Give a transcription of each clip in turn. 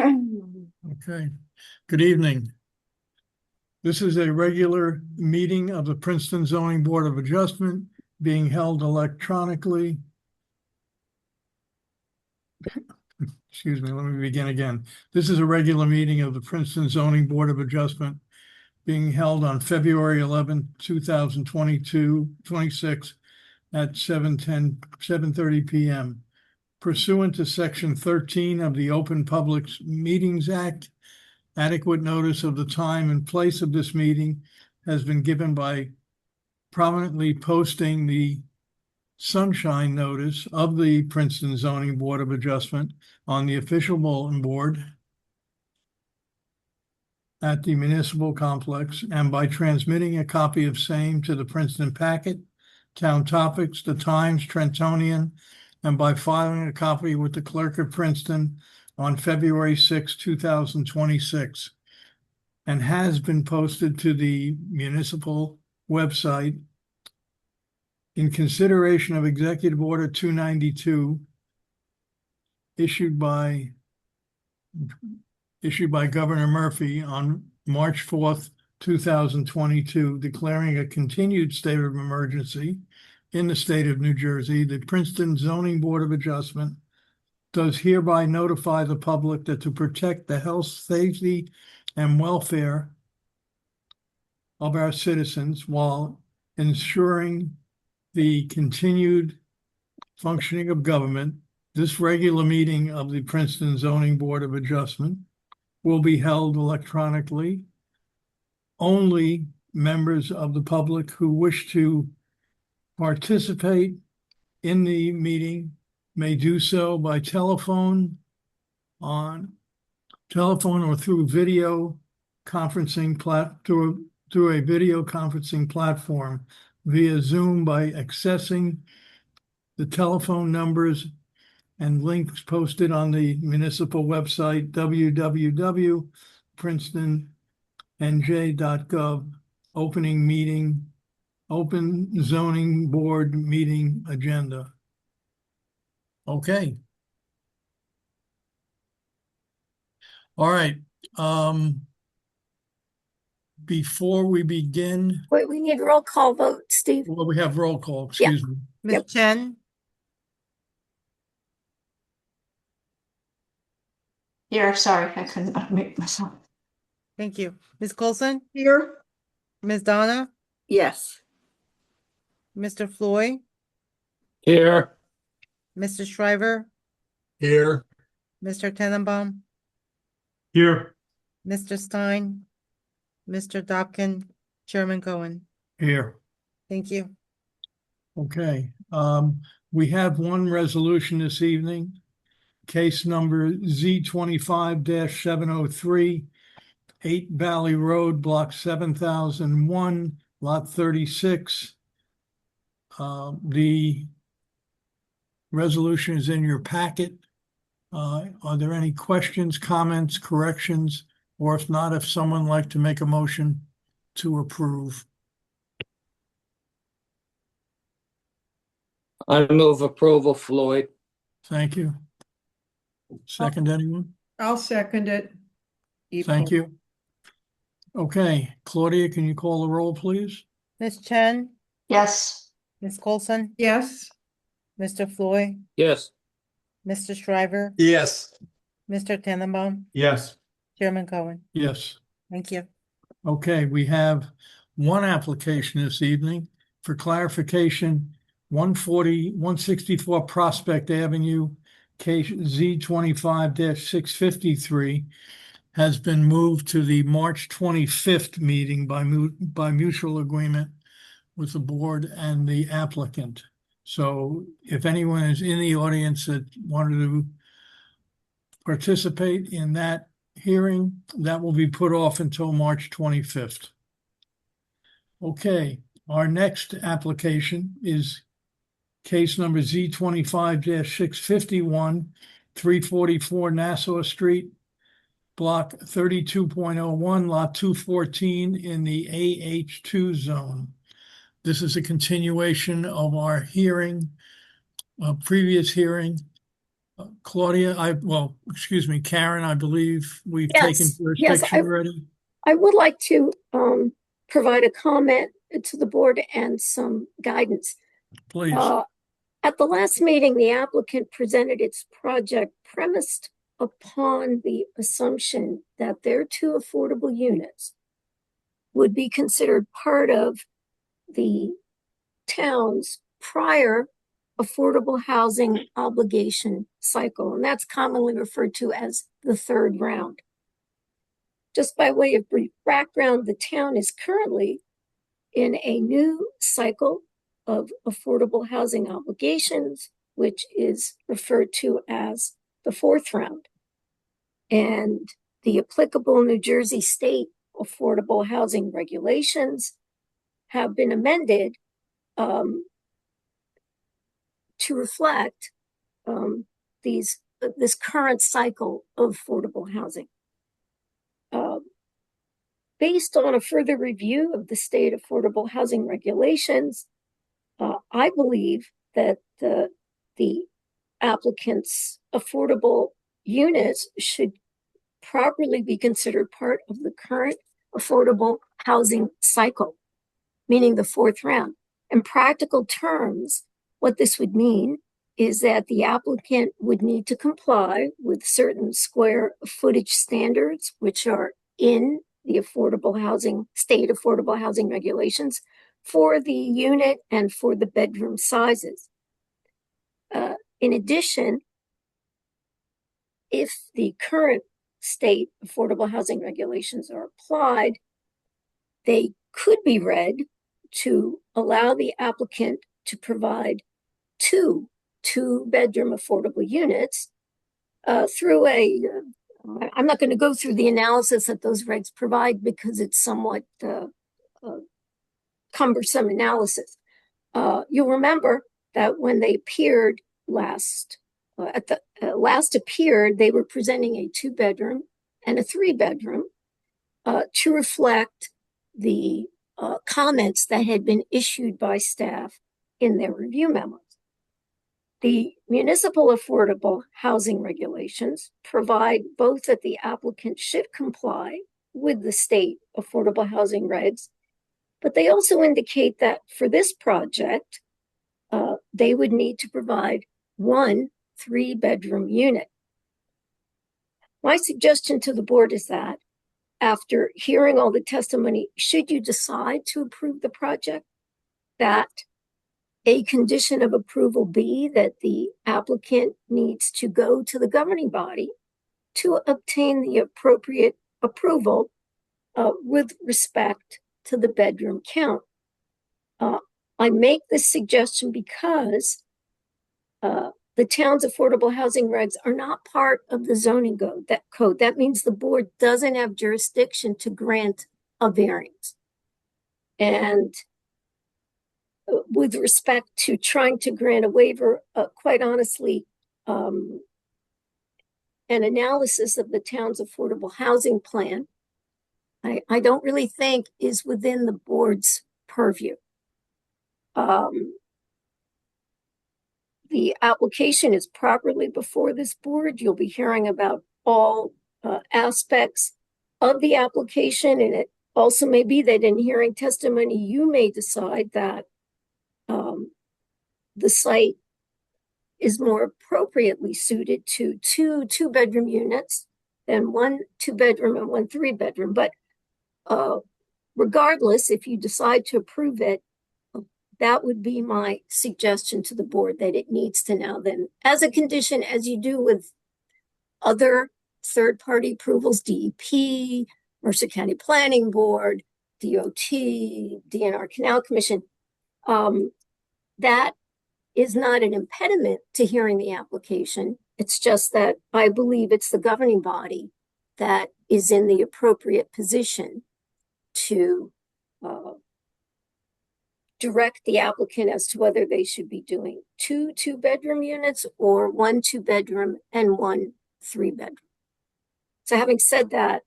Okay, good evening. This is a regular meeting of the Princeton Zoning Board of Adjustment being held electronically. Excuse me, let me begin again. This is a regular meeting of the Princeton Zoning Board of Adjustment being held on February 11, 2022, 26 at 7:30 p.m. Pursuant to Section 13 of the Open Public Meetings Act, adequate notice of the time and place of this meeting has been given by prominently posting the sunshine notice of the Princeton Zoning Board of Adjustment on the official bulletin board at the municipal complex, and by transmitting a copy of same to the Princeton Packet, Town Topics, the Times, Trentonian, and by filing a copy with the clerk of Princeton on February 6, 2026, and has been posted to the municipal website in consideration of Executive Order 292 issued by Governor Murphy on March 4th, 2022, declaring a continued state of emergency in the state of New Jersey. The Princeton Zoning Board of Adjustment does hereby notify the public that to protect the health, safety, and welfare of our citizens while ensuring the continued functioning of government, this regular meeting of the Princeton Zoning Board of Adjustment will be held electronically. Only members of the public who wish to participate in the meeting may do so by telephone or through video conferencing through a video conferencing platform via Zoom by accessing the telephone numbers and links posted on the municipal website, www.princetonnj.gov, open zoning board meeting agenda. Okay. All right. Before we begin, Wait, we need roll call vote, Steve. well, we have roll call, excuse me. Ms. Yep. Chen, Here, sorry, I couldn't unmute myself. thank you. Ms. Coulson, Here. Ms. Donna, Yes. Mr. Floyd, Here. Mr. Shriver, Here. Mr. Tenenbaum, Here. Mr. Stein, Mr. Dobkin, Chairman Cohen. Here. Thank you. Okay. We have one resolution this evening. Case number Z25-703, 8 Valley Road, Block 7001, Lot 36. The resolution is in your packet. Are there any questions, comments, corrections, or if not, if someone would like to make a motion to approve? I move approval, Floyd. Thank you. Second, anyone? I'll second it. Thank you. Okay, Claudia, can you call the roll, please? Ms. Chen, Yes, Ms. Coulson, Yes, Mr. Floyd, Yes. Mr. Shriver, Yes. Mr. Tenenbaum, Yes. Chairman Cohen. Yes. Thank you. Okay, we have one application this evening for clarification, 164 Prospect Avenue, case Z25-653 has been moved to the March 25th meeting by mutual agreement with the board and the applicant. So if anyone is in the audience that wanted to participate in that hearing, that will be put off until March 25th. Okay, our next application is case number Z25-651, 344 Nassau Street, Block 32.01, Lot 214 in the AH2 zone. This is a continuation of our hearing, a previous hearing Claudia, excuse me, Karen, I believe we've taken Yes, jurisdiction already. I would like to provide a comment to the board and some guidance. Please. At the last meeting, the applicant presented its project premised upon the assumption that their two affordable units would be considered part of the town's prior affordable housing obligation cycle, and that's commonly referred to as the third round. Just by way of brief background, the town is currently in a new cycle of affordable housing obligations, which is referred to as the fourth round. And the applicable New Jersey state affordable housing regulations have been amended to reflect this current cycle of affordable housing. Based on a further review of the state affordable housing regulations, I believe that the applicant's affordable units should properly be considered part of the current affordable housing cycle, meaning the fourth round. In practical terms, what this would mean is that the applicant would need to comply with certain square footage standards, which are in the state affordable housing regulations for the unit and for the bedroom sizes. In addition, if the current state affordable housing regulations are applied, they could be read to allow the applicant to provide two bedroom affordable units through I'm not going to go through the analysis that those regs provide because it's somewhat cumbersome analysis. You'll remember that when they appeared last appeared, they were presenting a 2-bedroom and a 3-bedroom to reflect the comments that had been issued by staff in their review memos. The municipal affordable housing regulations provide both that the applicant should comply with the state affordable housing regs, but they also indicate that for this project, they would need to provide 1 3-bedroom unit. My suggestion to the board is that after hearing all the testimony, should you decide to approve the project, that a condition of approval be that the applicant needs to go to the governing body to obtain the appropriate approval with respect to the bedroom count. I make this suggestion because the town's affordable housing regs are not part of the zoning code. That means the board doesn't have jurisdiction to grant a variance. And with respect to trying to grant a waiver, quite honestly, an analysis of the town's affordable housing plan, I don't really think is within the board's purview. The application is properly before this board. You'll be hearing about all aspects of the application, and it also may be that in hearing testimony, you may decide that the site is more appropriately suited to 2 2-bedroom units than 1 2-bedroom and 1 3-bedroom. But regardless, if you decide to approve it, that would be my suggestion to the board, that it needs to now then, as a condition, as you do with other third-party approvals, DEP, Mercer County Planning Board, DOT, DNR Canal Commission, that is not an impediment to hearing the application. It's just that I believe it's the governing body that is in the appropriate position to direct the applicant as to whether they should be doing 2 2-bedroom units or 1 2-bedroom and 1 3-bedroom. So having said that,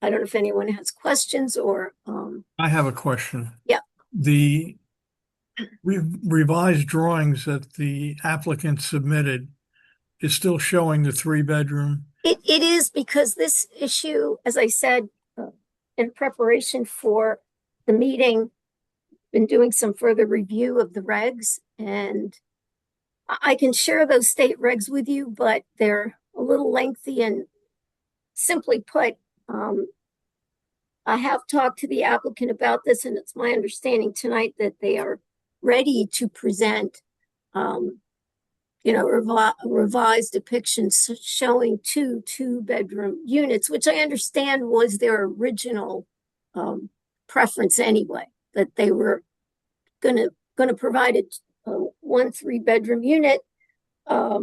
I don't know if anyone has questions or I have a question. Yeah. The revised drawings that the applicant submitted, is still showing the 3-bedroom. It is because this issue, as I said, in preparation for the meeting, been doing some further review of the regs, and I can share those state regs with you, but they're a little lengthy, and simply put, I have talked to the applicant about this, and it's my understanding tonight that they are ready to present, revised depictions showing two-bedroom units, which I understand was their original preference anyway, that they were gonna provide one 3-bedroom unit. I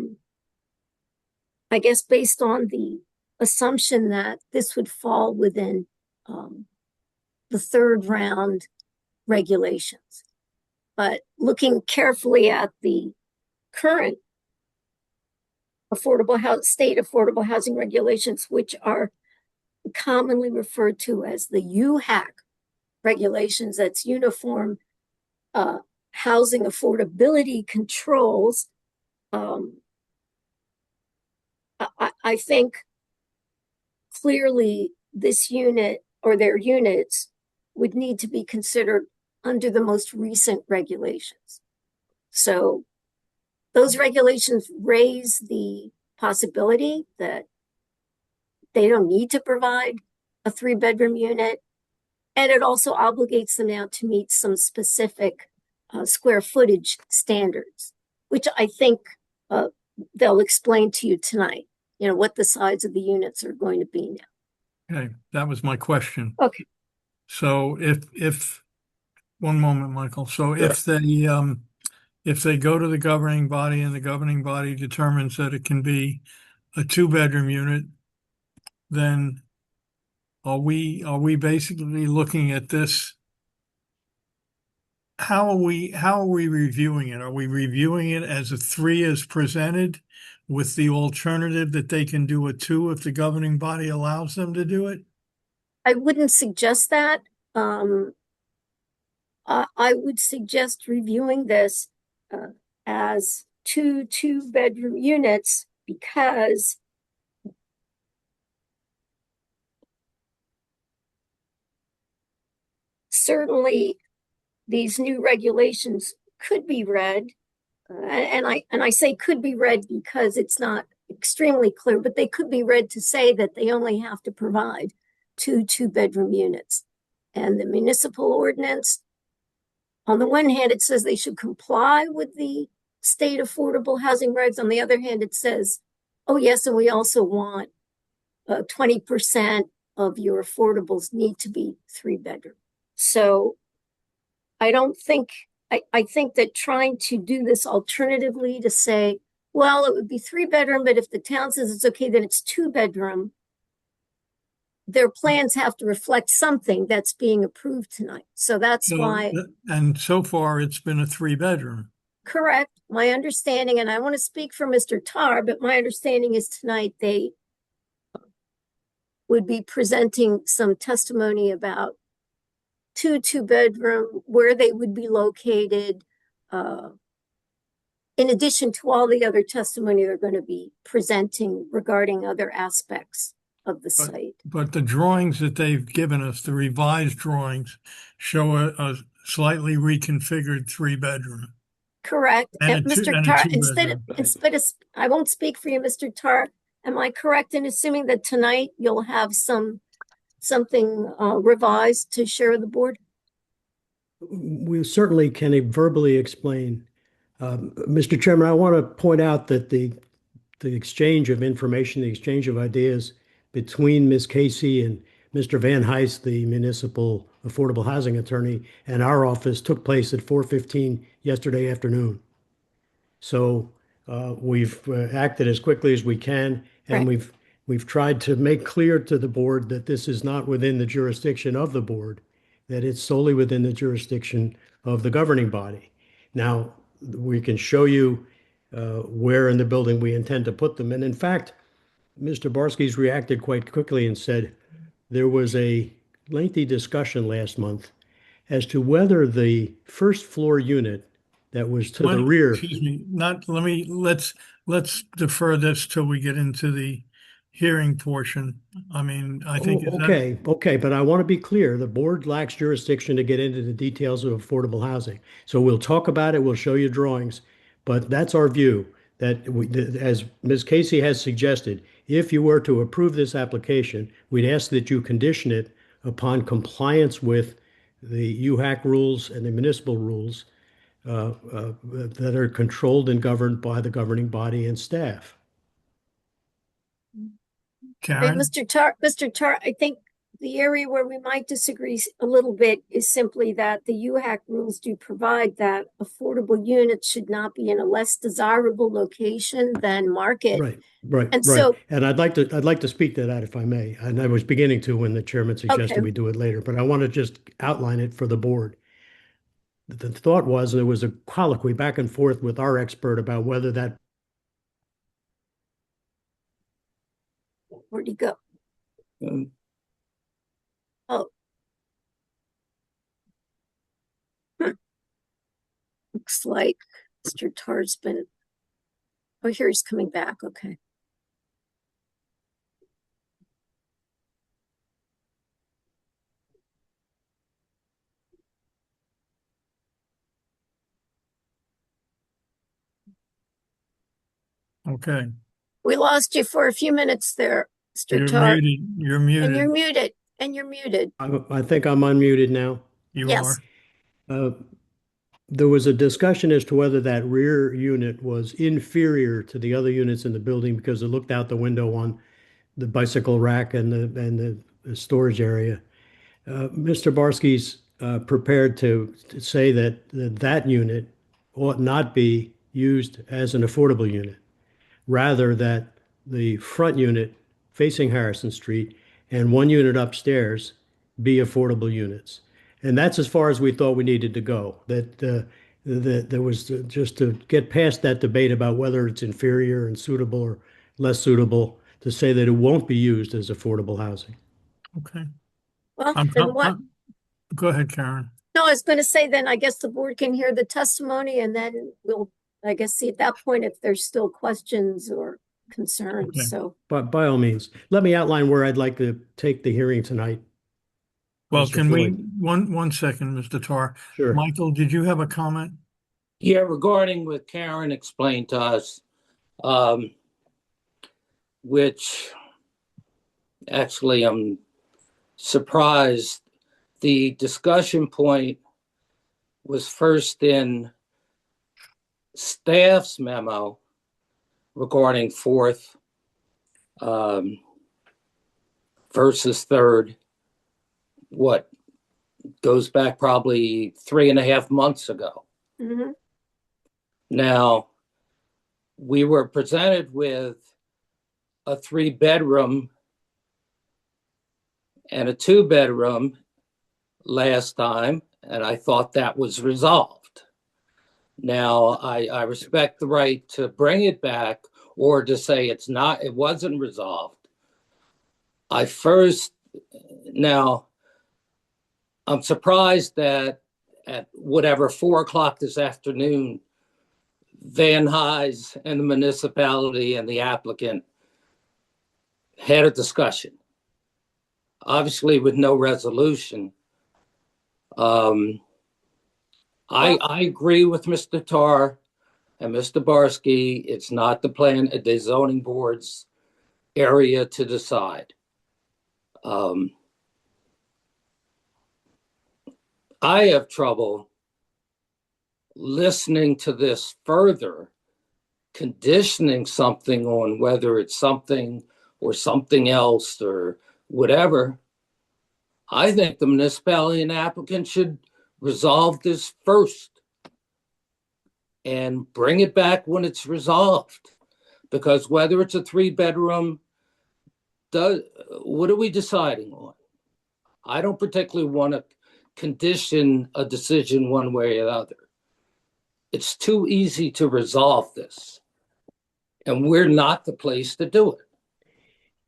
guess based on the assumption that this would fall within the third round regulations. But looking carefully at the current state affordable housing regulations, which are commonly referred to as the UHAC regulations, that's Uniform Housing Affordability Controls, I think clearly this unit or their units would need to be considered under the most recent regulations. So those regulations raise the possibility that they don't need to provide a 3-bedroom unit. And it also obligates them now to meet some specific square footage standards, which I think they'll explain to you tonight, what the size of the units are going to be now. Okay, that was my question. Okay. So if one moment, Michael. So if they go to the governing body and the governing body determines that it can be a 2-bedroom unit, then are we basically looking at this? How are we reviewing it? Are we reviewing it as a 3 as presented with the alternative that they can do a 2 if the governing body allows them to do it? I wouldn't suggest that. I would suggest reviewing this as two-bedroom units, because certainly these new regulations could be read, and I say could be read because it's not extremely clear, but they could be read to say that they only have to provide two-bedroom units. And the municipal ordinance, on the one hand, it says they should comply with the state affordable housing regs. On the other hand, it says, oh yes, and we also want 20% of your affordables need to be 3-bedroom. So I think that trying to do this alternatively to say, well, it would be 3-bedroom, but if the town says it's okay, then it's 2-bedroom, their plans have to reflect something that's being approved tonight. So that's why. And so far it's been a 3-bedroom. Correct. My understanding, and I want to speak for Mr. Tar, but my understanding is tonight they would be presenting some testimony about two-bedroom, where they would be located, in addition to all the other testimony they're going to be presenting regarding other aspects of the site. But the drawings that they've given us, the revised drawings, show a slightly reconfigured 3-bedroom. Correct. And Mr. Tar, instead of, I won't speak for you, Mr. Tar. Am I correct in assuming that tonight you'll have something revised to share with the board? We certainly can verbally explain. Mr. Chairman, I want to point out that the exchange of information, the exchange of ideas between Ms. Casey and Mr. Van Heist, the municipal affordable housing attorney, and our office took place at 4:15 yesterday afternoon. So we've acted as quickly as we can, and Right. we've tried to make clear to the board that this is not within the jurisdiction of the board, that it's solely within the jurisdiction of the governing body. Now, we can show you where in the building we intend to put them. And in fact, Mr. Barsky's reacted quite quickly and said there was a lengthy discussion last month as to whether the first floor unit that was to the When- rear. Excuse me, let's defer this till we get into the hearing portion. I mean, I think. is that- Okay, but I want to be clear, the board lacks jurisdiction to get into the details of affordable housing. So we'll talk about it, we'll show you drawings, but that's our view, as Ms. Casey has suggested, if you were to approve this application, we'd ask that you condition it upon compliance with the UHAC rules and the municipal rules that are controlled and governed by the governing body and staff. Hey, Karen, Mr. Tar, I think the area where we might disagree a little bit is simply that the UHAC rules do provide that affordable units should not be in a less desirable location than market. Right. And so- And I'd like to speak to that if I may. And I was beginning to when the chairman suggested Okay. we do it later, but I want to just outline it for the board. The thought was there was a colloquy back and forth with our expert about whether that Where'd he go? Um, Oh. Looks like Mr. Tar's been, oh, here he's coming back, okay. okay, We lost you for a few minutes there, Mr. you're Tar. muted, you're And you're muted, muted, and you're muted. I think I'm unmuted now. you Yes. are. There was a discussion as to whether that rear unit was inferior to the other units in the building because it looked out the window on the bicycle rack and the storage area. Mr. Barsky's prepared to say that that unit ought not be used as an affordable unit. Rather that the front unit facing Harrison Street and one unit upstairs be affordable units. And that's as far as we thought we needed to go. That there was just to get past that debate about whether it's inferior and suitable or less suitable to say that it won't be used as affordable housing. Okay. Well, I'm- then I'm- what? I'm- Go ahead, Karen. No, I was gonna say then I guess the board can hear the testimony and then we'll, I guess, see at that point if there's still questions or Okay. concerns, so. But by all means, let me outline where I'd like to take the hearing tonight. Well, Mr. can we, Floyd. one second, Mr. Tar. Sure. Michael, did you have a comment? Yeah, regarding what Karen explained to us, which actually I'm surprised. The discussion point was first in staff's memo regarding fourth versus third, what goes back probably 3.5 months ago. Mhm. Now, we were presented with a 3-bedroom and a 2-bedroom last time, and I thought that was resolved. Now, I respect the right to bring it back or to say it wasn't resolved. Now, I'm surprised that at whatever 4 o'clock this afternoon, Van Nuys and the municipality and the applicant had a discussion, obviously with no resolution. I agree with Mr. Tar and Mr. Barsky. It's not the zoning board's area to decide. I have trouble listening to this further, conditioning something on whether it's something or something else or whatever. I think the municipality and applicant should resolve this first and bring it back when it's resolved. Because whether it's a 3-bedroom, what are we deciding on? I don't particularly want to condition a decision one way or the other. It's too easy to resolve this, and we're not the place to do it.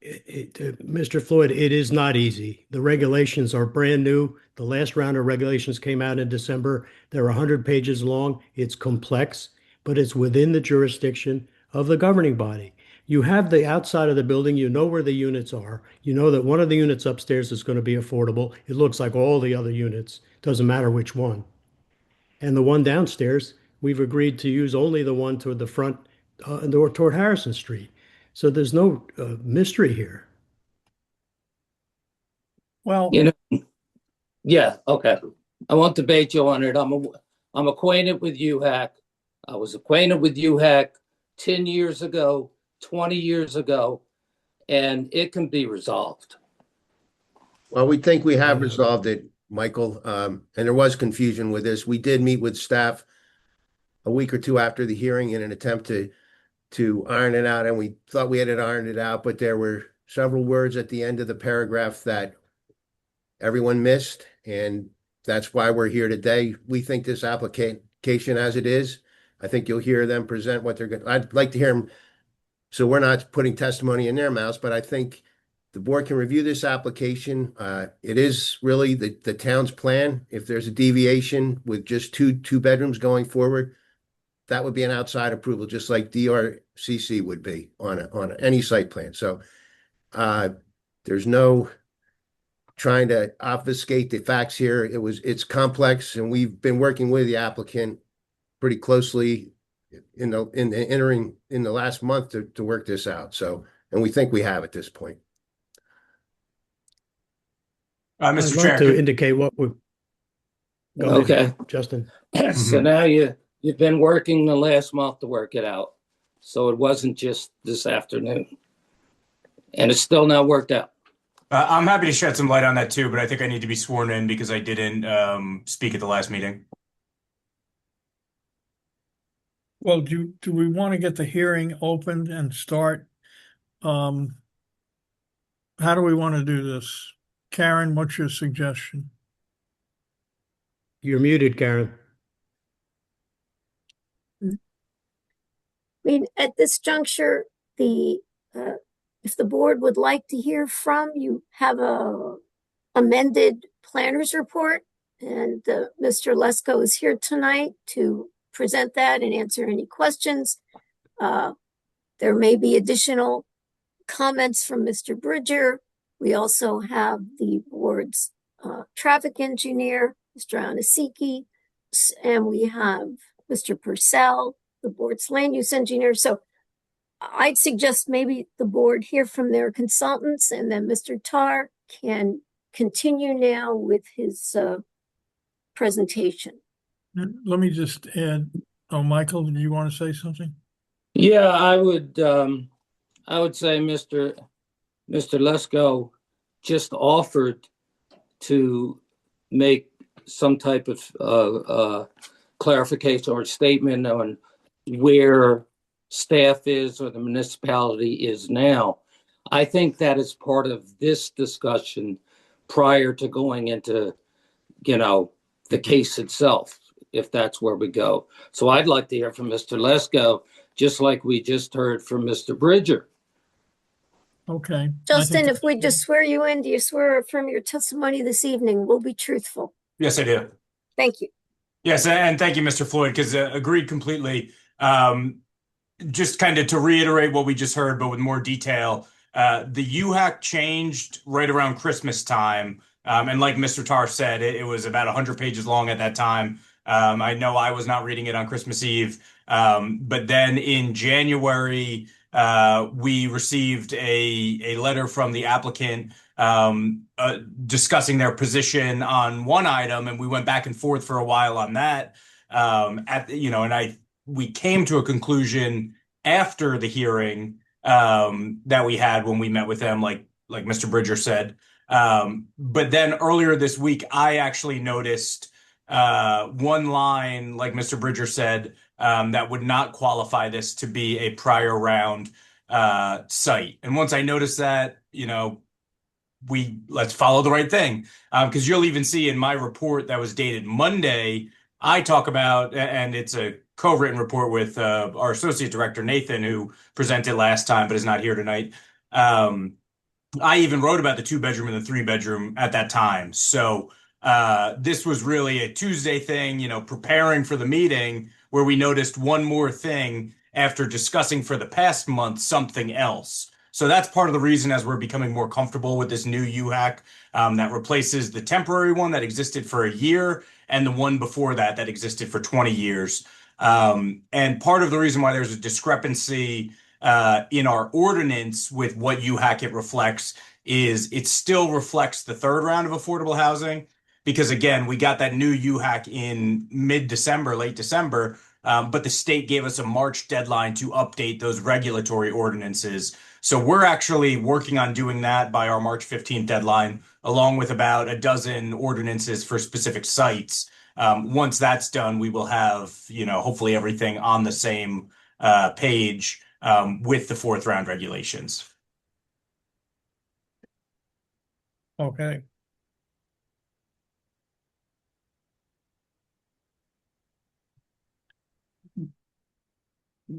Mr. Floyd, it is not easy. The regulations are brand new. The last round of regulations came out in December. They're 100 pages long. It's complex, but it's within the jurisdiction of the governing body. You have the outside of the building, you know where the units are. You know that one of the units upstairs is going to be affordable. It looks like all the other units, doesn't matter which one. And the one downstairs, we've agreed to use only the one toward the front, toward Harrison Street. So there's no mystery here. Well, You know, yeah, okay. I won't debate you on it. I'm acquainted with UHAC. I was acquainted with UHAC 10 years ago, 20 years ago, and it can be resolved. Well, we think we have resolved it, Michael, and there was confusion with this. We did meet with staff a week or two after the hearing in an attempt to iron it out, and we thought we had it ironed it out, but there were several words at the end of the paragraph that everyone missed, and that's why we're here today. We think this application as it is, I think you'll hear them present what they're going. I'd like to hear them, so we're not putting testimony in their mouths, but I think the board can review this application. It is really the town's plan. If there's a deviation with just two bedrooms going forward, that would be an outside approval, just like DRCC would be on any site plan. So there's no trying to obfuscate the facts here. It's complex, and we've been working with the applicant pretty closely in the last month to work this out. So, and we think we have at this point. I'd Mr. like Chair, to indicate what we. Go ahead, Okay. Justin. So now you've been working the last month to work it out. So it wasn't just this afternoon. And it's still not worked out. I'm happy to shed some light on that too, but I think I need to be sworn in because I didn't speak at the last meeting. well, do we want to get the hearing opened and start? How do we want to do this? Karen, what's your suggestion? You're muted, Karen. I mean, at this juncture, if the board would like to hear from, you have a amended planner's report, and Mr. Lesko is here tonight to present that and answer any questions. There may be additional comments from Mr. Bridger. We also have the board's traffic engineer, Mr. Anasiki, and we have Mr. Purcell, the board's land use engineer. So I'd suggest maybe the board hear from their consultants, and then Mr. Tar can continue now with his presentation. Let me just add, Michael, do you want to say something? Yeah, I would say Mr. Lesko just offered to make some type of clarification or statement on where staff is or the municipality is now. I think that is part of this discussion prior to going into, the case itself, if that's where we go. So I'd like to hear from Mr. Lesko, just like we just heard from Mr. Bridger. Okay. Justin, if we just swear you in, do you swear from your testimony this evening? We'll be truthful. Yes, I do. Thank you. Yes, and thank you, Mr. Floyd, because agreed completely. Just kind of to reiterate what we just heard, but with more detail, the UHAC changed right around Christmas time. And like Mr. Tar said, it was about 100 pages long at that time. I know I was not reading it on Christmas Eve. But then in January, we received a letter from the applicant discussing their position on one item, and we went back and forth for a while on that. We came to a conclusion after the hearing that we had when we met with them, like Mr. Bridger said. But then earlier this week, I actually noticed one line, like Mr. Bridger said, that would not qualify this to be a prior round site. And once I noticed that, let's follow the right thing. Because you'll even see in my report that was dated Monday, I talk about, and it's a co-written report with our associate director, Nathan, who presented last time but is not here tonight. I even wrote about the 2-bedroom and the 3-bedroom at that time. So this was really a Tuesday thing, preparing for the meeting where we noticed one more thing after discussing for the past month something else. So that's part of the reason as we're becoming more comfortable with this new UHAC that replaces the temporary one that existed for a year and the one before that that existed for 20 years. And part of the reason why there's a discrepancy in our ordinance with what UHAC it reflects is it still reflects the third round of affordable housing. Because again, we got that new UHAC in mid-December, late December, but the state gave us a March deadline to update those regulatory ordinances. So we're actually working on doing that by our March 15th deadline, along with about a dozen ordinances for specific sites. Once that's done, we will have, hopefully everything on the same page with the fourth round regulations. Okay.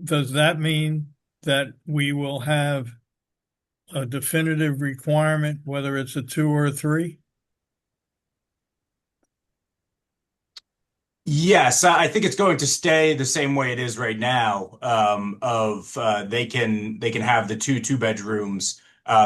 Does that mean that we will have a definitive requirement, whether it's a 2 or a 3? Yes, I think it's going to stay the same way it is right now. They can have the two bedrooms.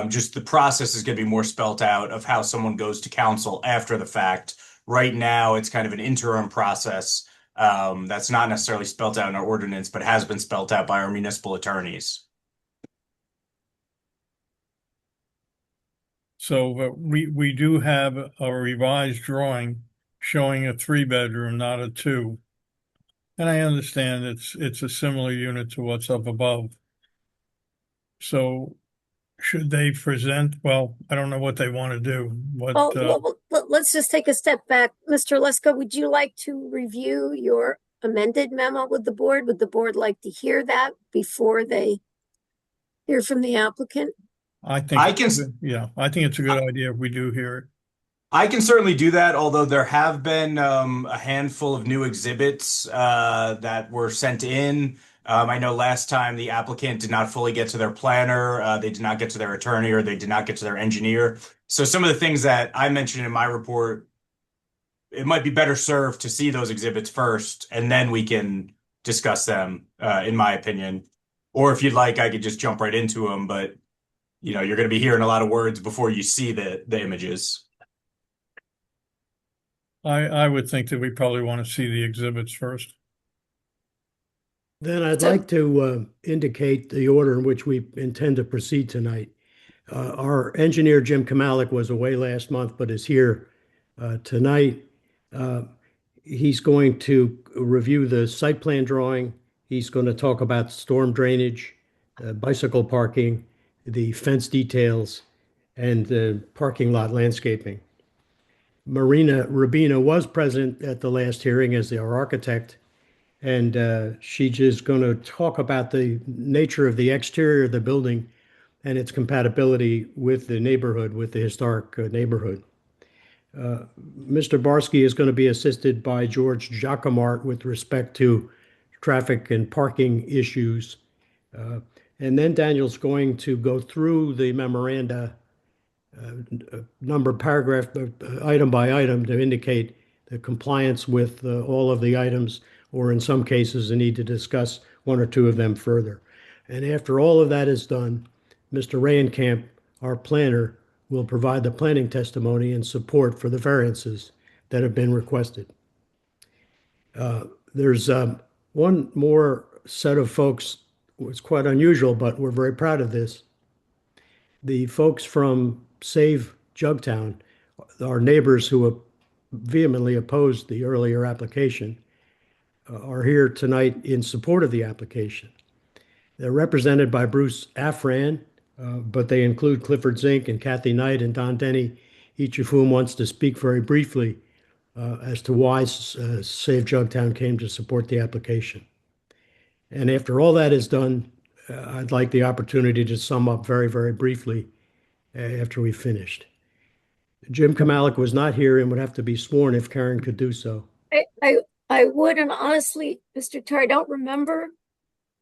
Just the process is going to be more spelt out of how someone goes to council after the fact. Right now, it's kind of an interim process that's not necessarily spelt out in our ordinance, but has been spelt out by our municipal attorneys. So we do have a revised drawing showing a 3-bedroom, not a 2. And I understand it's a similar unit to what's up above. So should they present, well, I don't know what they want to do. Let's just take a step back. Mr. Lesko, would you like to review your amended memo with the board? Would the board like to hear that before they hear from the applicant? I think it's a good idea if we do hear it. I can certainly do that, although there have been a handful of new exhibits that were sent in. I know last time the applicant did not fully get to their planner, they did not get to their attorney, or they did not get to their engineer. So some of the things that I mentioned in my report, it might be better served to see those exhibits first, and then we can discuss them, in my opinion. Or if you'd like, I could just jump right into them, but you're going to be hearing a lot of words before you see the images. I would think that we probably want to see the exhibits first. Then I'd like to indicate the order in which we intend to proceed tonight. Our engineer, Jim Kamalik, was away last month, but is here tonight. He's going to review the site plan drawing. He's going to talk about storm drainage, bicycle parking, the fence details, and the parking lot landscaping. Marina Rubina was present at the last hearing as our architect, and she's just going to talk about the nature of the exterior of the building and its compatibility with the neighborhood, with the historic neighborhood. Mr. Barsky is going to be assisted by George Jacomart with respect to traffic and parking issues. And then Daniel's going to go through the memoranda paragraph, item by item, to indicate the compliance with all of the items, or in some cases, the need to discuss one or two of them further. And after all of that is done, Mr. Rayenkamp, our planner, will provide the planning testimony and support for the variances that have been requested. There's one more set of folks. It's quite unusual, but we're very proud of this. The folks from Save Jugtown, our neighbors who vehemently opposed the earlier application, are here tonight in support of the application. They're represented by Bruce Afran, but they include Clifford Zink and Kathy Knight and Don Denny, each of whom wants to speak very briefly as to why Save Jugtown came to support the application. And after all that is done, I'd like the opportunity to sum up very, very briefly after we finished. Jim Kamalik was not here and would have to be sworn if Karen could do so. I would, and honestly, Mr. Tar, I don't remember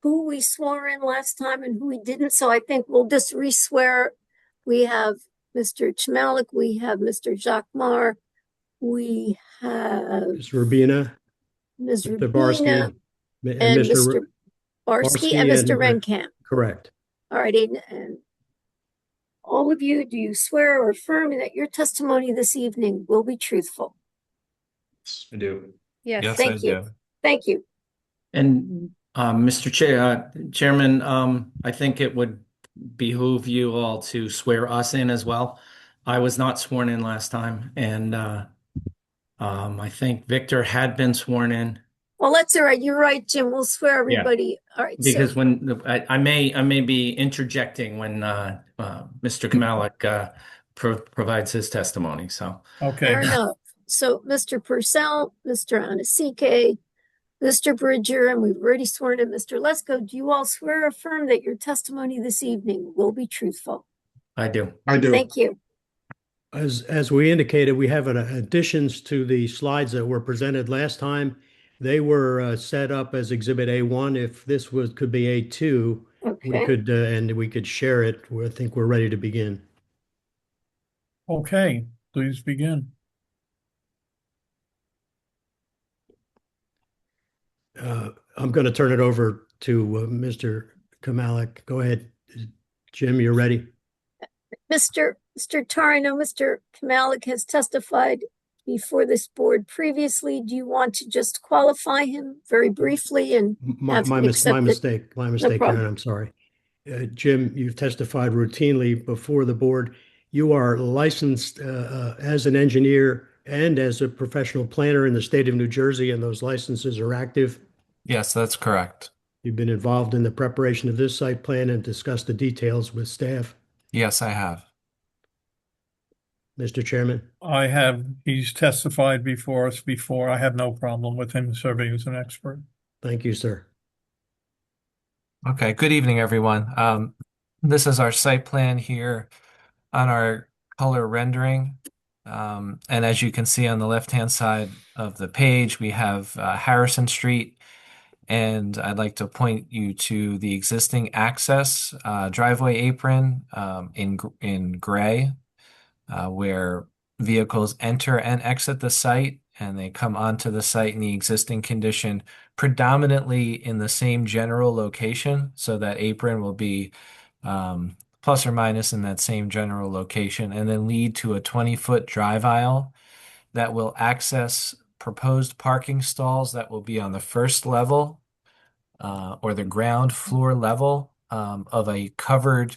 who we swore in last time and who we didn't, so I think we'll just re-swear We have Mr. Chmalik, we have Mr. Jacquemar, we have Ms. Rubina, Ms. Mr. Rubina, Barsky, and and Mr. Mr. Barsky and Mr. Renkamp. Correct. All right, and all of you, do you swear or affirm that your testimony this evening will be truthful? I do. Yes. Yes, Thank I you. do. Thank you. And Mr. Chairman, I think it would behoove you all to swear us in as well. I was not sworn in last time, and I think Victor had been sworn in Well, that's all right. You're right, Jim. We'll swear Yeah. everybody. All right, because so, when I may be interjecting when Mr. Kamalik provides his testimony. So Okay, fair enough. So, Mr. Purcell, Mr. Anasike, Mr. Bridger, and we've already sworn in Mr. Lesko. Do you all swear or affirm that your testimony this evening will be truthful? I do. I do. Thank you. As we indicated, we have additions to the slides that were presented last time. They were set up as Exhibit A1. If this could be A2, we Okay. could, and we could share it. I think we're ready to begin. okay, please begin. I'm going to turn it over to Mr. Kamalik. Go ahead. Jim, you're ready? Mr. Tarino, Mr. Kamalik has testified before this board previously. Do you want to just qualify him very briefly and My have him mistake, accepted? Karen, problem. I'm sorry. Jim, you've testified routinely before the board. You are licensed as an engineer and as a professional planner in the state of New Jersey, and those licenses are active. Yes, that's correct. You've been involved in the preparation of this site plan and discussed the details with staff. Yes, I have. Mr. Chairman, He's testified before us before. I have no problem with him serving as an expert. thank you, sir. Okay, good evening, everyone. This is our site plan here on our color rendering. And as you can see on the left-hand side of the page, we have Harrison Street. And I'd like to point you to the existing access driveway apron in gray, where vehicles enter and exit the site, and they come onto the site in the existing condition, predominantly in the same general location. So that apron will be plus or minus in that same general location, and then lead to a 20-foot drive aisle that will access proposed parking stalls that will be on the first level or the ground floor level of a covered,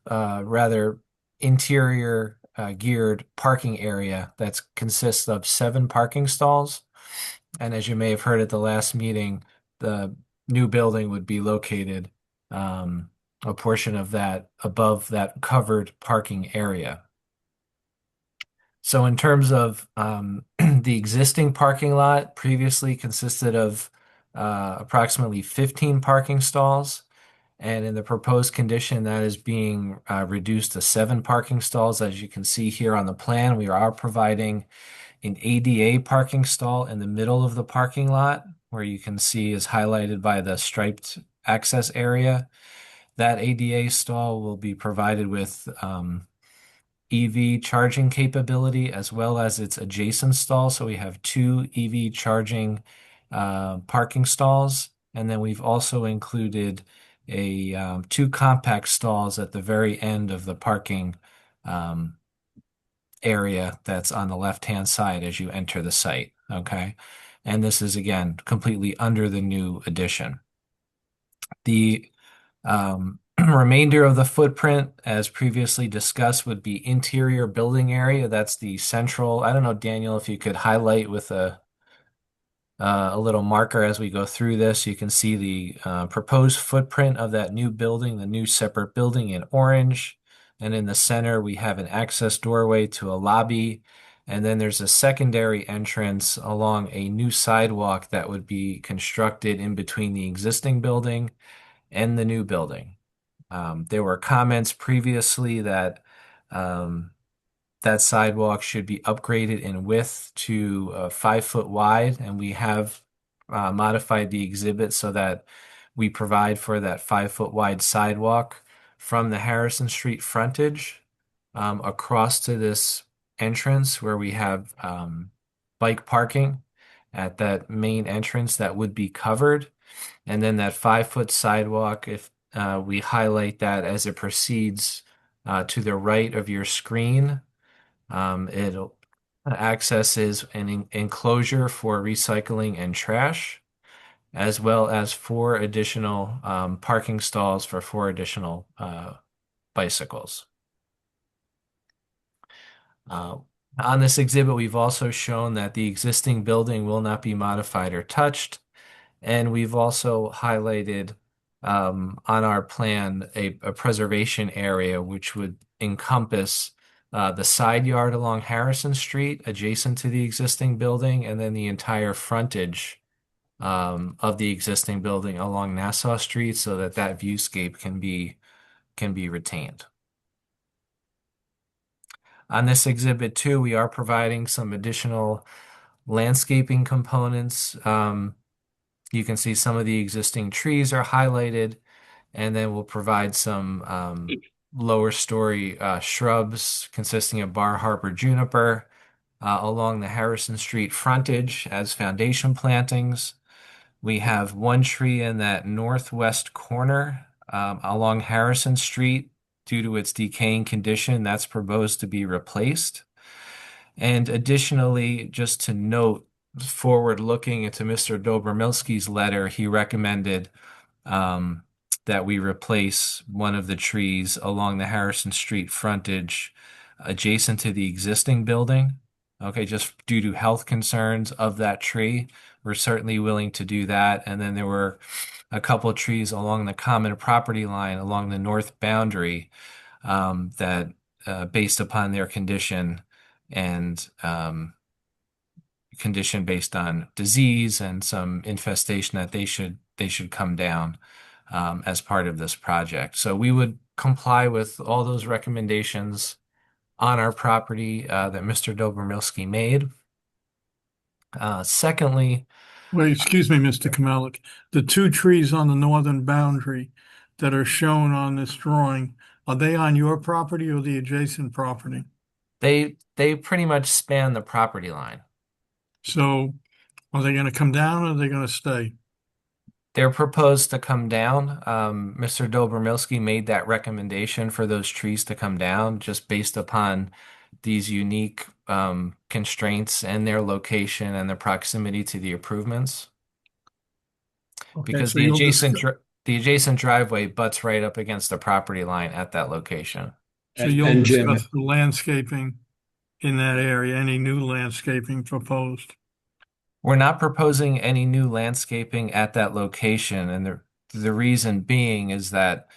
rather interior geared parking area that consists of 7 parking stalls. And as you may have heard at the last meeting, the new building would be located a portion of that above that covered parking area. So in terms of the existing parking lot, previously consisted of approximately 15 parking stalls. And in the proposed condition, that is being reduced to 7 parking stalls. As you can see here on the plan, we are providing an ADA parking stall in the middle of the parking lot, where you can see is highlighted by the striped access area. That ADA stall will be provided with EV charging capability as well as its adjacent stall. So we have 2 EV charging parking stalls. And then we've also included 2 compact stalls at the very end of the parking area that's on the left-hand side as you enter the site. Okay. And this is, again, completely under the new addition. The remainder of the footprint, as previously discussed, would be interior building area. That's the central. I don't know, Daniel, if you could highlight with a little marker as we go through this. You can see the proposed footprint of that new building, the new separate building in orange. And in the center, we have an access doorway to a lobby. And then there's a secondary entrance along a new sidewalk that would be constructed in between the existing building and the new building. There were comments previously that that sidewalk should be upgraded in width to 5 foot wide, and we have modified the exhibit so that we provide for that 5 foot wide sidewalk from the Harrison Street frontage across to this entrance where we have bike parking at that main entrance that would be covered. And then that 5-foot sidewalk, if we highlight that as it proceeds to the right of your screen, it'll accesses an enclosure for recycling and trash, as well as 4 additional parking stalls for 4 additional bicycles. On this exhibit, we've also shown that the existing building will not be modified or touched. And we've also highlighted on our plan a preservation area which would encompass the side yard along Harrison Street adjacent to the existing building, and then the entire frontage of the existing building along Nassau Street, so that that viewscape can be retained. On this exhibit too, we are providing some additional landscaping components. You can see some of the existing trees are highlighted, and then we'll provide some lower story shrubs consisting of Bar Harbor juniper along the Harrison Street frontage as foundation plantings. We have 1 tree in that northwest corner along Harrison Street. Due to its decaying condition, that's proposed to be replaced. And additionally, just to note, forward looking into Mr. Dobromilski's letter, he recommended that we replace one of the trees along the Harrison Street frontage adjacent to the existing building. Okay, just due to health concerns of that tree, we're certainly willing to do that. And then there were a couple of trees along the common property line along the north boundary that based upon their condition and condition based on disease and some infestation, that they should come down as part of this project. So we would comply with all those recommendations on our property that Mr. Dobromilski made. Secondly, Wait, excuse me, Mr. Kamelik. The 2 trees on the northern boundary that are shown on this drawing, are they on your property or the adjacent property? they pretty much span the property line. So are they going to come down or are they going to stay? They're proposed to come down. Mr. Dobromilski made that recommendation for those trees to come down just based upon these unique constraints and their location and the proximity to the improvements. Okay, Because so the you'll adjacent driveway butts right up against the property line at that location. So you'll And Jim, discuss the landscaping in that area, any new landscaping proposed? We're not proposing any new landscaping at that location, and the reason being is that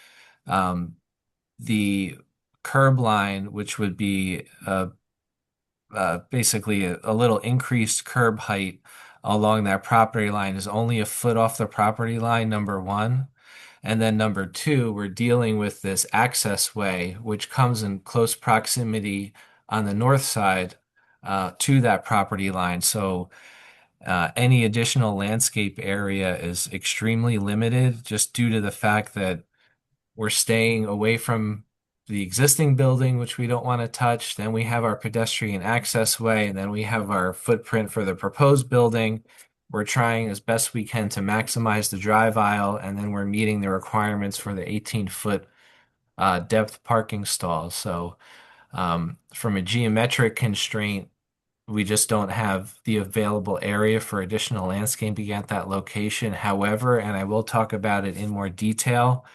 the curb line, which would be basically a little increased curb height along that property line, is only a foot off the property line, number 1. And then number 2, we're dealing with this access way, which comes in close proximity on the north side to that property line. So any additional landscape area is extremely limited just due to the fact that we're staying away from the existing building, which we don't want to touch. Then we have our pedestrian access way, and then we have our footprint for the proposed building. We're trying as best we can to maximize the drive aisle, and then we're meeting the requirements for the 18-foot depth parking stalls. So from a geometric constraint, we just don't have the available area for additional landscaping at that location. However, and I will talk about it in more detail,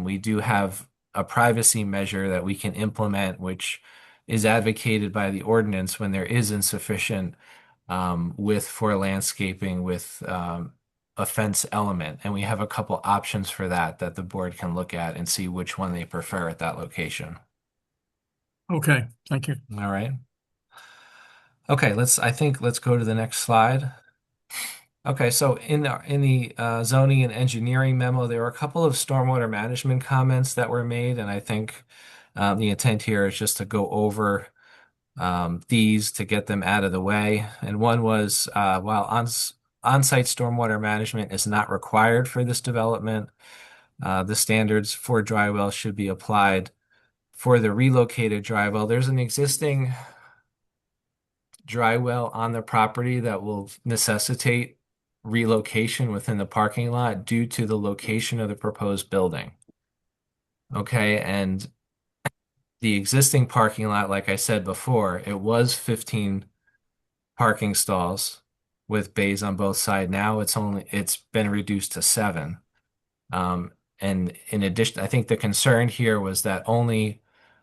we do have a privacy measure that we can implement, which is advocated by the ordinance when there is insufficient width for landscaping with a fence element. And we have a couple options for that the board can look at and see which one they prefer at that location. Okay, thank you. All right. Okay, let's go to the next slide. Okay, so in the zoning and engineering memo, there were a couple of stormwater management comments that were made, and I think the intent here is just to go over these to get them out of the way. And one was while on-site stormwater management is not required for this development, the standards for dry wells should be applied for the relocated dry well, there's an existing dry well on the property that will necessitate relocation within the parking lot due to the location of the proposed building. Okay, and the existing parking lot, like I said before, it was 15 parking stalls with bays on both sides. Now it's been reduced to 7. And in addition, I think the concern here was that only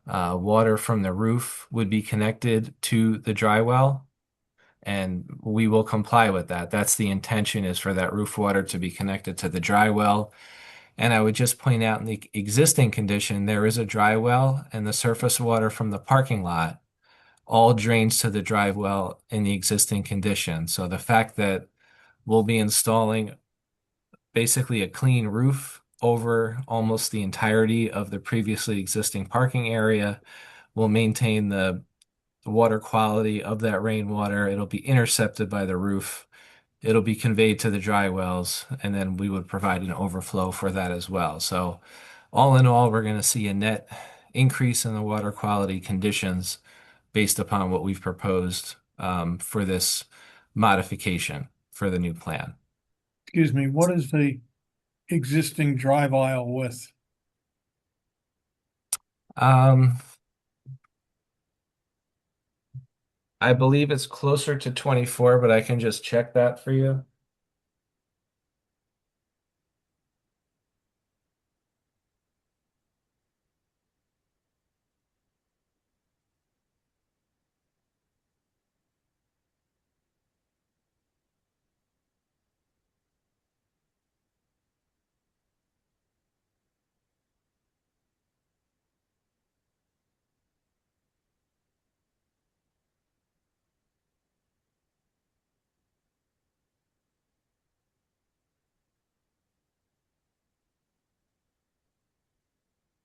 water from the roof would be connected to the dry well, and we will comply with that. That's the intention, is for that roof water to be connected to the dry well. And I would just point out, in the existing condition, there is a dry well, and the surface water from the parking lot all drains to the dry well in the existing condition. So the fact that we'll be installing basically a clean roof over almost the entirety of the previously existing parking area will maintain the water quality of that rainwater. It'll be intercepted by the roof. It'll be conveyed to the dry wells, and then we would provide an overflow for that as well. So all in all, we're going to see a net increase in the water quality conditions based upon what we've proposed for this modification for the new plan. Excuse me, what is the existing drive aisle width? I believe it's closer to 24, but I can just check that for you.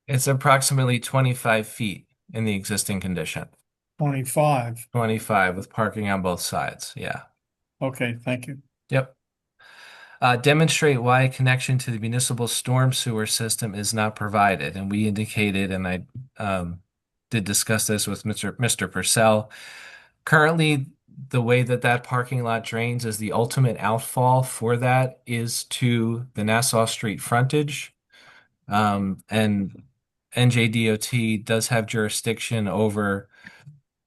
It's approximately 25 feet in the existing condition. 25. 25 with parking on both sides. Yeah. Okay, thank you. Yep. Demonstrate why a connection to the municipal storm sewer system is not provided. And we indicated, and I did discuss this with Mr. Purcell. Currently, the way that that parking lot drains, is the ultimate outfall for that is to the Nassau Street frontage. And NJDOT does have jurisdiction over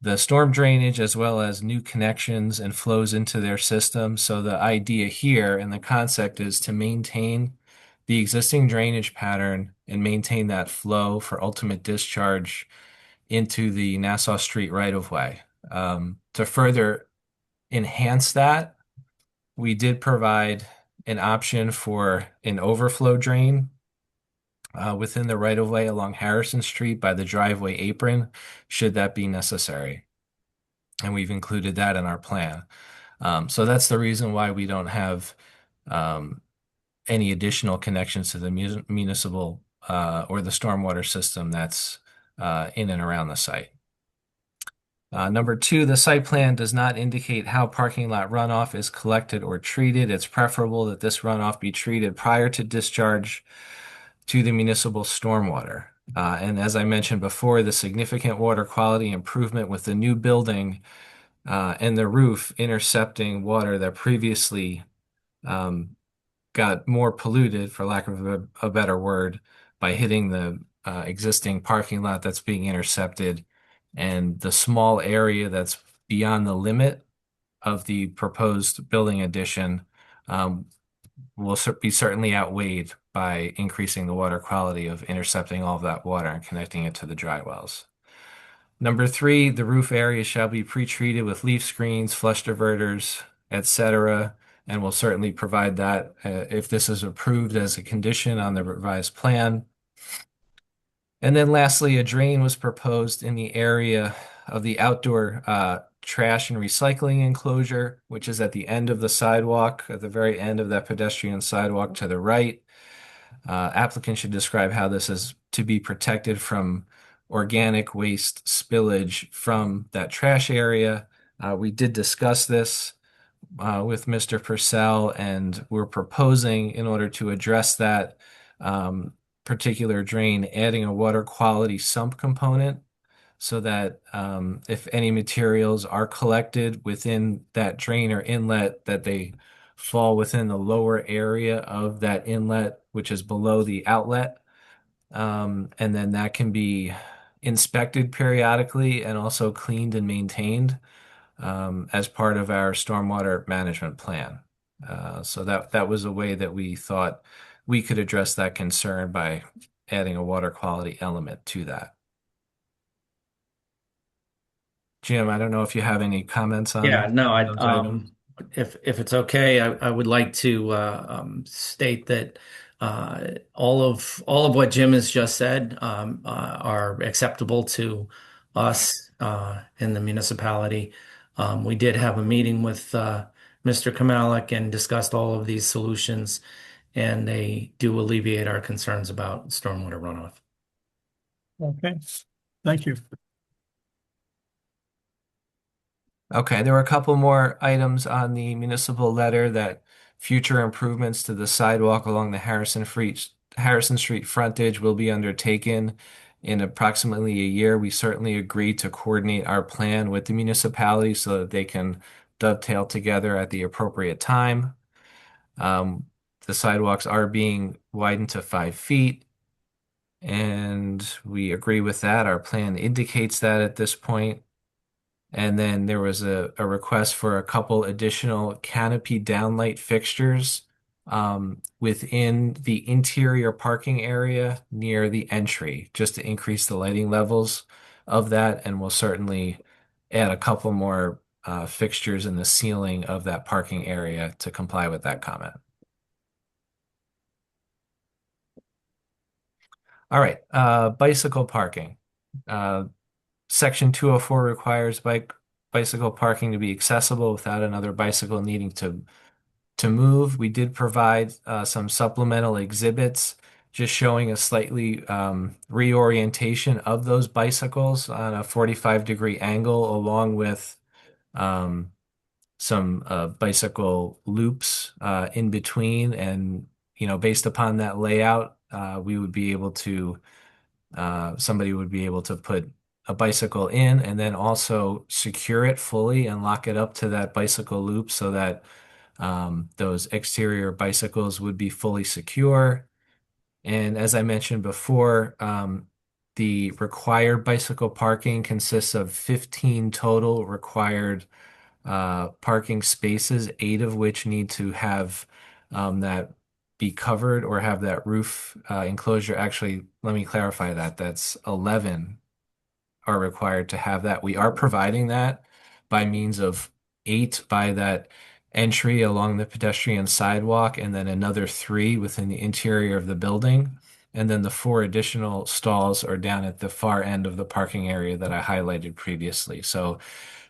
the storm drainage as well as new connections and flows into their system. So the idea here and the concept is to maintain the existing drainage pattern and maintain that flow for ultimate discharge into the Nassau Street right-of-way. To further enhance that, we did provide an option for an overflow drain within the right-of-way along Harrison Street by the driveway apron, should that be necessary. And we've included that in our plan. So that's the reason why we don't have any additional connections to the municipal or the stormwater system that's in and around the site. Number 2, the site plan does not indicate how parking lot runoff is collected or treated. It's preferable that this runoff be treated prior to discharge to the municipal stormwater. And as I mentioned before, the significant water quality improvement with the new building and the roof intercepting water that previously got more polluted, for lack of a better word, by hitting the existing parking lot that's being intercepted, and the small area that's beyond the limit of the proposed building addition will be certainly outweighed by increasing the water quality of intercepting all of that water and connecting it to the dry wells. Number 3, the roof area shall be pre-treated with leaf screens, flush diverters, etc., and we'll certainly provide that if this is approved as a condition on the revised plan. And then lastly, a drain was proposed in the area of the outdoor trash and recycling enclosure, which is at the end of the sidewalk, at the very end of that pedestrian sidewalk to the right. Applicant should describe how this is to be protected from organic waste spillage from that trash area. We did discuss this with Mr. Purcell, and we're proposing, in order to address that, particular drain, adding a water quality sump component so that if any materials are collected within that drain or inlet, that they fall within the lower area of that inlet, which is below the outlet. And then that can be inspected periodically and also cleaned and maintained as part of our stormwater management plan. So that was a way that we thought we could address that concern by adding a water quality element to that. Jim, I don't know if you have any comments on Yeah, no, those items. if it's okay, I would like to state that all of what Jim has just said are acceptable to us in the municipality. We did have a meeting with Mr. Kamalik and discussed all of these solutions, and they do alleviate our concerns about stormwater runoff. Okay, thank you. Okay, there were a couple more items on the municipal letter that future improvements to the sidewalk along the Harrison Street frontage will be undertaken in approximately a year. We certainly agree to coordinate our plan with the municipality so that they can dovetail together at the appropriate time. The sidewalks are being widened to 5 feet, and we agree with that. Our plan indicates that at this point. And then there was a request for a couple additional canopy downlight fixtures within the interior parking area near the entry, just to increase the lighting levels of that. And we'll certainly add a couple more fixtures in the ceiling of that parking area to comply with that comment. All right, bicycle parking. Section 204 requires bicycle parking to be accessible without another bicycle needing to move. We did provide some supplemental exhibits just showing a slightly reorientation of those bicycles on a 45-degree angle, along with some bicycle loops in between. And, based upon that layout, we would be able to, somebody would be able to put a bicycle in and then also secure it fully and lock it up to that bicycle loop so that those exterior bicycles would be fully secure. And as I mentioned before, the required bicycle parking consists of 15 total required parking spaces, 8 of which need to have that be covered or have that roof enclosure. Actually, let me clarify that. That's 11 are required to have that. We are providing that by means of 8 by that entry along the pedestrian sidewalk, and then another 3 within the interior of the building. And then the 4 additional stalls are down at the far end of the parking area that I highlighted previously. So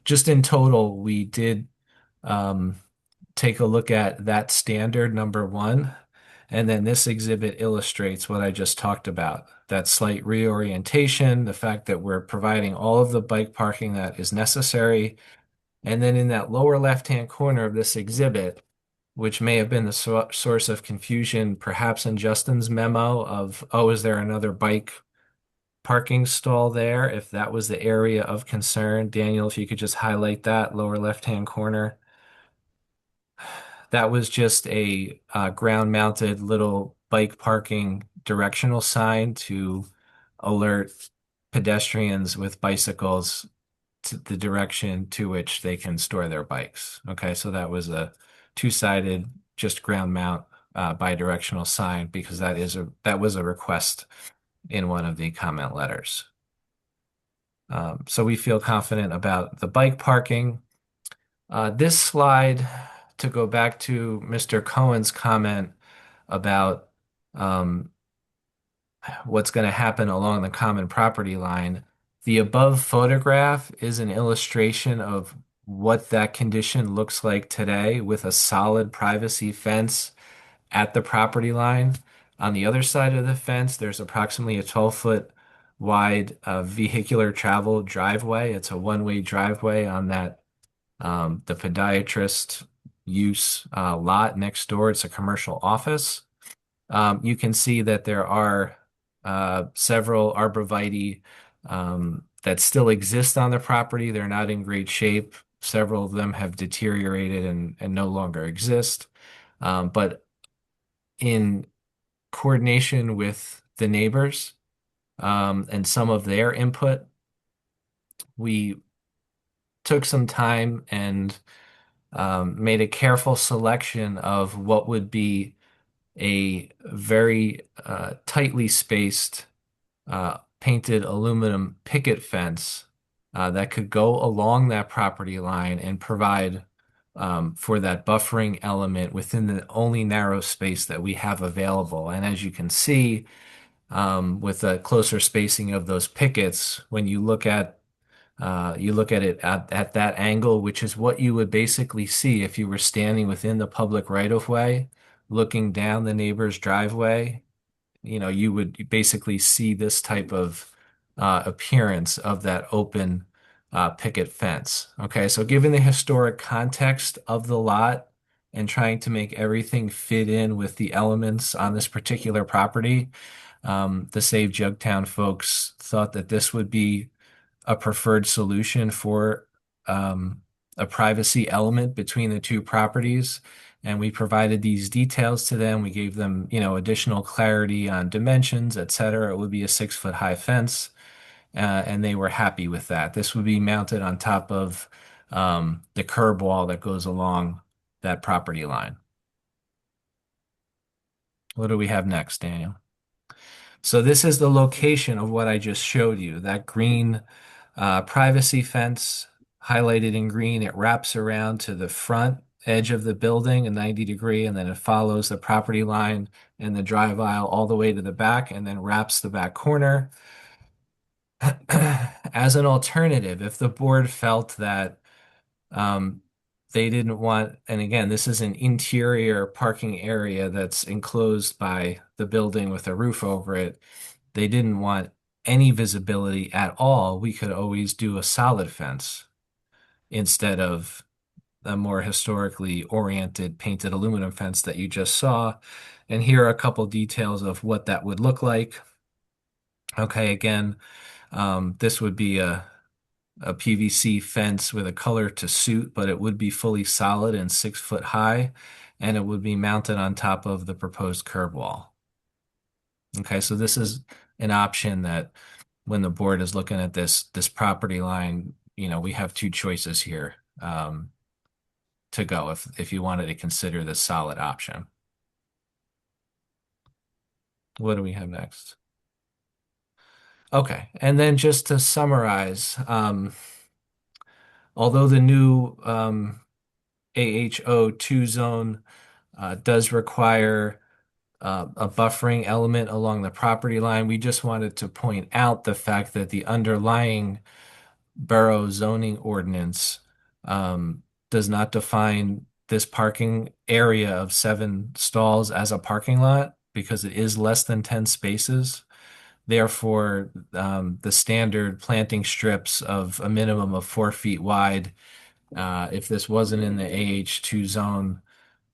just in total, we did take a look at that standard number 1. And then this exhibit illustrates what I just talked about. That slight reorientation, the fact that we're providing all of the bike parking that is necessary. And then in that lower left-hand corner of this exhibit, which may have been the source of confusion, perhaps in Justin's memo of, oh, is there another bike parking stall there? If that was the area of concern, Daniel, if you could just highlight that lower left-hand corner. That was just a ground-mounted little bike parking directional sign to alert pedestrians with bicycles to the direction to which they can store their bikes. Okay, so that was a 2-sided, just ground mount bi-directional sign because that was a request in one of the comment letters. So we feel confident about the bike parking. This slide, to go back to Mr. Cohen's comment about what's going to happen along the common property line, the above photograph is an illustration of what that condition looks like today with a solid privacy fence at the property line. On the other side of the fence, there's approximately a 12-foot wide vehicular travel driveway. It's a one-way driveway on that the podiatrist use lot next door. It's a commercial office. You can see that there are several arborvitae that still exist on the property. They're not in great shape. Several of them have deteriorated and no longer exist. But in coordination with the neighbors and some of their input, we took some time and made a careful selection of what would be a very tightly spaced painted aluminum picket fence that could go along that property line and provide for that buffering element within the only narrow space that we have available. And as you can see, with a closer spacing of those pickets, when you look at it at that angle, which is what you would basically see if you were standing within the public right-of-way, looking down the neighbor's driveway. You would basically see this type of appearance of that open picket fence. Okay, so given the historic context of the lot and trying to make everything fit in with the elements on this particular property, the Save Jugtown folks thought that this would be a preferred solution for a privacy element between the two properties. And we provided these details to them. We gave them, additional clarity on dimensions, et cetera. It would be a 6-foot high fence, and they were happy with that. This would be mounted on top of the curb wall that goes along that property line. What do we have next, Daniel? So this is the location of what I just showed you, that green privacy fence highlighted in green. It wraps around to the front edge of the building, a 90-degree, and then it follows the property line and the drive aisle all the way to the back and then wraps the back corner. As an alternative, if the board felt that they didn't want, and again, this is an interior parking area that's enclosed by the building with a roof over it, they didn't want any visibility at all, we could always do a solid fence instead of a more historically oriented painted aluminum fence that you just saw. And here are a couple details of what that would look like. Okay, again, this would be a PVC fence with a color to suit, but it would be fully solid and 6 foot high, and it would be mounted on top of the proposed curb wall. Okay, so this is an option that when the board is looking at this property line, we have two choices here to go if you wanted to consider this solid option. What do we have next? Okay, and then just to summarize, although the new AHO2 zone does require a buffering element along the property line, we just wanted to point out the fact that the underlying borough zoning ordinance does not define this parking area of 7 stalls as a parking lot because it is less than 10 spaces. Therefore, the standard planting strips of a minimum of 4 feet wide, if this wasn't in the AH2 zone,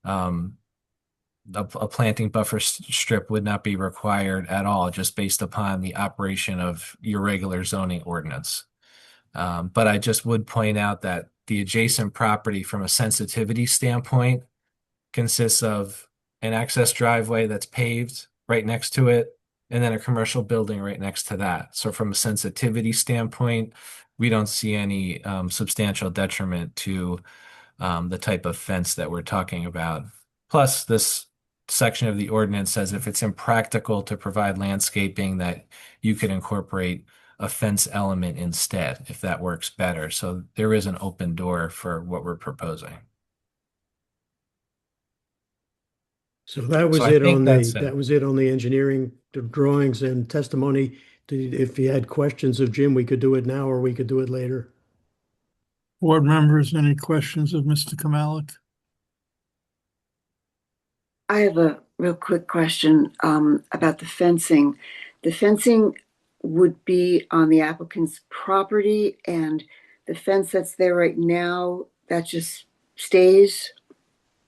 a planting buffer strip would not be required at all, just based upon the operation of your regular zoning ordinance. But I just would point out that the adjacent property from a sensitivity standpoint consists of an access driveway that's paved right next to it, and then a commercial building right next to that. So from a sensitivity standpoint, we don't see any substantial detriment to the type of fence that we're talking about. Plus, this section of the ordinance says if it's impractical to provide landscaping, that you could incorporate a fence element instead, if that works better. So there is an open door for what we're proposing. So that was So I it think on that's the, it. that was it on the engineering, the drawings and testimony. If you had questions of Jim, we could do it now or we could do it later. Board members, any questions of Mr. Kamalik? I have a real quick question about the fencing. The fencing would be on the applicant's property, and the fence that's there right now, that just stays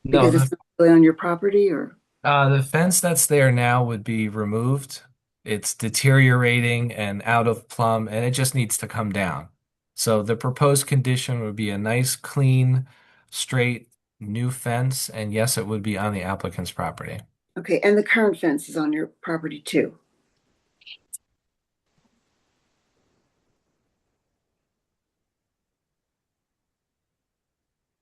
No, because it's not really on your property, or? the fence that's there now would be removed. it's deteriorating and out of plumb, and it just needs to come down. So the proposed condition would be a nice, clean, straight new fence, and yes, it would be on the applicant's property. Okay, and the current fence is on your property too?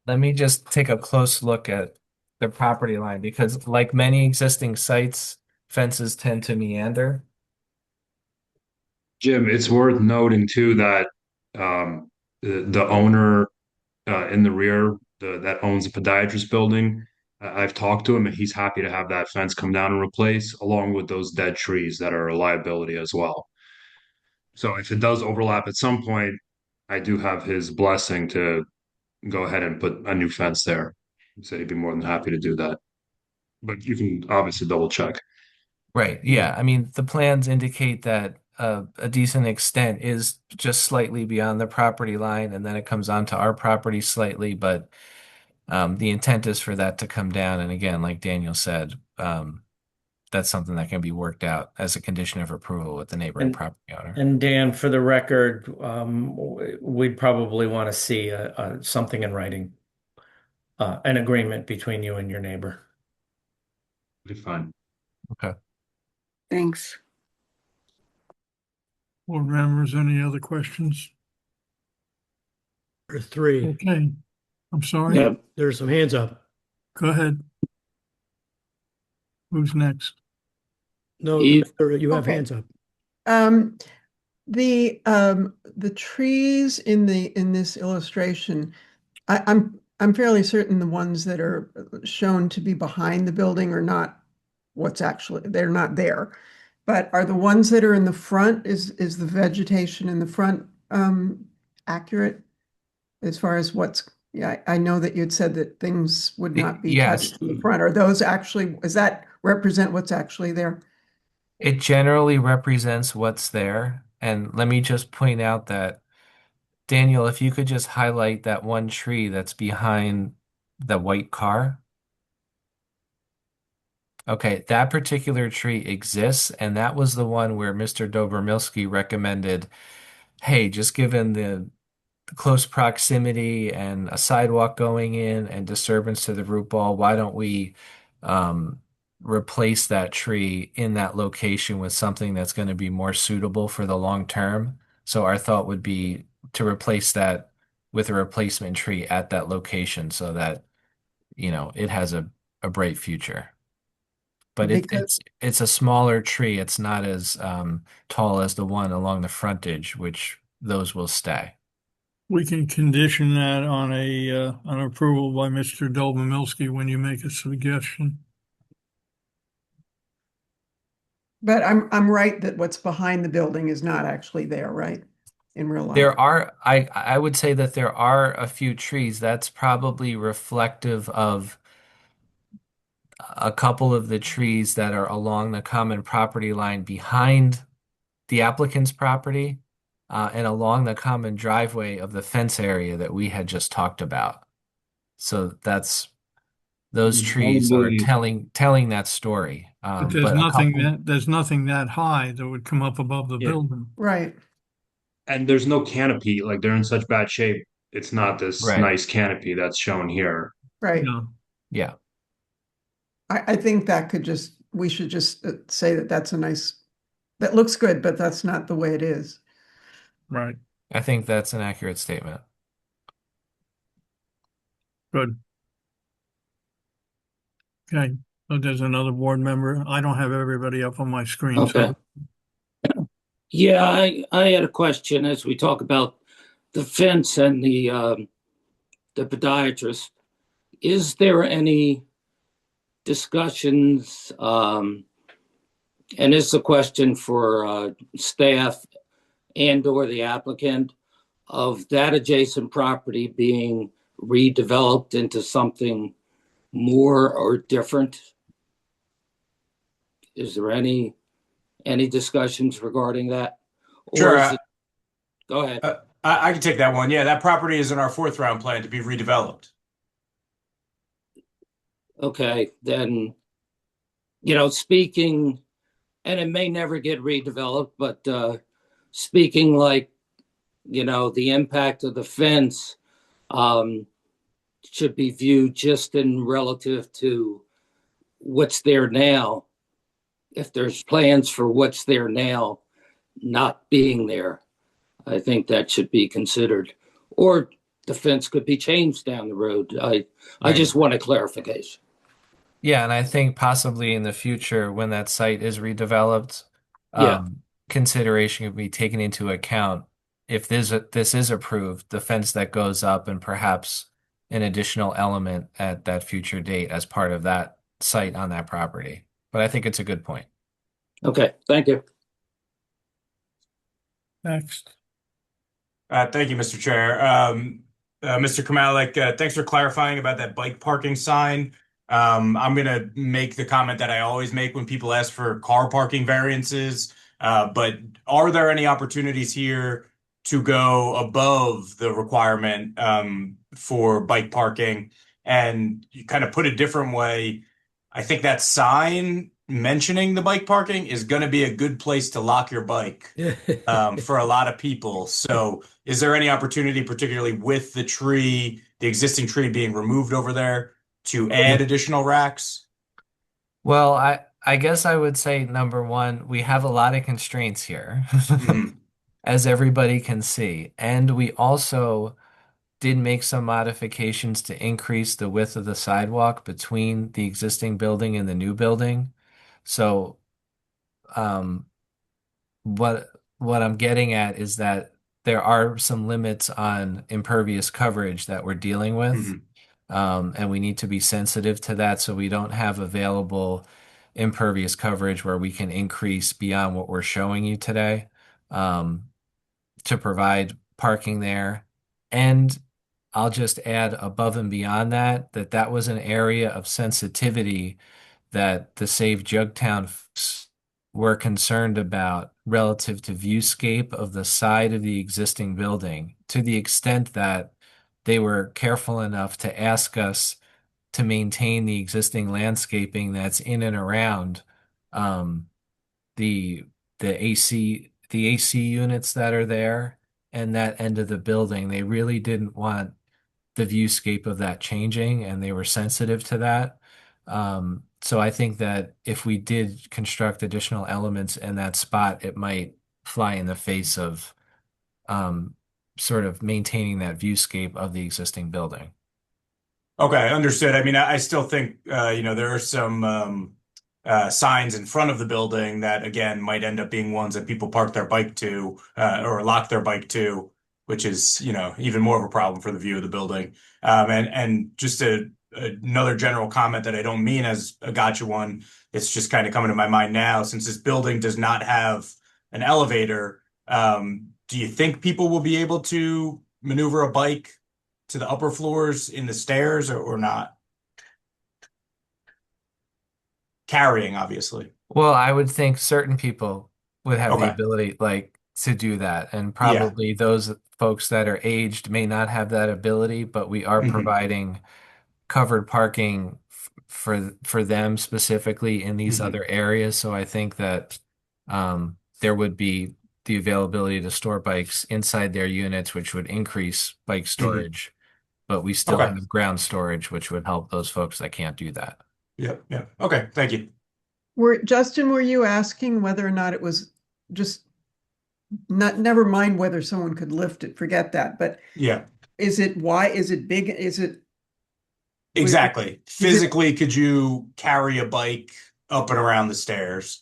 Let me just take a close look at the property line because, like many existing sites, fences tend to meander. Jim, it's worth noting too that the owner in the rear that owns the podiatrist building, I've talked to him and he's happy to have that fence come down and replace along with those dead trees that are a liability as well. So if it does overlap at some point, I do have his blessing to go ahead and put a new fence there. He said he'd be more than happy to do that. But you can obviously double check. Right. Yeah. I mean, the plans indicate that a decent extent is just slightly beyond the property line, and then it comes onto our property slightly. But the intent is for that to come down. And again, like Daniel said, that's something that can be worked out as a condition of approval with the neighboring property owner. And Dan, for the record, we'd probably want to see something in writing, an agreement between you and your neighbor. Be fine. Okay. Thanks. Board members, any other questions? Or three. Okay, I'm sorry. Yeah. There's some hands up. Go ahead. Who's next? No, Eve. you have Okay. hands up. The trees in this illustration, I'm fairly certain the ones that are shown to be behind the building are not they're not there. But are the ones that are in the front, is the vegetation in the front accurate as far as I know that you'd said that things would not be Yes. touched in the front. Are those actually, does that represent what's actually there? It generally represents what's there. And let me just point out that, Daniel, if you could just highlight that one tree that's behind the white car. Okay, that particular tree exists, and that was the one where Mr. Dobromilski recommended, hey, just given the close proximity and a sidewalk going in and disturbance to the root ball, why don't we replace that tree in that location with something that's going to be more suitable for the long term? So our thought would be to replace that with a replacement tree at that location so that, it has a bright future. But it's a smaller tree. It's not as tall as the one along the frontage, which those will stay. We can condition that on an approval by Mr. Dobromilski when you make a suggestion. But I'm right that what's behind the building is not actually there, right? In real life. I would say that there are a few trees. That's probably reflective of a couple of the trees that are along the common property line behind the applicant's property, and along the common driveway of the fence area that we had just talked about. So those trees are telling that story. But there's nothing that high that would come up above the building. Right. And there's no canopy, like they're in such bad shape. It's not this Right. nice canopy that's shown here. Right. No. Yeah. I think we should just say that that looks good, but that's not the way it is. Right. I think that's an accurate statement. Good. Okay. So there's another board member. I don't have everybody up on my screen. Okay. Yeah, I had a question as we talk about the fence and the podiatrist. Is there any discussions, and it's a question for staff and or the applicant, of that adjacent property being redeveloped into something more or different? Is there any discussions regarding that? Or Sure. Go ahead. I can take that one. Yeah, that property is in our 4th round plan to be redeveloped. Okay, then, speaking and it may never get redeveloped, but speaking like, the impact of the fence should be viewed just in relative to what's there now. If there's plans for what's there now not being there, I think that should be considered. Or the fence could be changed down the road. I just want a clarification. Yeah, and I think possibly in the future, when that site is redeveloped, Yeah. consideration could be taken into account if this is approved, the fence that goes up and perhaps an additional element at that future date as part of that site on that property. But I think it's a good point. Okay, thank you. Next. Thank you, Mr. Chair. Mr. Kamalik, thanks for clarifying about that bike parking sign. I'm going to make the comment that I always make when people ask for car parking variances. But are there any opportunities here to go above the requirement for bike parking? And you kind of put a different way, I think that sign mentioning the bike parking is going to be a good place to lock your bike for a lot of people. So is there any opportunity, particularly with the existing tree being removed over there, to add additional racks? Well, I guess I would say, number one, we have a lot of constraints here, as everybody can see. And we also did make some modifications to increase the width of the sidewalk between the existing building and the new building. So, what I'm getting at is that there are some limits on impervious coverage that we're dealing with. And we need to be sensitive to that so we don't have available impervious coverage where we can increase beyond what we're showing you today, to provide parking there. And I'll just add above and beyond that was an area of sensitivity that the Save Jugtown folks were concerned about relative to viewscape of the side of the existing building, to the extent that they were careful enough to ask us to maintain the existing landscaping that's in and around the AC units that are there and that end of the building. They really didn't want the viewscape of that changing, and they were sensitive to that. So I think that if we did construct additional elements in that spot, it might fly in the face of sort of maintaining that viewscape of the existing building. Okay, understood. I mean, I still think, there are some signs in front of the building that, again, might end up being ones that people park their bike to or lock their bike to, which is, even more of a problem for the view of the building. And just another general comment that I don't mean as a gotcha one, it's just kind of coming to my mind now, since this building does not have an elevator. Do you think people will be able to maneuver a bike to the upper floors in the stairs or not? Carrying, obviously. Well, I would think certain people would have the Okay. ability, to do that. And probably those folks that are aged may not have that ability, but we are providing covered parking for them specifically in these other areas. So I think that there would be the availability to store bikes inside their units, which would increase bike storage. But we still Okay. have ground storage, which would help those folks that can't do that. Yeah. Okay, thank you. Justin, were you asking whether or not it was just never mind whether someone could lift it, forget that, but Yeah, is it big? Is it exactly. Physically, could you carry a bike up and around the stairs?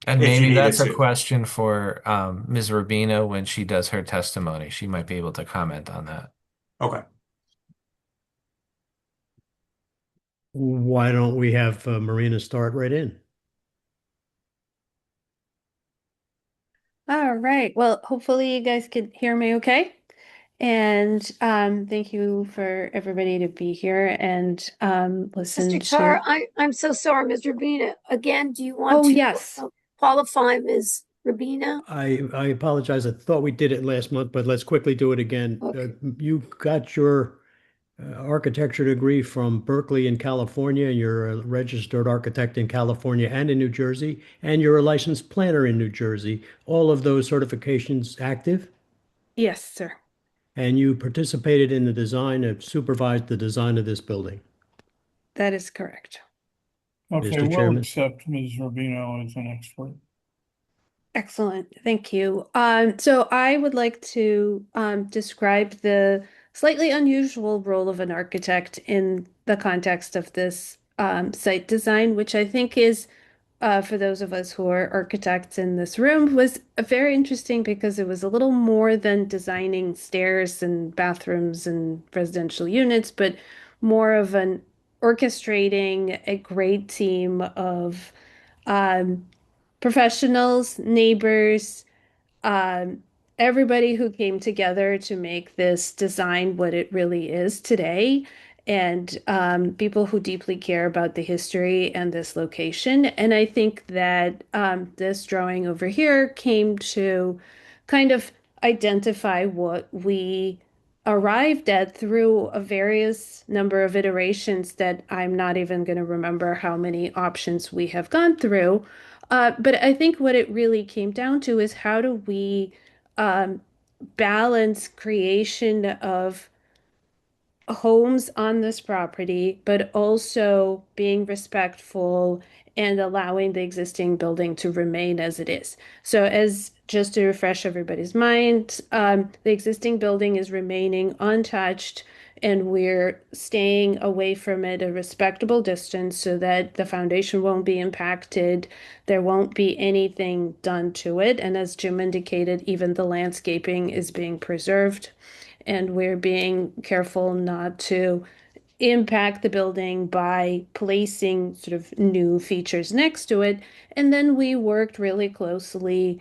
And If you maybe needed that's a to. question for Ms. Rubino when she does her testimony. She might be able to comment on that. Okay. Why don't we have Marina start right in? All right. Well, hopefully you guys can hear me okay. And thank you for everybody to be here and listen Mr. to. Tar, I'm so sorry, Ms. Rubina. Again, do you want to yes. qualify Ms. Rubina? I apologize. I thought we did it last month, but let's quickly do it again. Okay. You got your architecture degree from Berkeley in California, and you're a registered architect in California and in New Jersey, and you're a licensed planner in New Jersey. All of those certifications active, Yes, sir. and you participated in the design and supervised the design of this building. That is correct. Okay, Mr. we'll Chairman. accept Ms. Rubino as an expert. Excellent. Thank you. So I would like to describe the slightly unusual role of an architect in the context of this site design, which I think is, for those of us who are architects in this room, was very interesting because it was a little more than designing stairs and bathrooms and residential units, but more of an orchestrating a great team of um, professionals, neighbors, um, everybody who came together to make this design what it really is today, and people who deeply care about the history and this location. And I think that this drawing over here came to kind of identify what we arrived at through a various number of iterations that I'm not even going to remember how many options we have gone through. But I think what it really came down to is how do we um, balance creation of homes on this property, but also being respectful and allowing the existing building to remain as it is. So, as just to refresh everybody's mind, the existing building is remaining untouched, and we're staying away from it a respectable distance so that the foundation won't be impacted. There won't be anything done to it. And as Jim indicated, even the landscaping is being preserved, and we're being careful not to impact the building by placing sort of new features next to it. And then we worked really closely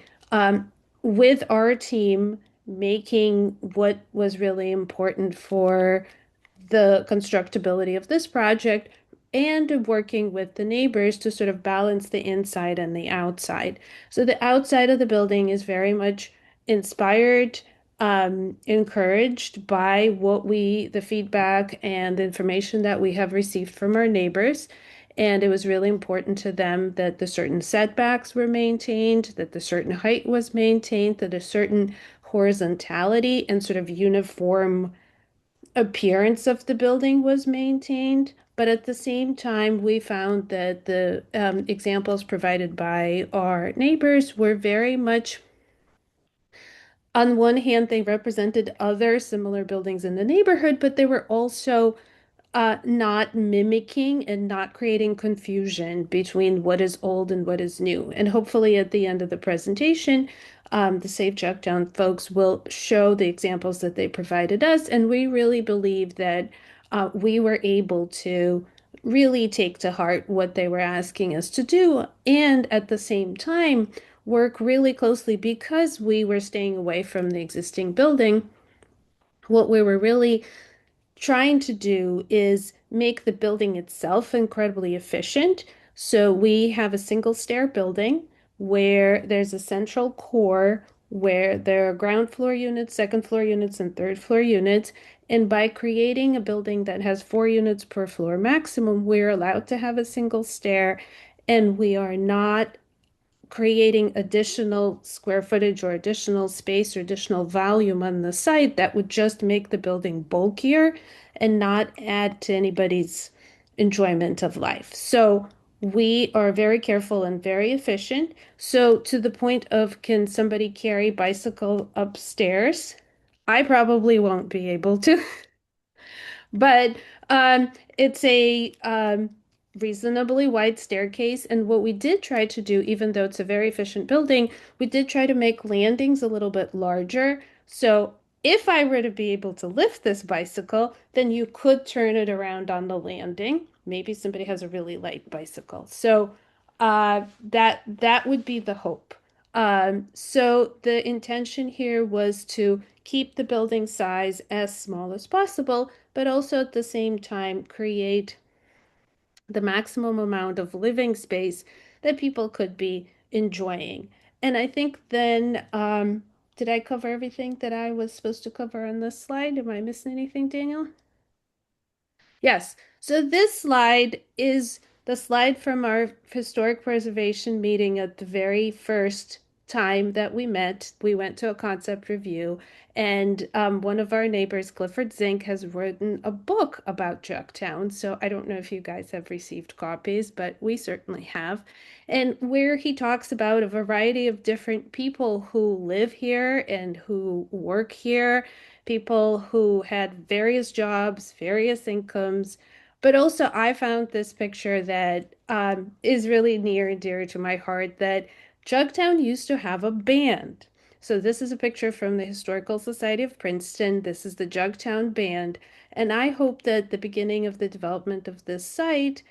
with our team, making what was really important for the constructability of this project and working with the neighbors to sort of balance the inside and the outside. So the outside of the building is very much inspired, encouraged by the feedback and the information that we have received from our neighbors. And it was really important to them that the certain setbacks were maintained, that the certain height was maintained, that a certain horizontality and sort of uniform appearance of the building was maintained. But at the same time, we found that the examples provided by our neighbors were very much, on one hand, they represented other similar buildings in the neighborhood, but they were also not mimicking and not creating confusion between what is old and what is new. And hopefully at the end of the presentation, the Save Chucktown folks will show the examples that they provided us. And we really believe that we were able to really take to heart what they were asking us to do. And at the same time, work really closely because we were staying away from the existing building. What we were really trying to do is make the building itself incredibly efficient. So we have a single stair building where there's a central core where there are ground floor units, second floor units, and third floor units. And by creating a building that has 4 units per floor maximum, we're allowed to have a single stair, and we are not creating additional square footage or additional space or additional volume on the site that would just make the building bulkier and not add to anybody's enjoyment of life. So we are very careful and very efficient. So to the point of, can somebody carry bicycle upstairs? I probably won't be able to. But it's a reasonably wide staircase. And what we did try to do, even though it's a very efficient building, we did try to make landings a little bit larger. So if I were to be able to lift this bicycle, then you could turn it around on the landing. Maybe somebody has a really light bicycle. So that would be the hope. So the intention here was to keep the building size as small as possible, but also at the same time create the maximum amount of living space that people could be enjoying. And I think then, did I cover everything that I was supposed to cover on this slide? Am I missing anything, Daniel? Yes. So this slide is the slide from our historic preservation meeting at the very first time that we met. We went to a concept review, and one of our neighbors, Clifford Zink, has written a book about Jugtown. So I don't know if you guys have received copies, but we certainly have. And where he talks about a variety of different people who live here and who work here, people who had various jobs, various incomes. But also, I found this picture that is really near and dear to my heart, that Jugtown used to have a band. So this is a picture from the Historical Society of Princeton. This is the Jugtown Band. And I hope that the beginning of the development of this site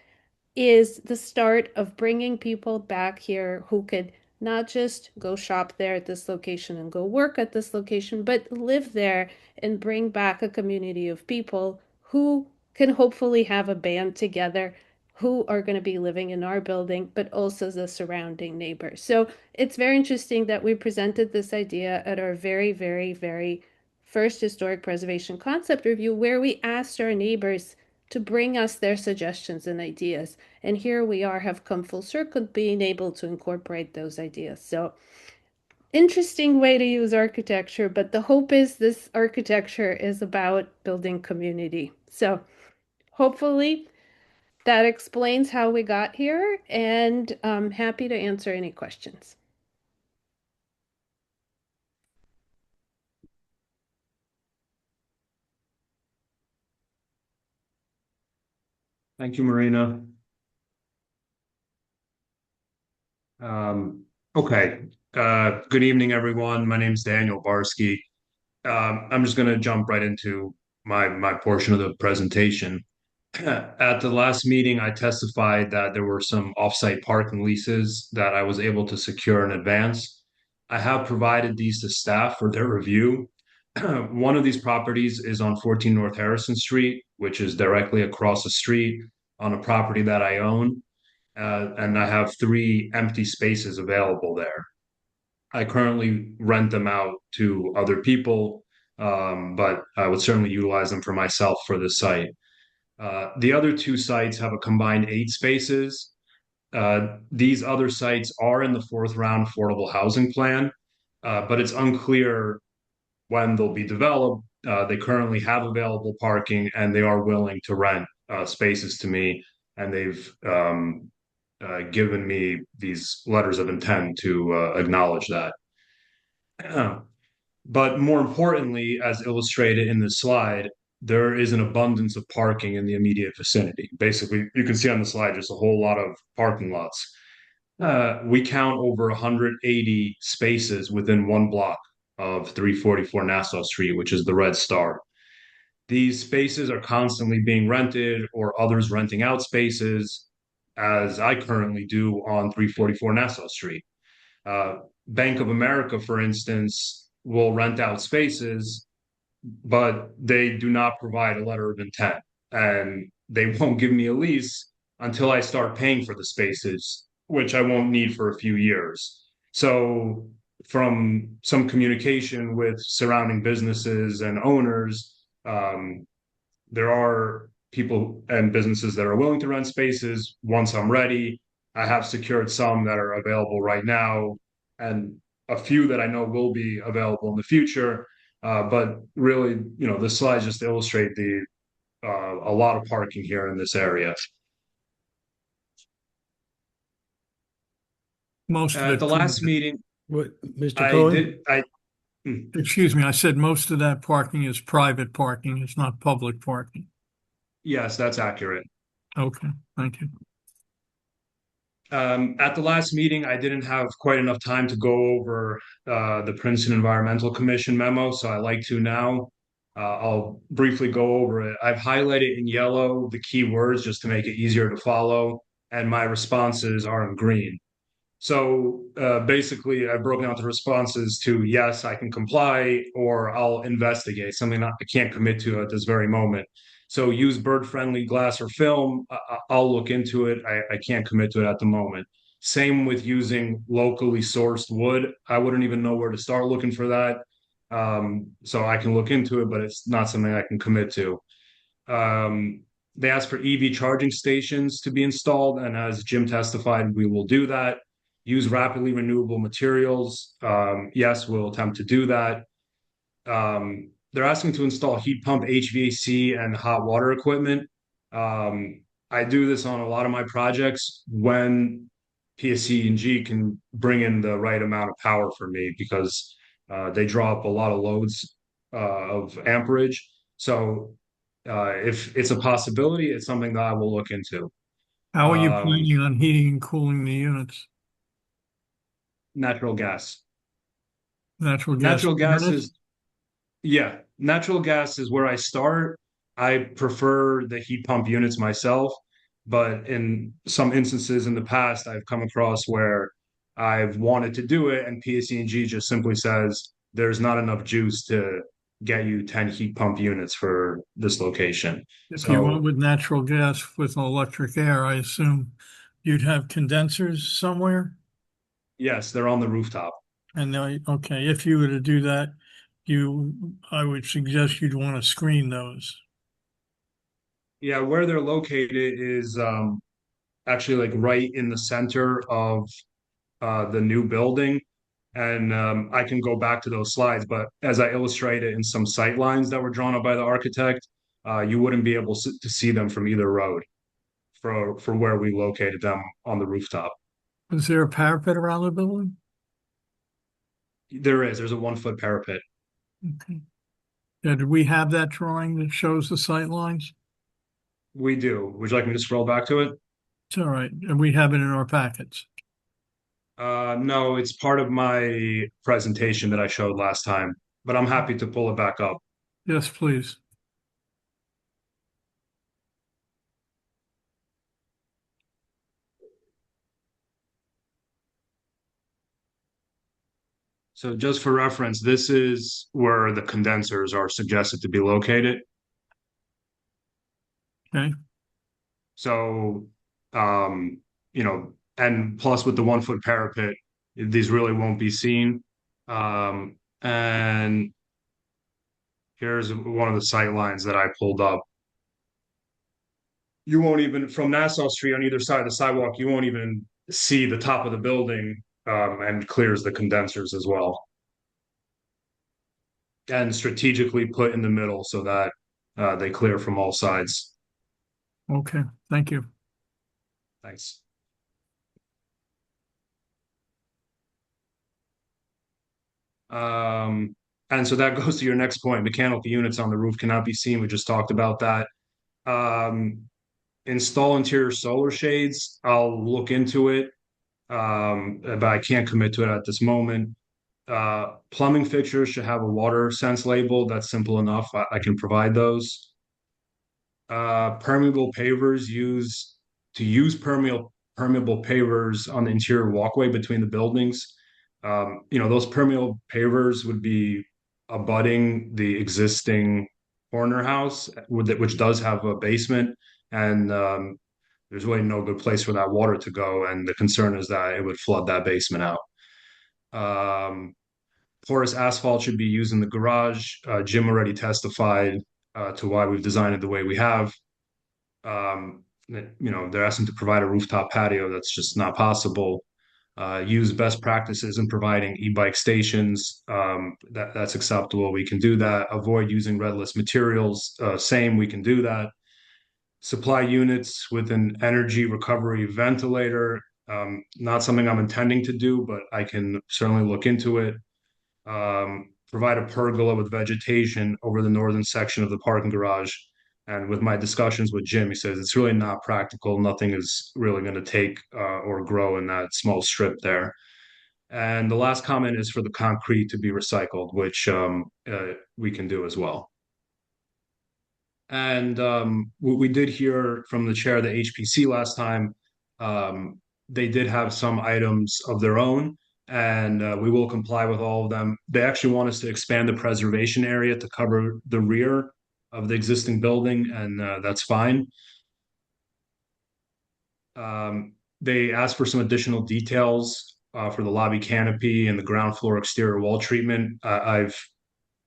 is the start of bringing people back here who could not just go shop there at this location and go work at this location, but live there and bring back a community of people who can hopefully have a band together, who are going to be living in our building, but also the surrounding neighbors. So it's very interesting that we presented this idea at our very, very, very first historic preservation concept review, where we asked our neighbors to bring us their suggestions and ideas. And here we are, have come full circle, being able to incorporate those ideas. So interesting way to use architecture, but the hope is this architecture is about building community. So hopefully that explains how we got here, and I'm happy to answer any questions. Thank you, Marina. Okay. Good evening, everyone. My name is Daniel Barsky. I'm just going to jump right into my portion of the presentation. At the last meeting, I testified that there were some offsite parking leases that I was able to secure in advance. I have provided these to staff for their review. One of these properties is on 14 North Harrison Street, which is directly across the street on a property that I own. And I have 3 empty spaces available there. I currently rent them out to other people, but I would certainly utilize them for myself for this site. The other 2 sites have a combined 8 spaces. These other sites are in the 4th round affordable housing plan, but it's unclear when they'll be developed. They currently have available parking, and they are willing to rent spaces to me, and they've given me these letters of intent to acknowledge that. But more importantly, as illustrated in this slide, there is an abundance of parking in the immediate vicinity. Basically, you can see on the slide just a whole lot of parking lots. We count over 180 spaces within 1 block of 344 Nassau Street, which is the red star. These spaces are constantly being rented or others renting out spaces, as I currently do on 344 Nassau Street. Bank of America, for instance, will rent out spaces, but they do not provide a letter of intent, and they won't give me a lease until I start paying for the spaces, which I won't need for a few years. So from some communication with surrounding businesses and owners, there are people and businesses that are willing to rent spaces once I'm ready. I have secured some that are available right now, and a few that I know will be available in the future. But really, the slides just illustrate a lot of parking here in this area. Most of At it. the last meeting, What, Mr. Cohen? Excuse me, I said most of that parking is private parking, it's not public parking. Yes, that's accurate. Okay, thank you. At the last meeting, I didn't have quite enough time to go over the Princeton Environmental Commission memo, so I like to now. I'll briefly go over it. I've highlighted in yellow the key words just to make it easier to follow, and my responses are in green. So basically, I've broken out the responses to yes, I can comply, or I'll investigate, something I can't commit to at this very moment. So use bird-friendly glass or film. I'll look into it. I can't commit to it at the moment. Same with using locally sourced wood. I wouldn't even know where to start looking for that. So I can look into it, but it's not something I can commit to. They asked for EV charging stations to be installed, and as Jim testified, we will do that. Use rapidly renewable materials. Yes, we'll attempt to do that. They're asking to install heat pump, HVAC, and hot water equipment. I do this on a lot of my projects when PSE&G can bring in the right amount of power for me, because they draw up a lot of loads of amperage. So if it's a possibility, it's something that I will look into. How are you planning on heating and cooling the units? Natural gas. Natural gas? Natural gas units? is, yeah, natural gas is where I start. I prefer the heat pump units myself, but in some instances in the past, I've come across where I've wanted to do it, and PSE&G just simply says there's not enough juice to get you 10 heat pump units for this location. If you went with natural gas with electric air, I assume you'd have condensers somewhere? Yes, they're on the rooftop. And okay, if you were to do that, I would suggest you'd want to screen those. Yeah, where they're located is actually like right in the center of the new building. And I can go back to those slides, but as I illustrated in some sight lines that were drawn up by the architect, you wouldn't be able to see them from either road for where we located them on the rooftop. Is there a parapet around the building? There's a 1 foot parapet. Okay. Yeah, did we have that drawing that shows the sight lines? We do. Would you like me to scroll back to it? It's all right. And we have it in our packets. No, it's part of my presentation that I showed last time, but I'm happy to pull it back up. Yes, please. So just for reference, this is where the condensers are suggested to be located. Okay. So, and plus with the 1 foot parapet, these really won't be seen. And here's one of the sight lines that I pulled up. You won't even, from Nassau Street on either side of the sidewalk, you won't even see the top of the building, and clears the condensers as well. And strategically put in the middle so that they clear from all sides. Okay, thank you. Thanks. And so that goes to your next point. Mechanical units on the roof cannot be seen. We just talked about that. Install interior solar shades. I'll look into it, but I can't commit to it at this moment. Plumbing fixtures should have a water sense label. That's simple enough. I can provide those. Permeable pavers use permeable pavers on the interior walkway between the buildings. Those permeable pavers would be abutting the existing corner house, which does have a basement, and there's really no good place for that water to go. And the concern is that it would flood that basement out. Porous asphalt should be used in the garage. Jim already testified to why we've designed it the way we have. They're asking to provide a rooftop patio. That's just not possible. Use best practices in providing e-bike stations. That's acceptable. We can do that. Avoid using red list materials. Same, we can do that. Supply units with an energy recovery ventilator. Not something I'm intending to do, but I can certainly look into it. Provide a pergola with vegetation over the northern section of the parking garage. And with my discussions with Jim, he says it's really not practical. Nothing is really going to take or grow in that small strip there. And the last comment is for the concrete to be recycled, which we can do as well. And we did hear from the chair of the HPC last time. They did have some items of their own, and we will comply with all of them. They actually want us to expand the preservation area to cover the rear of the existing building, and that's fine. They asked for some additional details for the lobby canopy and the ground floor exterior wall treatment. I've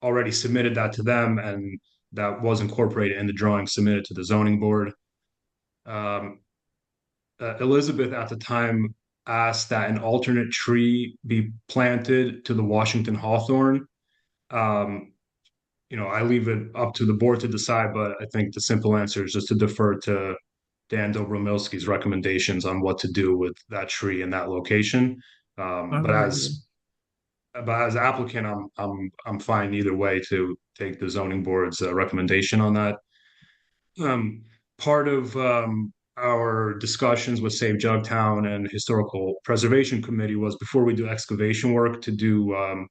already submitted that to them, and that was incorporated in the drawing submitted to the zoning board. Elizabeth at the time asked that an alternate tree be planted to the Washington hawthorn. I leave it up to the board to decide, but I think the simple answer is just to defer to Dan Dobromilski's recommendations on what to do with that tree in that location. But as applicant, I'm fine either way to take the zoning board's recommendation on that. Part of our discussions with Save Jugtown and Historical Preservation Committee was before we do excavation work to do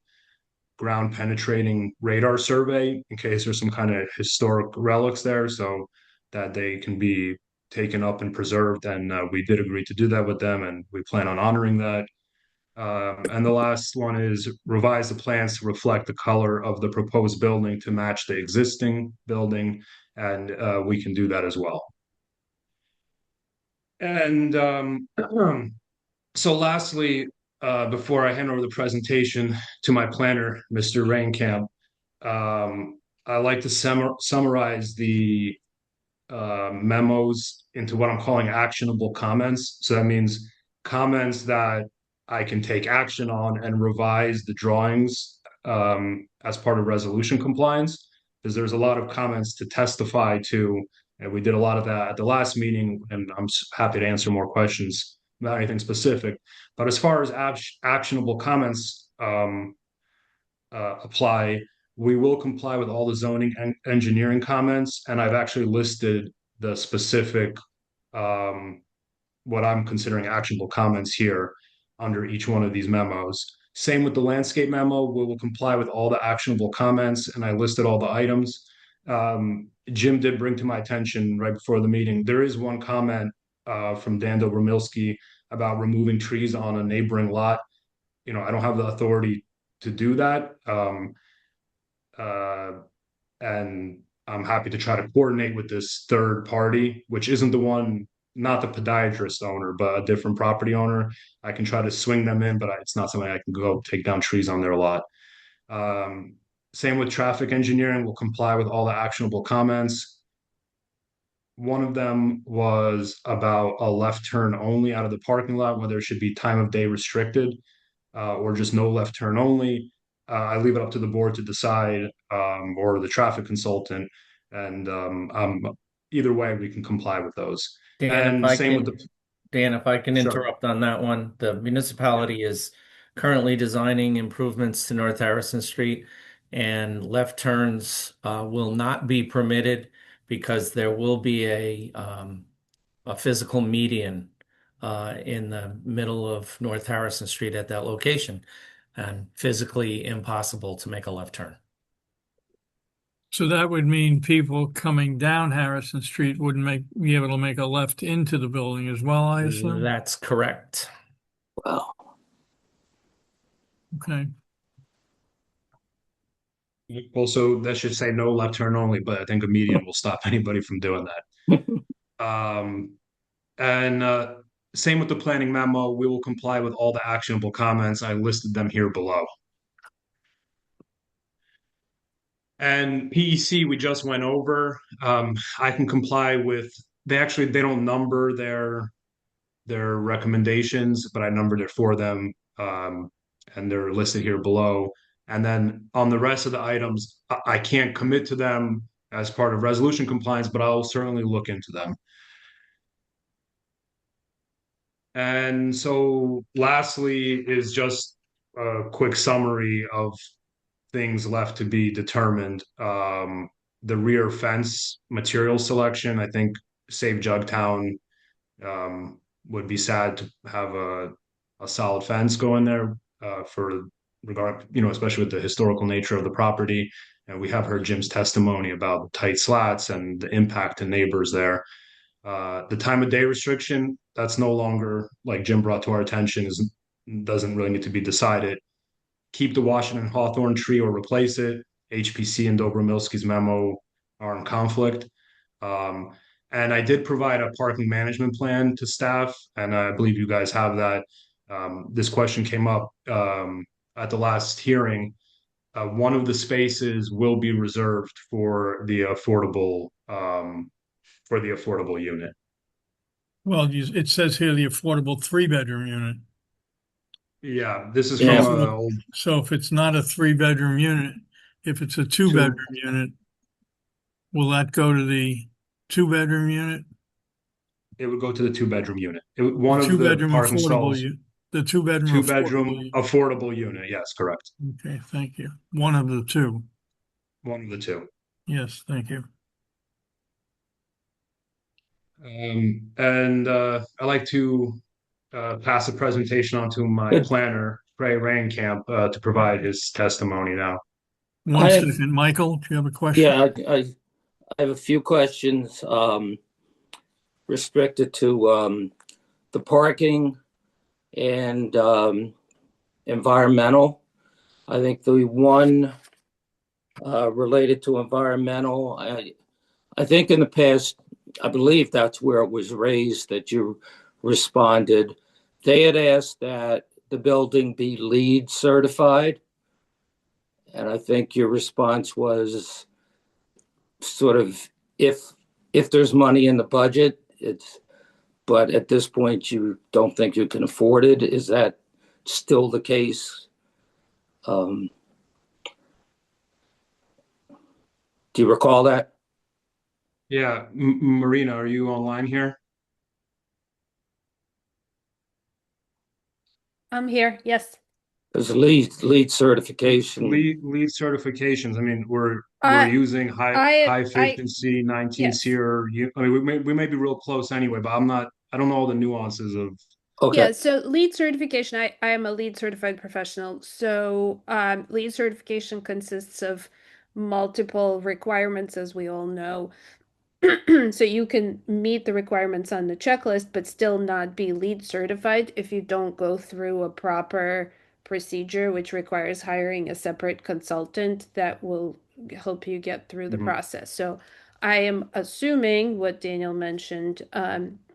ground penetrating radar survey in case there's some kind of historic relics there, so that they can be taken up and preserved. And we did agree to do that with them, and we plan on honoring that. And the last one is revise the plans to reflect the color of the proposed building to match the existing building, and we can do that as well. And so lastly, before I hand over the presentation to my planner, Mr. Rainkamp, I like to summarize the memos into what I'm calling actionable comments. So that means comments that I can take action on and revise the drawings as part of resolution compliance, because there's a lot of comments to testify to, and we did a lot of that at the last meeting, and I'm happy to answer more questions about anything specific. But as far as actionable comments apply, we will comply with all the zoning and engineering comments, and I've actually listed the specific what I'm considering actionable comments here under each one of these memos. Same with the landscape memo, we will comply with all the actionable comments, and I listed all the items. Jim did bring to my attention right before the meeting, there is one comment from Dan Dobromilski about removing trees on a neighboring lot. I don't have the authority to do that. And I'm happy to try to coordinate with this third party, which isn't the one, not the podiatrist owner, but a different property owner. I can try to swing them in, but it's not something I can go take down trees on their lot. Same with traffic engineering, we'll comply with all the actionable comments. One of them was about a left turn only out of the parking lot, whether it should be time of day restricted or just no left turn only. I leave it up to the board to decide, or the traffic consultant, and either way we can comply with those. Dan, if I can Sure. interrupt on that one, the municipality is currently designing improvements to North Harrison Street, and left turns will not be permitted because there will be a physical median in the middle of North Harrison Street at that location, and physically impossible to make a left turn. So that would mean people coming down Harrison Street wouldn't be able to make a left into the building as well, I assume? That's correct. Well, Okay. Also, that should say no left turn only, but I think a median will stop anybody from doing that. And same with the planning memo, we will comply with all the actionable comments. I listed them here below. And PEC, we just went over. I can comply with, they don't number their recommendations, but I numbered it for them, and they're listed here below. And then on the rest of the items, I can't commit to them as part of resolution compliance, but I'll certainly look into them. And so lastly is just a quick summary of things left to be determined. The rear fence material selection, I think Save Jugtown would be sad to have a solid fence go in there especially with the historical nature of the property. And we have heard Jim's testimony about the tight slats and the impact to neighbors there. The time of day restriction, that's no longer, like Jim brought to our attention, doesn't really need to be decided. Keep the Washington hawthorn tree or replace it. HPC and Dobromilski's memo are in conflict. And I did provide a parking management plan to staff, and I believe you guys have that. This question came up at the last hearing. one of the spaces will be reserved for the affordable unit. Well, it says here the affordable 3-bedroom unit. Yeah, this is Yeah. from old. So if it's not a 3-bedroom unit, if it's a 2-bedroom unit, will that go to the 2-bedroom unit? It would go to the 2-bedroom unit. One of the Two-bedroom parking affordable, stalls, the 2-bedroom two-bedroom affordable unit. Yes, correct. Okay, thank you. One of the two. One of the two. Yes, thank you. And I like to pass the presentation on to my Good. planner, Ray Rainkamp, to provide his testimony now. One I have- second, Michael, do you have a question? Yeah, I have a few questions restricted to the parking and environmental. I think the one related to environmental, I think in the past, I believe that's where it was raised that you responded. They had asked that the building be LEED certified. And I think your response was sort of if there's money in the budget, but at this point you don't think you can afford it. Is that still the case? Do you recall that? Yeah, Marina, are you online here? I'm here. Yes. There's LEED certification. LEED certifications. I mean, we're Uh, using high I efficiency 19 yes. SEER. I mean, we may be real close anyway, but I don't know all the nuances of. Okay. Yeah, so LEED certification, I am a LEED certified professional. So LEED certification consists of multiple requirements, as we all know. So you can meet the requirements on the checklist, but still not be LEED certified if you don't go through a proper procedure, which requires hiring a separate consultant that will help you get through the process. So I am assuming what Daniel mentioned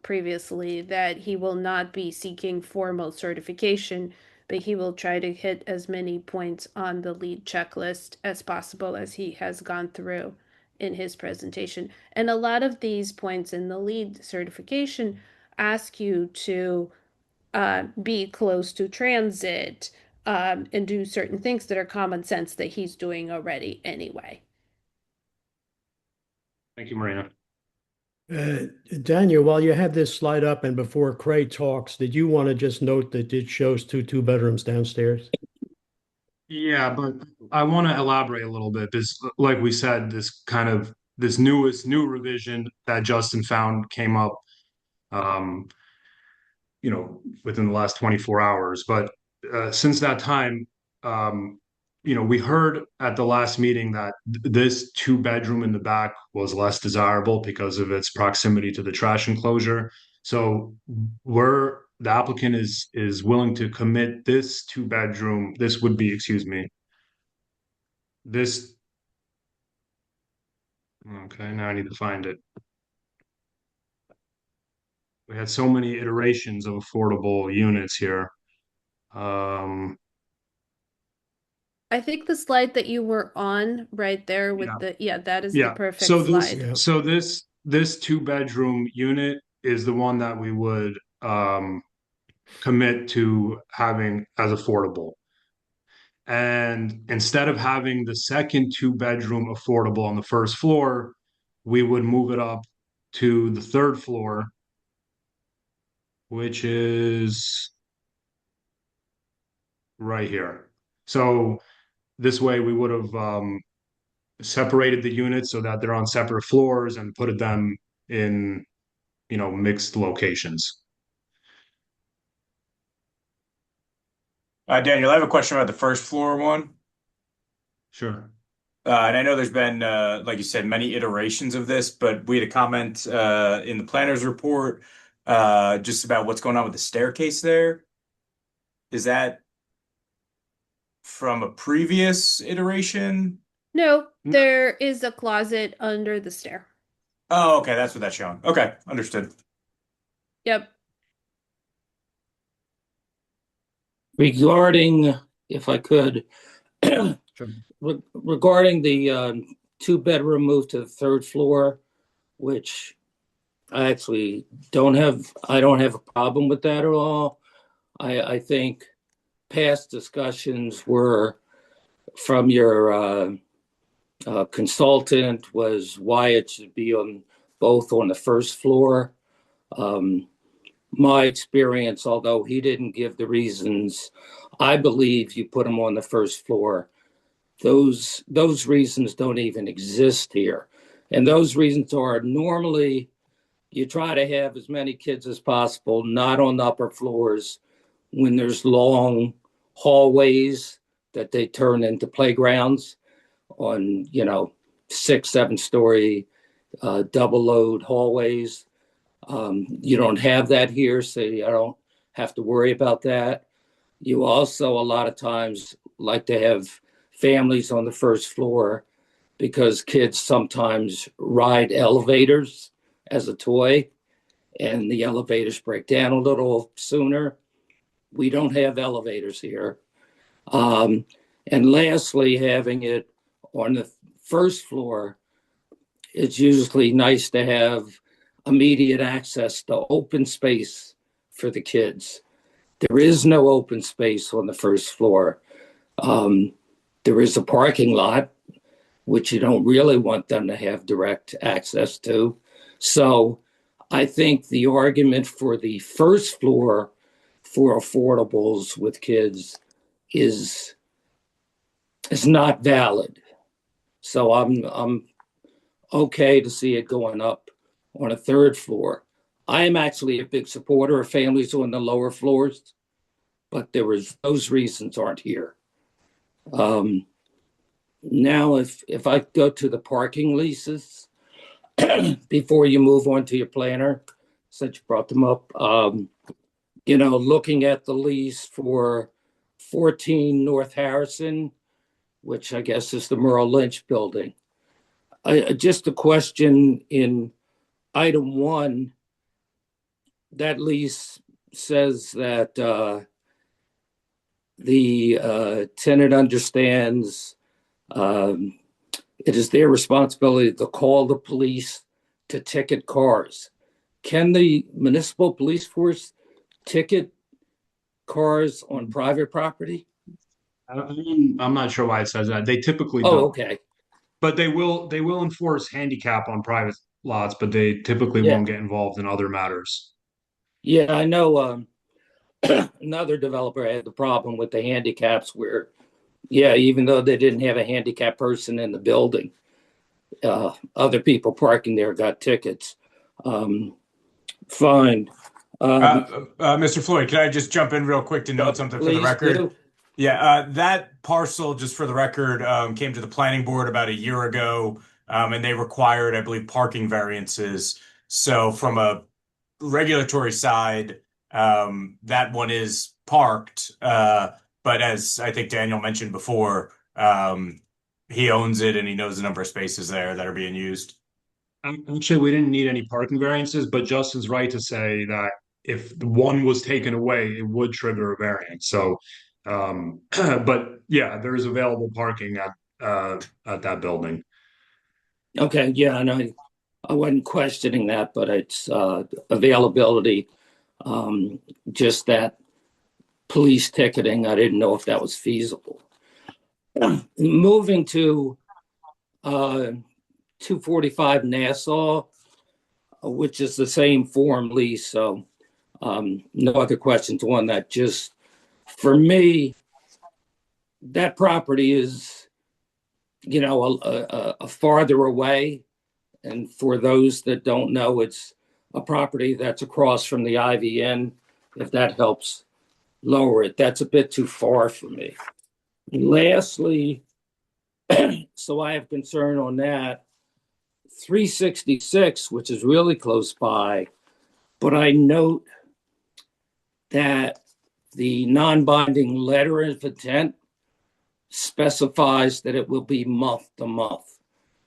previously, that he will not be seeking formal certification, but he will try to hit as many points on the LEED checklist as possible as he has gone through in his presentation. And a lot of these points in the LEED certification ask you to be close to transit and do certain things that are common sense that he's doing already anyway. Thank you, Marina. Daniel, while you have this slide up and before Craig talks, did you want to just note that it shows two bedrooms downstairs? Yeah, but I want to elaborate a little bit because, like we said, this new revision that Justin found came up, within the last 24 hours. But since that time, we heard at the last meeting that this 2-bedroom in the back was less desirable because of its proximity to the trash enclosure. So the applicant is willing to commit this 2-bedroom. This would be, excuse me. This. Okay, now I need to find it. We had so many iterations of affordable units here. I think the slide that you were on right there with that is the perfect so slide. This 2-bedroom unit is the one that we would commit to having as affordable. And instead of having the second 2-bedroom affordable on the first floor, we would move it up to the 3rd floor, which is right here. So this way we would have separated the units so that they're on separate floors and put them in, mixed locations. Daniel, I have a question about the first floor one. Sure. And I know there's been, like you said, many iterations of this, but we had a comment in the planner's report just about what's going on with the staircase there. Is that from a previous iteration? No, there is a closet under the stair. Oh, okay, that's what that's showing. Okay, understood. Yep. Regarding, if I could, regarding the two-bedroom move to the third floor, which I actually don't have a problem with that at all. I think past discussions were from your consultant was why it should be both on the first floor. My experience, although he didn't give the reasons, I believe you put them on the first floor. Those reasons don't even exist here. And those reasons are normally you try to have as many kids as possible, not on the upper floors when there's long hallways that they turn into playgrounds on, 6-7 story double load hallways. You don't have that here, so you don't have to worry about that. You also a lot of times like to have families on the first floor because kids sometimes ride elevators as a toy and the elevators break down a little sooner. We don't have elevators here. And lastly, having it on the first floor, it's usually nice to have immediate access to open space for the kids. There is no open space on the first floor. There is a parking lot, which you don't really want them to have direct access to. So I think the argument for the first floor for affordables with kids is not valid. So I'm okay to see it going up on a third floor. I am actually a big supporter of families on the lower floors, but those reasons aren't here. Now, if I go to the parking leases, before you move on to your planner, since you brought them up, looking at the lease for 14 North Harrison, which I guess is the Merrill Lynch building. Just a question in item 1, that lease says that the tenant understands it is their responsibility to call the police to ticket cars. Can the municipal police force ticket cars on private property? I'm not sure why it says that. They typically Oh, don't. okay. But they will enforce handicap on private lots, but they typically won't get involved in other matters. Yeah, I know another developer had the problem with the handicaps where, even though they didn't have a handicapped person in the building, other people parking there got tickets. Fine. Mr. Floyd, can I just jump in real quick to note something for the record? Do. Yeah, that parcel, just for the record, came to the planning board about a year ago, and they required, I believe, parking variances. So from a regulatory side, that one is parked. But as I think Daniel mentioned before, he owns it and he knows the number of spaces there that are being used. Actually, we didn't need any parking variances, but Justin's right to say that if the one was taken away, it would trigger a variance. So, but yeah, there is available parking at that building. Okay, yeah, and I wasn't questioning that, but it's availability. Just that police ticketing, I didn't know if that was feasible. Moving to 245 Nassau, which is the same form lease. So no other questions on that. Just for me, that property is, a farther away. And for those that don't know, it's a property that's across from the IVN. If that helps lower it, that's a bit too far for me. Lastly, so I have concern on that. 366, which is really close by, but I note that the non-binding letter of intent specifies that it will be month to month,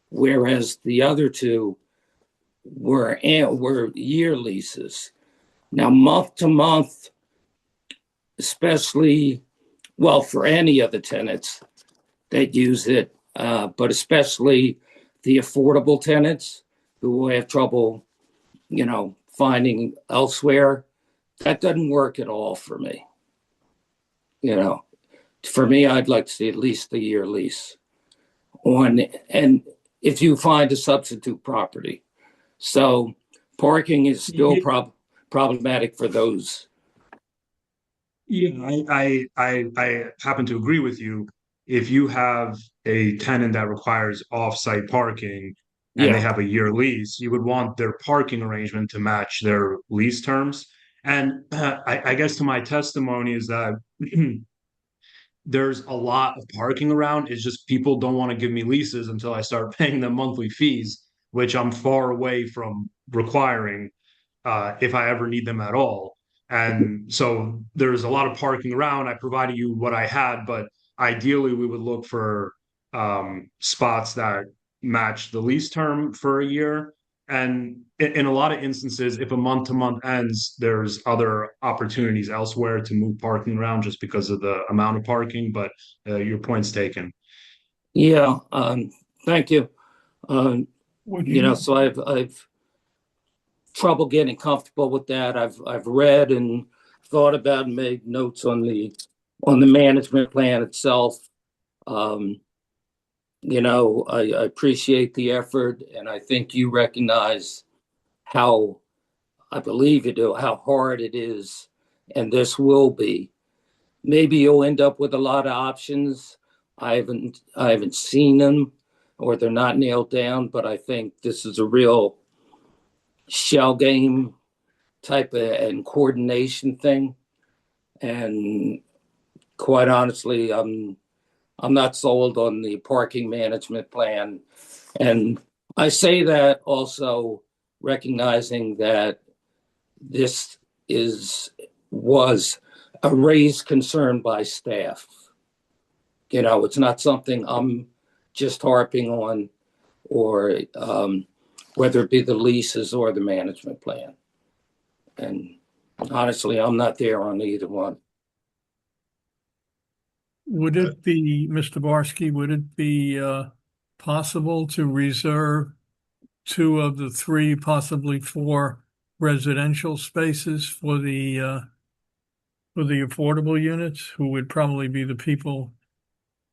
whereas the other two were year leases. Now, month to month, especially, for any of the tenants, that use it, but especially the affordable tenants who will have trouble, finding elsewhere. That doesn't work at all for me. For me, I'd like to see at least a year lease and if you find a substitute property. So parking is still problematic for those. Yeah, I happen to agree with you. If you have a tenant that requires off-site parking and they Yeah. have a year lease, you would want their parking arrangement to match their lease terms. And I guess to my testimony is that there's a lot of parking around. It's just people don't want to give me leases until I start paying them monthly fees, which I'm far away from requiring if I ever need them at all. And so there's a lot of parking around. I provided you what I had, but ideally we would look for spots that match the lease term for a year. And in a lot of instances, if a month to month ends, there's other opportunities elsewhere to move parking around just because of the amount of parking. But your point's taken. Yeah. Thank you. Would you, So I've trouble getting comfortable with that. I've read and thought about and made notes on the management plan itself. I appreciate the effort, and I think you recognize how, I believe you do, how hard it is, and this will be. Maybe you'll end up with a lot of options. I haven't seen them, or they're not nailed down, but I think this is a real shell game type of and coordination thing. And quite honestly, I'm not sold on the parking management plan. And I say that also recognizing that this was a raised concern by staff. It's not something I'm just harping on, or whether it be the leases or the management plan. And honestly, I'm not there on either one. would it be, Mr. Barsky, would it be possible to reserve 2 of the 3, possibly 4 residential spaces for the affordable units, who would probably be the people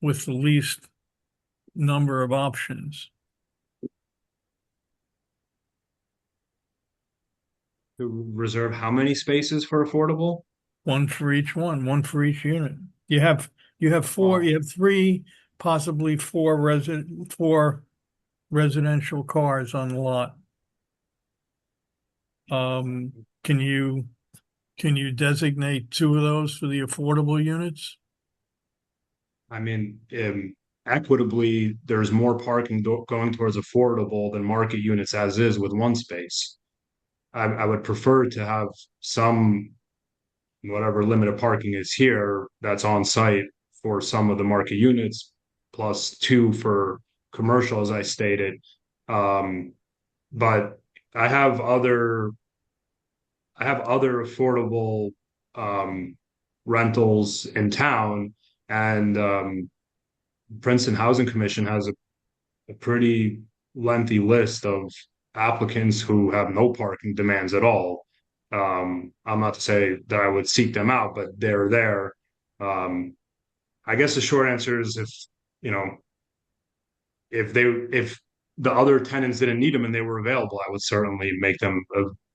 with the least number of options? To reserve how many spaces for affordable? 1 for each one for each unit. You have 4, you have 3, possibly 4 residential cars on the lot. Can you designate 2 of those for the affordable units? I mean, equitably, there's more parking going towards affordable than market units as is with 1 space. I would prefer to have some, whatever limit of parking is here, that's on site for some of the market units, plus 2 for commercial, as I stated. But I have other affordable rentals in town, and Princeton Housing Commission has a pretty lengthy list of applicants who have no parking demands at all. I'm not to say that I would seek them out, but they're there. I guess the short answer is if the other tenants didn't need them and they were available, I would certainly make them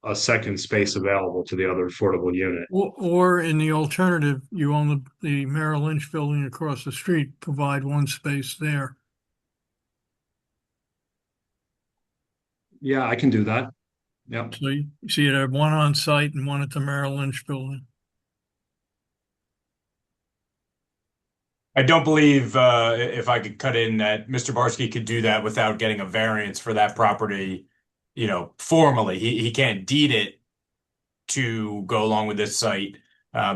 a second space available to the other affordable unit. Or in the alternative, you own the Merrill Lynch building across the street, provide 1 space there. Yeah, I can do that. Yep. So you'd have 1 on site and 1 at the Merrill Lynch building. I don't believe, if I could cut in, that Mr. Barsky could do that without getting a variance for that property, formally. He can't deed it to go along with this site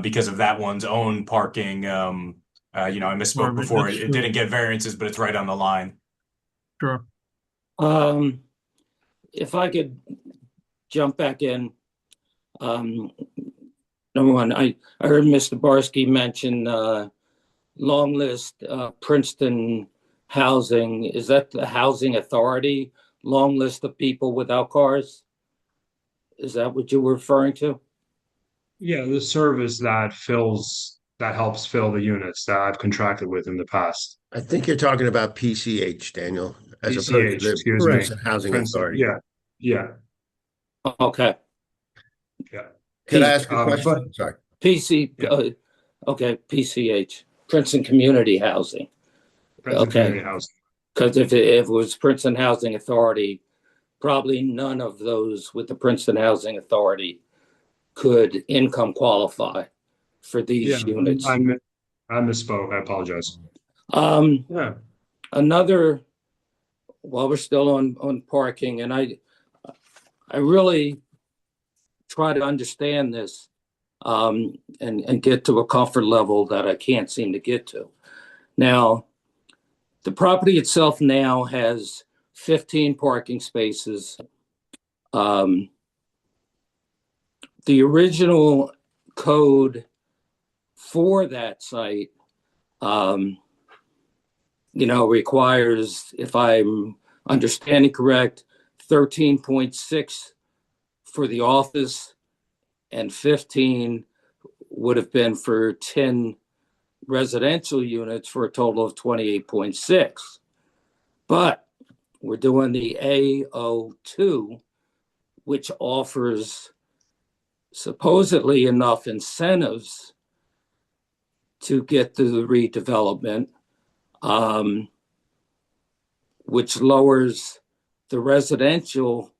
because of that one's own parking. I misspoke before. It didn't get variances, but it's right on the line. Sure. If I could jump back in, number one, I heard Mr. Barsky mention long list, Princeton housing, is that the housing authority long list of people without cars? Is that what you were referring to? Yeah, the service that helps fill the units that I've contracted with in the past. I think you're talking about PCH, Daniel, as opposed to PCH, the excuse me. Princeton Housing Princeton, Authority. yeah, yeah, Okay. yeah. Could I ask a but question? Sorry. Okay, PCH, Princeton Community Housing. Princeton Okay. Community Housing. Because if it was Princeton Housing Authority, probably none of those with the Princeton Housing Authority could income qualify for these units. I misspoke. I apologize. Yeah. Another, while we're still on parking, and I really try to understand this and get to a comfort level that I can't seem to get to. Now, the property itself now has 15 parking spaces. The original code for that site, requires, if I'm understanding correct, 13.6 for the office and 15 would have been for 10 residential units for a total of 28.6. But we're doing the AO2, which offers supposedly enough incentives to get to the redevelopment, which lowers the residential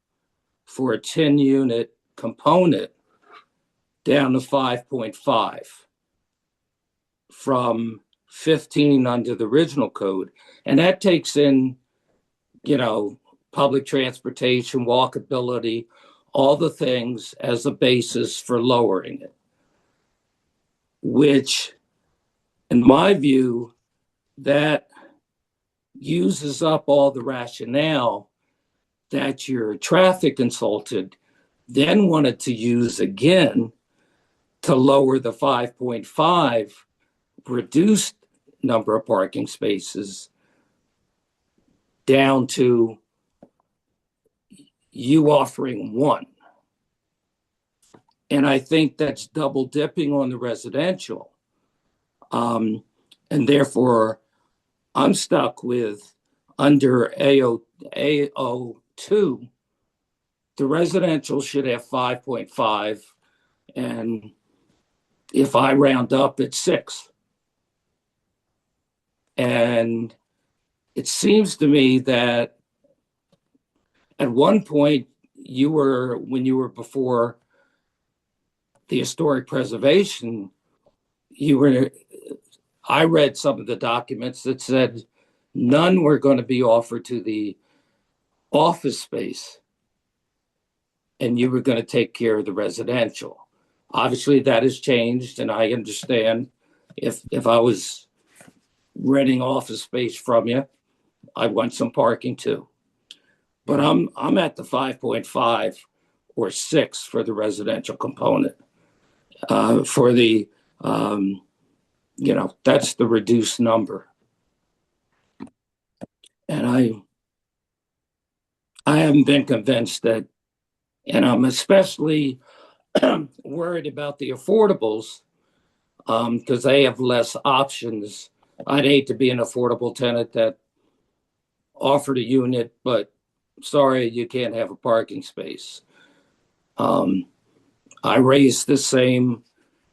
for a 10-unit component down to 5.5 from 15 under the original code. And that takes in, public transportation, walkability, all the things as a basis for lowering it, which, in my view, that uses up all the rationale that your traffic consultant then wanted to use again to lower the 5.5 reduced number of parking spaces down to you offering one. And I think that's double dipping on the residential. And therefore, I'm stuck with under AO2, the residential should have 5.5. And if I round up, it's 6. And it seems to me that at one point, when you were before the historic preservation, I read some of the documents that said none were going to be offered to the office space, and you were going to take care of the residential. Obviously, that has changed, and I understand if I was renting office space from you, I want some parking too. But I'm at the 5.5 or 6 for the residential component. For the that's the reduced number. And I haven't been convinced that, and I'm especially worried about the affordables because they have less options. I'd hate to be an affordable tenant that offered a unit, but sorry, you can't have a parking space. I raised the same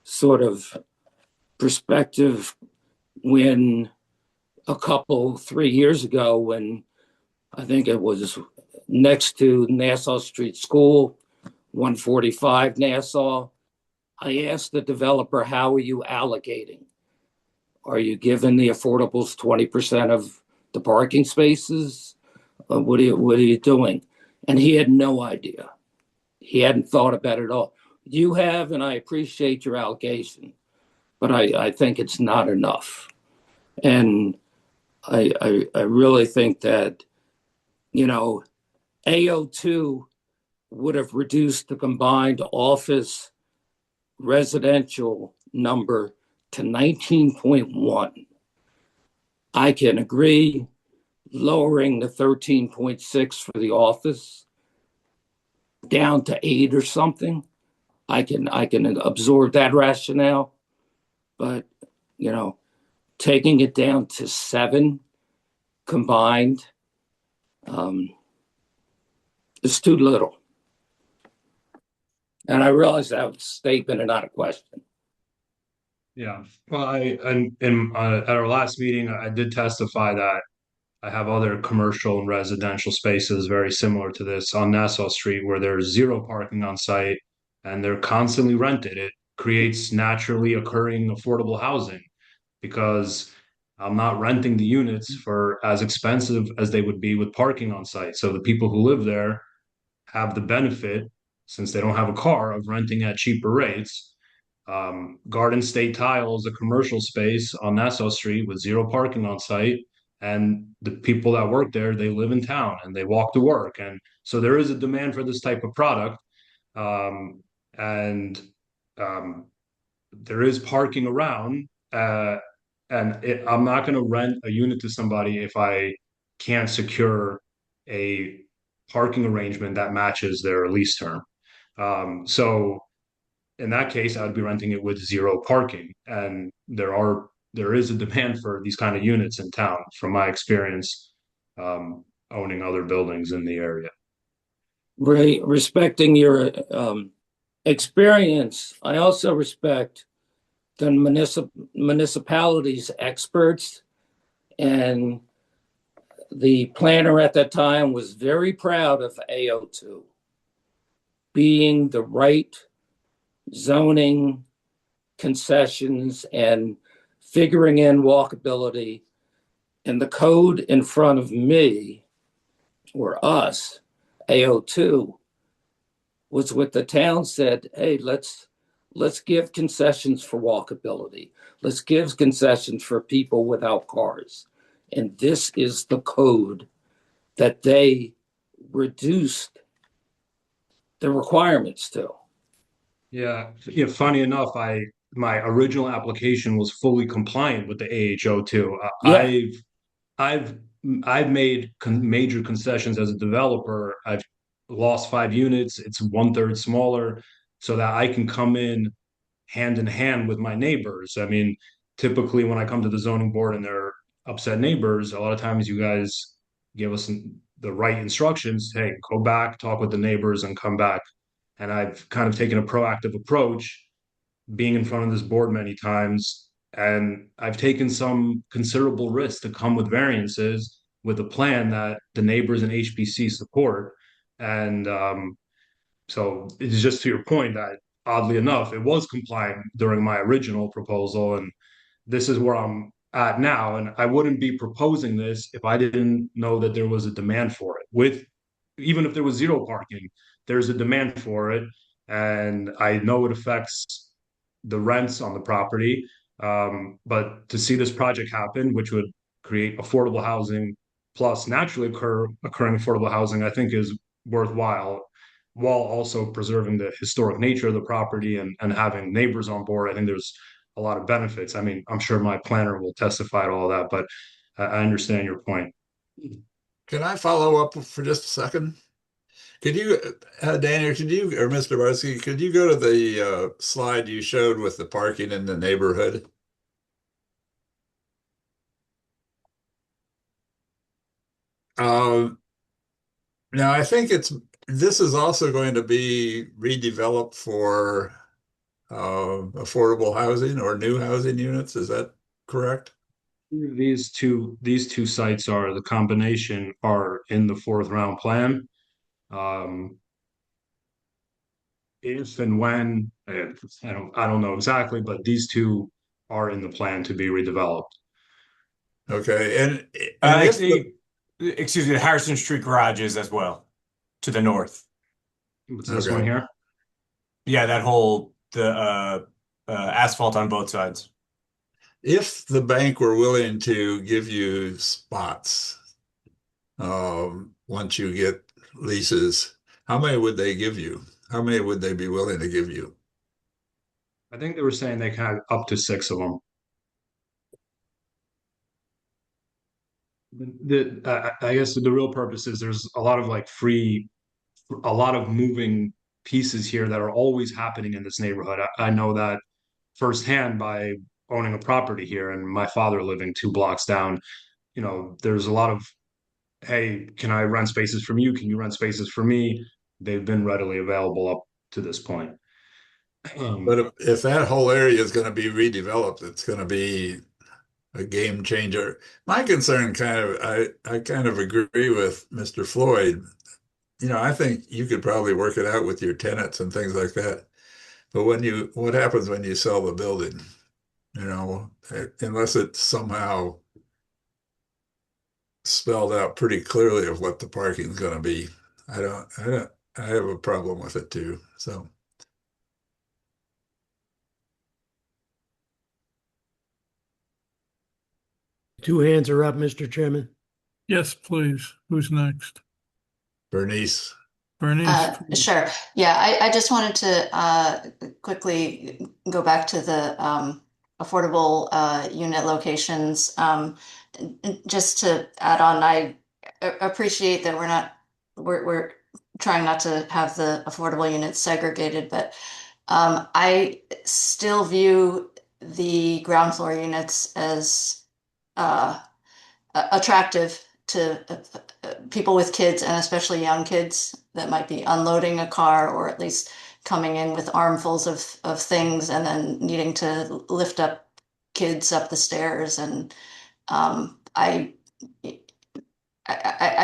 sort of perspective when 3 years ago, when I think it was next to Nassau Street School, 145 Nassau, I asked the developer, how are you allocating? Are you giving the affordables 20% of the parking spaces? What are you doing? And he had no idea. He hadn't thought about it at all. You have, and I appreciate your allocation, but I think it's not enough. And I really think that, AO2 would have reduced the combined office residential number to 19.1. I can agree lowering the 13.6 for the office down to 8 or something. I can absorb that rationale, but taking it down to 7 combined is too little. And I realize that was a statement and not a question. Yeah. Well, at our last meeting, I did testify that I have other commercial and residential spaces very similar to this on Nassau Street where there's zero parking on site and they're constantly rented. It creates naturally occurring affordable housing because I'm not renting the units for as expensive as they would be with parking on site. So the people who live there have the benefit, since they don't have a car, of renting at cheaper rates. Garden State Tile is a commercial space on Nassau Street with zero parking on site. And the people that work there, they live in town and they walk to work. And so there is a demand for this type of product. And there is parking around. I'm not going to rent a unit to somebody if I can't secure a parking arrangement that matches their lease term. So in that case, I would be renting it with zero parking. And there is a demand for these kind of units in town, from my experience owning other buildings in the area. Respecting your experience, I also respect the municipality's experts, and the planner at that time was very proud of AO2 being the right zoning, concessions, and figuring in walkability. And the code in front of me, or us, AO2, was what the town said, hey, let's give concessions for walkability. Let's give concessions for people without cars. And this is the code that they reduced the requirements to. Yeah, funny enough, my original application was fully compliant with the AHO2. Yeah. I've made major concessions as a developer. I've lost 5 units. It's 1/3 smaller so that I can come in hand with my neighbors. I mean, typically when I come to the zoning board and they're upset neighbors, a lot of times you guys give us the right instructions. Hey, go back, talk with the neighbors and come back. And I've kind of taken a proactive approach, being in front of this board many times. And I've taken some considerable risks to come with variances with a plan that the neighbors and HPC support. And so it's just to your point that oddly enough, it was compliant during my original proposal. And this is where I'm at now. And I wouldn't be proposing this if I didn't know that there was a demand for it. Even if there was zero parking, there's a demand for it. And I know it affects the rents on the property. But to see this project happen, which would create affordable housing plus naturally occurring affordable housing, I think is worthwhile, while also preserving the historic nature of the property and having neighbors on board. I think there's a lot of benefits. I mean, I'm sure my planner will testify to all that, but I understand your point. Can I follow up for just a second? Could you, Daniel, or Mr. Barsky, could you go to the slide you showed with the parking in the neighborhood? Now, I think this is also going to be redeveloped for affordable housing or new housing units. Is that correct? These two sites are the combination are in the 4th round plan. If and when, I don't know exactly, but these two are in the plan to be redeveloped. Okay, and excuse me, the Harrison Street garages as well, to the north. What's this one here? Yeah, the asphalt on both sides. If the bank were willing to give you spots once you get leases, how many would they give you? How many would they be willing to give you? I think they were saying they can have up to 6 of them. I guess the real purpose is there's a lot of a lot of moving pieces here that are always happening in this neighborhood. I know that firsthand by owning a property here and my father living 2 blocks down. There's a lot of, hey, can I rent spaces from you? Can you rent spaces for me? They've been readily available up to this point. But if that whole area is going to be redeveloped, it's going to be a game changer. My concern I kind of agree with Mr. Floyd. I think you could probably work it out with your tenants and things like that. But what happens when you sell the building? Unless it's somehow spelled out pretty clearly of what the parking is going to be. I have a problem with it too. So. Two hands are up, Mr. Chairman. Yes, please. Who's next? Bernice. Bernice. Sure. Yeah, I just wanted to quickly go back to the affordable unit locations. Just to add on, I appreciate that we're trying not to have the affordable units segregated, but I still view the ground floor units as attractive to people with kids, and especially young kids that might be unloading a car, or at least coming in with armfuls of things and then needing to lift up kids up the stairs. And I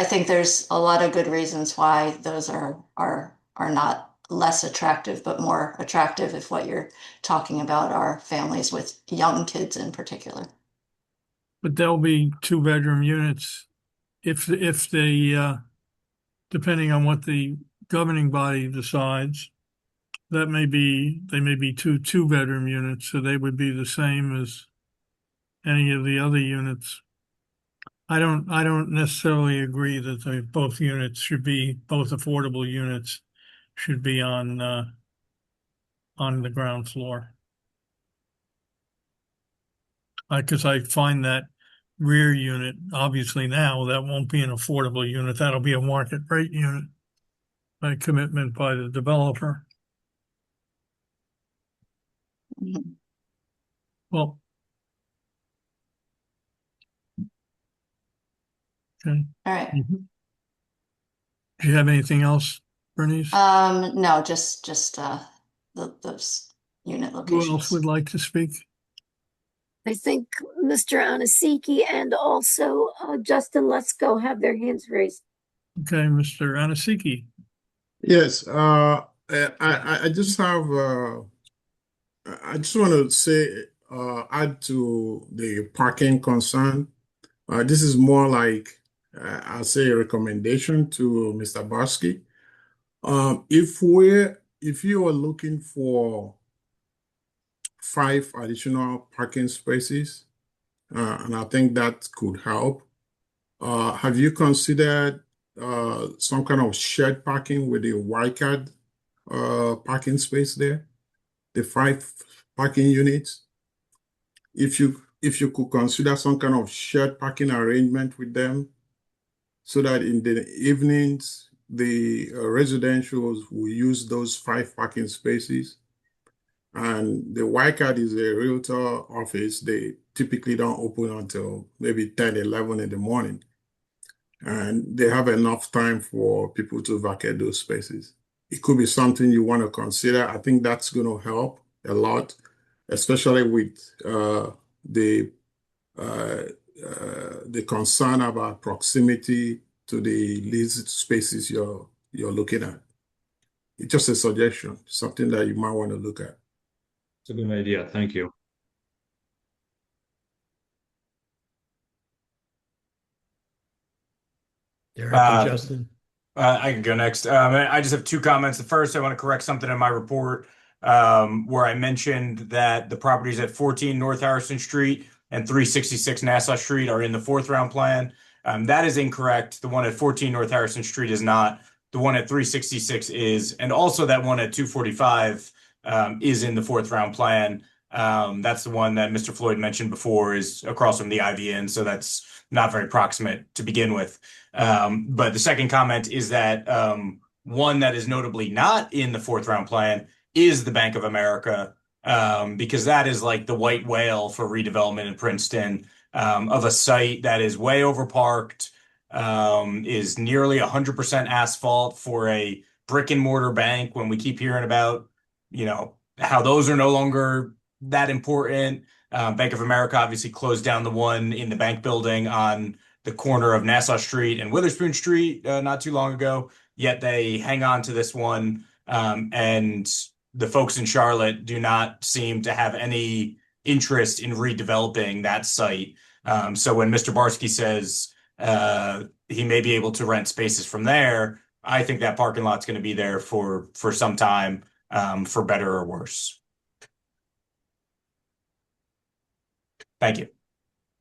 think there's a lot of good reasons why those are not less attractive, but more attractive if what you're talking about are families with young kids in particular. But there'll be 2-bedroom units if they, depending on what the governing body decides, they may be 2-bedroom units, so they would be the same as any of the other units. I don't necessarily agree that both affordable units should be on the ground floor. Because I find that rear unit, obviously now, that won't be an affordable unit. That'll be a market rate unit by commitment by the developer. Mm-hmm. Well, okay. All right. Mm-hmm. Do you have anything else, Bernice? No, just those unit locations. Who else would like to speak? I think Mr. Anasiki and also Justin Lesko have their hands raised. Okay, Mr. Anasiki. Yes, I just have, I just want to say, add to the parking concern. This is more like, I'll say a recommendation to Mr. Barsky. If you are looking for 5 additional parking spaces, and I think that could help. Have you considered some kind of shared parking with the wildcard parking space there? The 5 parking units? If you could consider some kind of shared parking arrangement with them, so that in the evenings, the residentials will use those 5 parking spaces. And the wildcard is a realtor office. They typically don't open until maybe 10, 11 in the morning. And they have enough time for people to vacate those spaces. It could be something you want to consider. I think that's going to help a lot, especially with the concern about proximity to the leased spaces you're looking at. It's just a suggestion, something that you might want to look at. It's a good idea. Thank you. Derek and Justin. I can go next. I just have 2 comments. The first, I want to correct something in my report where I mentioned that the properties at 14 North Harrison Street and 366 Nassau Street are in the 4th round plan. That is incorrect. The one at 14 North Harrison Street is not. The one at 366 is. And also that one at 245 is in the 4th round plan. That's the one that Mr. Floyd mentioned before is across from the Ivy Inn, so that's not very proximate to begin with. But the second comment is that one that is notably not in the fourth round plan is the Bank of America, because that is like the white whale for redevelopment in Princeton, of a site that is way overparked, is nearly 100% asphalt for a brick and mortar bank when we keep hearing about, how those are no longer that important. Bank of America obviously closed down the one in the bank building on the corner of Nassau Street and Witherspoon Street not too long ago, yet they hang on to this one. And the folks in Charlotte do not seem to have any interest in redeveloping that site. So when Mr. Barsky says he may be able to rent spaces from there, I think that parking lot's going to be there for some time, for better or worse. Thank you.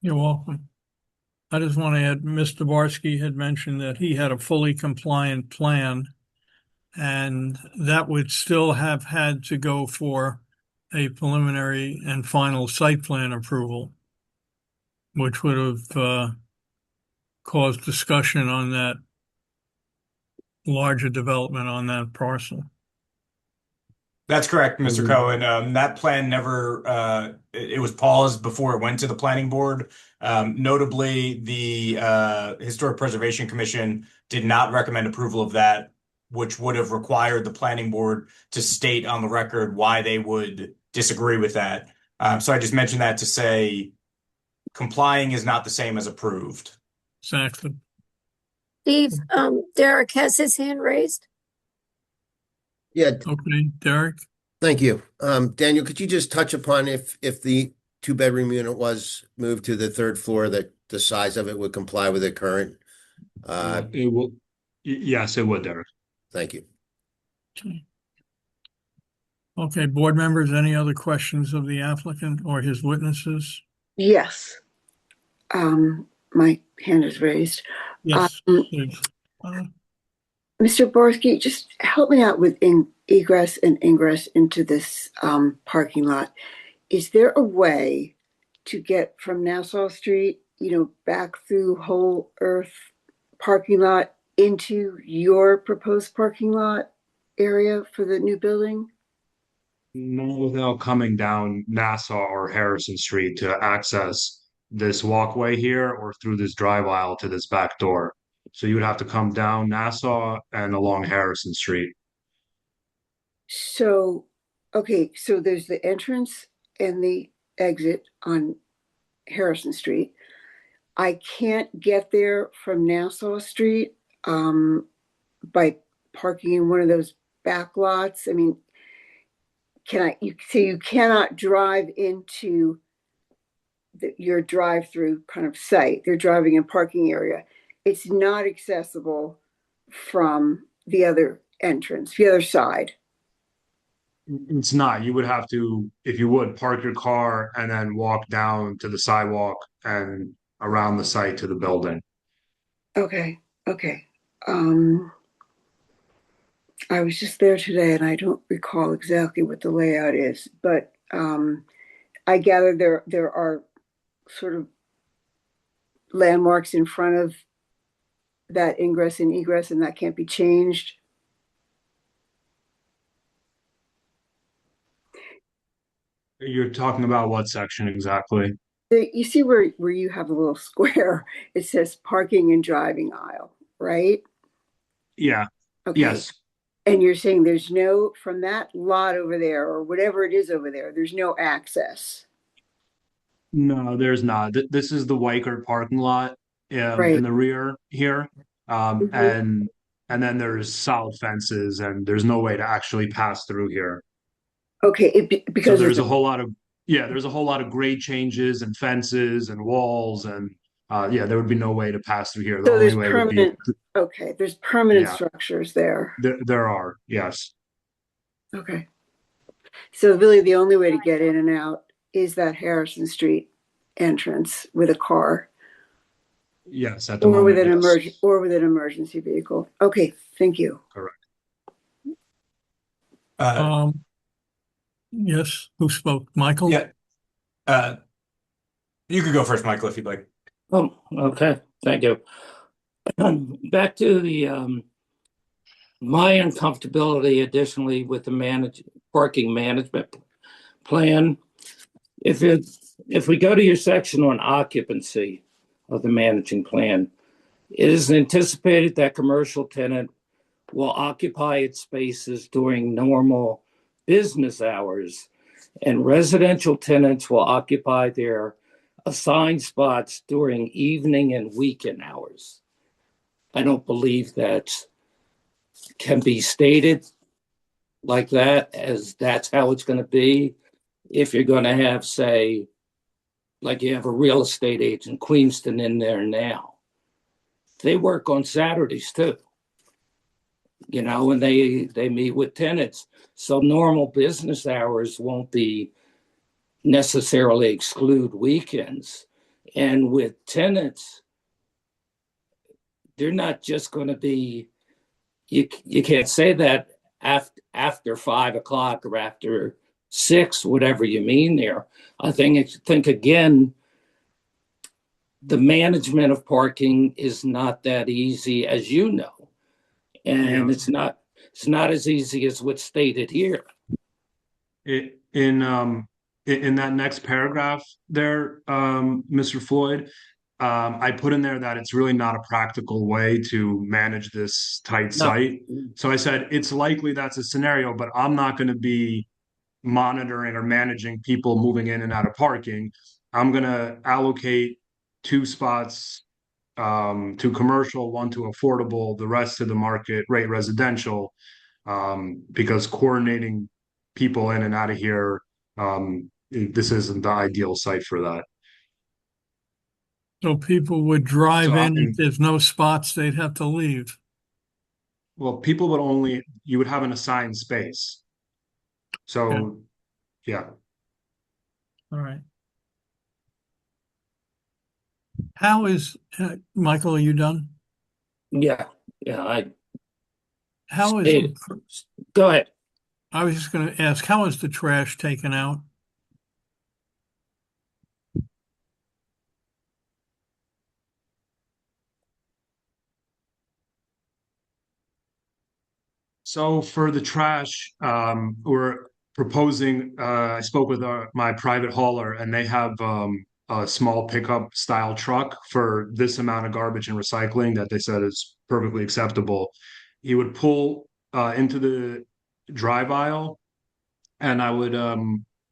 You're welcome. I just want to add, Mr. Barsky had mentioned that he had a fully compliant plan, and that would still have had to go for a preliminary and final site plan approval, which would have caused discussion on that larger development on that parcel. That's correct, Mr. Cohen. That plan never, it was paused before it went to the planning board. Notably, the Historic Preservation Commission did not recommend approval of that, which would have required the planning board to state on the record why they would disagree with that. So I just mentioned that to say complying is not the same as approved. Exactly. Steve, Derek has his hand raised. Yeah, Okay, Derek. thank you. Daniel, could you just touch upon if the 2-bedroom unit was moved to the third floor, that the size of it would comply with the current? It will. Yes, it would, Derek. Thank you. Okay, board members, any other questions of the applicant or his witnesses? Yes. My hand is raised. Yes, please. Mr. Barsky, just help me out with egress and ingress into this parking lot. Is there a way to get from Nassau Street, back through Whole Earth parking lot into your proposed parking lot area for the new building? Not without coming down Nassau or Harrison Street to access this walkway here or through this drive aisle to this back door. So you would have to come down Nassau and along Harrison Street. So, okay, so there's the entrance and the exit on Harrison Street. I can't get there from Nassau Street by parking in one of those back lots. I mean, you cannot drive into your drive-through kind of site. They're driving in parking area. It's not accessible from the other entrance, the other side. It's not. You would have to, if you would, park your car and then walk down to the sidewalk and around the site to the building. Okay. I was just there today and I don't recall exactly what the layout is, but I gather there are sort of landmarks in front of that ingress and egress, and that can't be changed. You're talking about what section exactly? You see where you have a little square, it says parking and driving aisle, right? Yeah. Okay. Yes. And you're saying there's no, from that lot over there or whatever it is over there, there's no access. No, there's not. This is the Weichert parking lot Right. in the rear here. And then there's solid fences and there's no way to actually pass through here. Okay, So because there's a whole lot of grade changes and fences and walls and there would be no way to pass through here. The so only there's way would be permanent, okay, there's permanent Yeah. structures there. there are, yes. Okay. So really the only way to get in and out is that Harrison Street entrance with a car Yes, at the or with moment, an yes. with an emergency vehicle. Okay, thank you. Correct. Yes, who spoke? Michael? Yeah. You could go first, Michael, if you'd like. Oh, okay, thank you. Back to the my uncomfortability additionally with the parking management plan. If we go to your section on occupancy of the managing plan, it is anticipated that commercial tenant will occupy its spaces during normal business hours, and residential tenants will occupy their assigned spots during evening and weekend hours. I don't believe that can be stated like that, as that's how it's going to be. If you're going to have, say, like you have a real estate agent, Queenston, in there now, they work on Saturdays too, you know, and they meet with tenants. So normal business hours won't be necessarily exclude weekends. And with tenants, they're not just going to be, you can't say that after 5 o'clock or after 6, whatever you mean there. I think again, the management of parking is not that easy, as you know, and it's not as easy as what's stated here. In that next paragraph there, Mr. Floyd, I put in there that it's really not a practical way to manage this tight site. So I said it's likely that's a scenario, but I'm not going to be monitoring or managing people moving in and out of parking. I'm going to allocate 2 spots to commercial, 1 to affordable, the rest to the market rate residential, because coordinating people in and out of here, this isn't the ideal site for that. So people would drive So in, if there's no spots, they'd have to leave. Well, people you would have an assigned space. So, yeah. All right. How is, Michael, are you done? Yeah. How is, Go ahead. I was just going to ask, how is the trash taken out? So for the trash, we're proposing, I spoke with my private hauler, and they have a small pickup style truck for this amount of garbage and recycling that they said is perfectly acceptable. He would pull into the drive aisle, and I would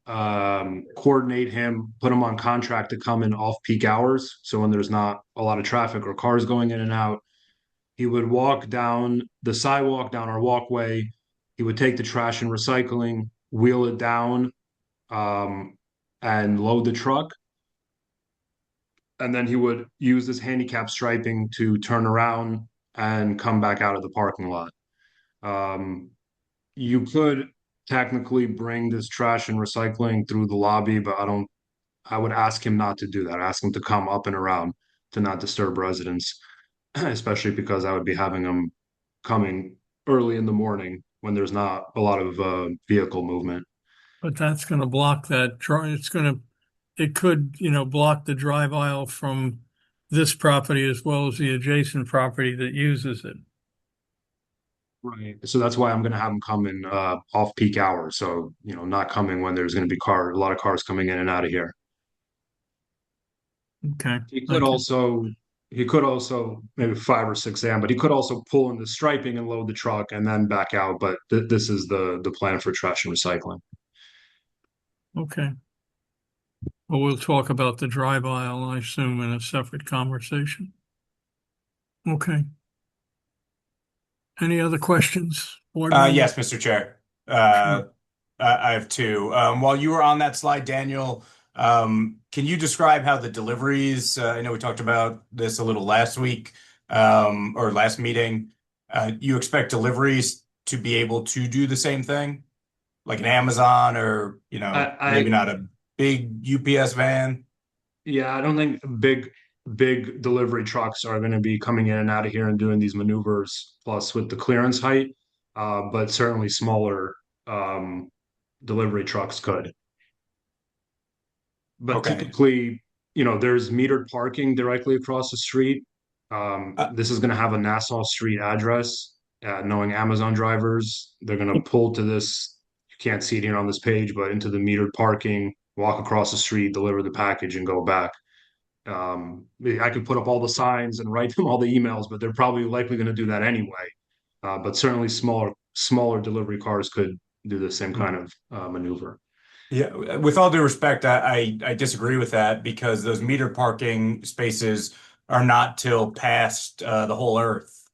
coordinate him, put him on contract to come in off-peak hours. So when there's not a lot of traffic or cars going in and out, he would walk down the sidewalk, down our walkway. He would take the trash and recycling, wheel it down, and load the truck. And then he would use this handicap striping to turn around and come back out of the parking lot. You could technically bring this trash and recycling through the lobby, but I would ask him not to do that. Ask him to come up and around to not disturb residents, especially because I would be having them coming early in the morning when there's not a lot of vehicle movement. But that's going to block that. It could, block the drive aisle from this property as well as the adjacent property that uses it. Right. So that's why I'm going to have them come in off-peak hours. So, not coming when there's going to be a lot of cars coming in and out of here. Okay. He could also maybe 5 or 6 a.m., but he could also pull in the striping and load the truck and then back out. But this is the plan for trash and recycling. Okay. Well, we'll talk about the drive aisle, I assume, in a separate conversation. Okay. Any other questions? Yes, Mr. Chair. I have 2. While you were on that slide, Daniel, can you describe how the deliveries, I know we talked about this a little last week, or last meeting. You expect deliveries to be able to do the same thing? Like an Amazon or, maybe not a big UPS van? Yeah, I don't think big delivery trucks are going to be coming in and out of here and doing these maneuvers, plus with the clearance height, but certainly smaller delivery trucks could. But Okay. typically, there's metered parking directly across the street. This is going to have a Nassau Street address. Knowing Amazon drivers, they're going to pull to this. You can't see it here on this page, but into the metered parking, walk across the street, deliver the package, and go back. I could put up all the signs and write them all the emails, but they're probably likely going to do that anyway. But certainly smaller delivery cars could do the same kind of maneuver. Yeah, with all due respect, I disagree with that because those meter parking spaces are not till past the whole Earth,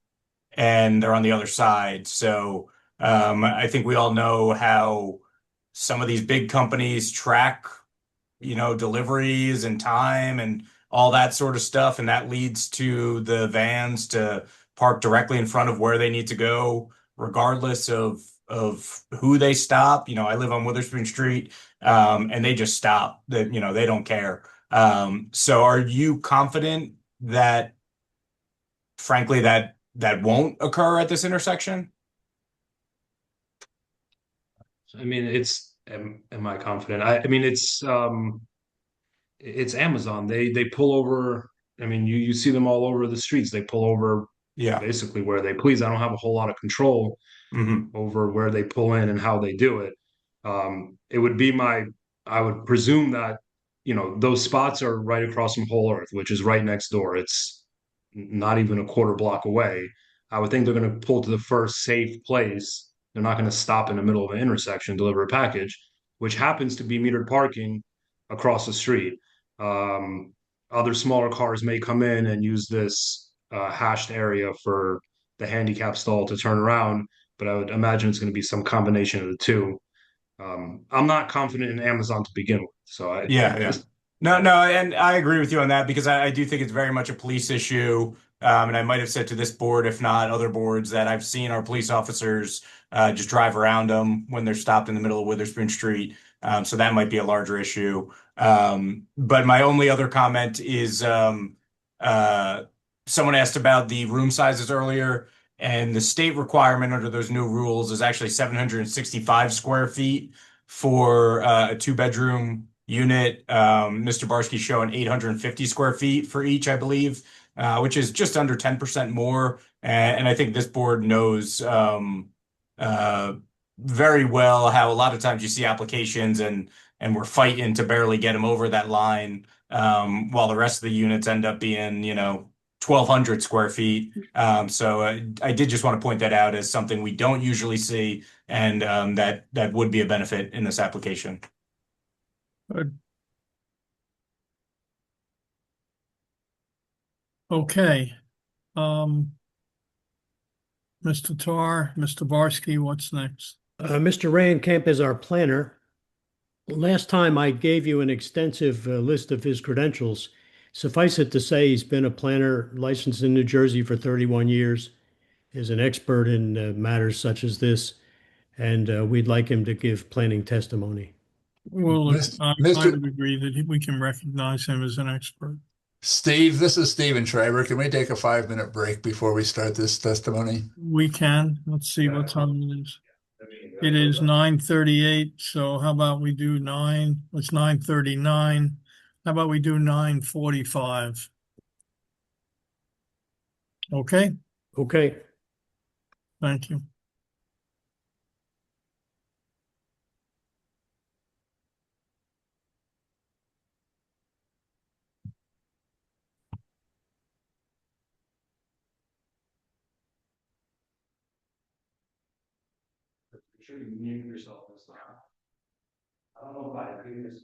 and they're on the other side. So I think we all know how some of these big companies track, deliveries and time and all that sort of stuff, and that leads to the vans to park directly in front of where they need to go, regardless of who they stop. I live on Witherspoon Street, and they just stop. That they don't care. So are you confident that, frankly, that won't occur at this intersection? I mean, am I confident? I mean, it's Amazon. They pull over. I mean, you see them all over the streets. They pull over Yeah. basically where they please. I don't have a whole lot of control over where they pull in and how they do it. It would be I would presume that, those spots are right across from Whole Earth, which is right next door. It's not even a quarter block away. I would think they're going to pull to the first safe place. They're not going to stop in the middle of an intersection, deliver a package, which happens to be metered parking across the street. Um, Other smaller cars may come in and use this hashed area for the handicap stall to turn around, but I would imagine it's going to be some combination of the two. I'm not confident in Amazon to begin with, so Yeah. No, and I agree with you on that because I do think it's very much a police issue. And I might have said to this board, if not other boards, that I've seen our police officers just drive around them when they're stopped in the middle of Witherspoon Street. So that might be a larger issue. But my only other comment is someone asked about the room sizes earlier, and the state requirement under those new rules is actually 765 square feet for a two-bedroom unit. Mr. Barsky's showing 850 square feet for each, I believe, which is just under 10% more. And I think this board knows very well how a lot of times you see applications and we're fighting to barely get them over that line, while the rest of the units end up being, 1,200 square feet. So I did just want to point that out as something we don't usually see, and that would be a benefit in this application. Good. Okay. Mr. Tar, Mr. Barsky, what's next? Mr. Rayenkamp is our planner. Last time I gave you an extensive list of his credentials. Suffice it to say, he's been a planner licensed in New Jersey for 31 years, is an expert in matters such as this, and we'd like him to give planning testimony. Well, I Mr. would agree that we can recognize him as an expert. Steve, this is Steven Schreiber. Can we take a 5-minute break before we start this testimony? We can. Let's see what time it is. It is 9:38, so how about we do 9? It's 9:39. How about we do 9:45? Okay, Okay. thank you. Make sure you mute yourself this time. I don't know if I agree with this.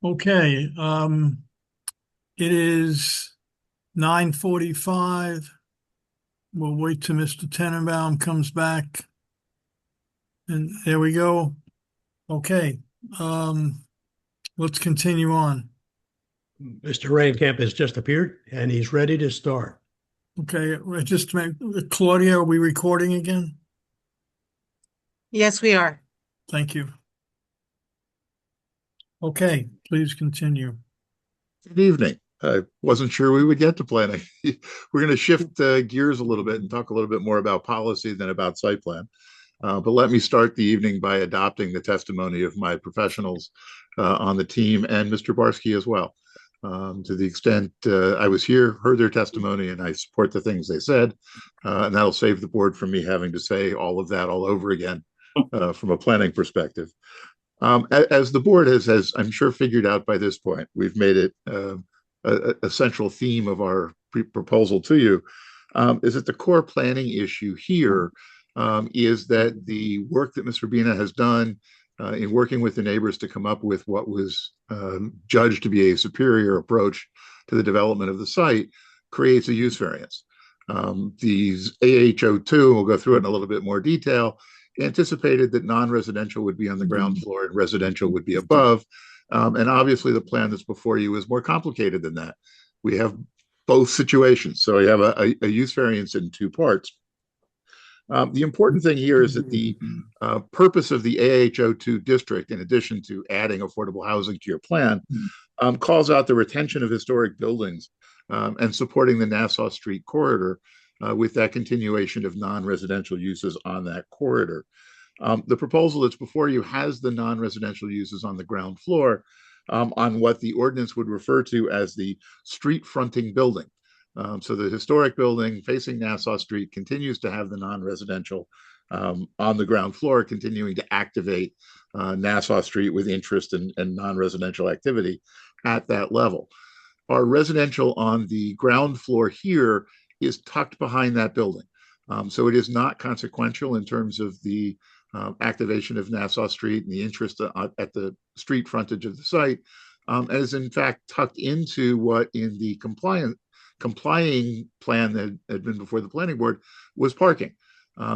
Okay, it is 9:45. We'll wait till Mr. Tenenbaum comes back. And there we go. Okay, let's continue on. Mr. Rainkamp has just appeared and he's ready to start. Okay, just to make, Claudia, are we recording again? Yes, we are. Thank you. Okay, please continue. Good evening. I wasn't sure we would get to planning. We're going to shift gears a little bit and talk a little bit more about policy than about site plan. But let me start the evening by adopting the testimony of my professionals on the team and Mr. Barsky as well. To the extent I was here, heard their testimony, and I support the things they said, and that'll save the board from me having to say all of that all over again from a planning perspective. As the board has, I'm sure, figured out by this point, we've made it a central theme of our proposal to you, is that the core planning issue here is that the work that Ms. Rubina has done in working with the neighbors to come up with what was judged to be a superior approach to the development of the site creates a use variance. These AHO2, we'll go through it in a little bit more detail, anticipated that non-residential would be on the ground floor and residential would be above. And obviously the plan that's before you is more complicated than that. We have both situations. So we have a use variance in two parts. The important thing here is that the purpose of the AHO2 district, in addition to adding affordable housing to your plan, calls out the retention of historic buildings and supporting the Nassau Street corridor with that continuation of non-residential uses on that corridor. The proposal that's before you has the non-residential uses on the ground floor on what the ordinance would refer to as the street fronting building. So the historic building facing Nassau Street continues to have the non-residential on the ground floor, continuing to activate Nassau Street with interest and non-residential activity at that level. Our residential on the ground floor here is tucked behind that building. So it is not consequential in terms of the activation of Nassau Street and the interest at the street frontage of the site, and is in fact tucked into what in the complying plan that had been before the planning board was parking.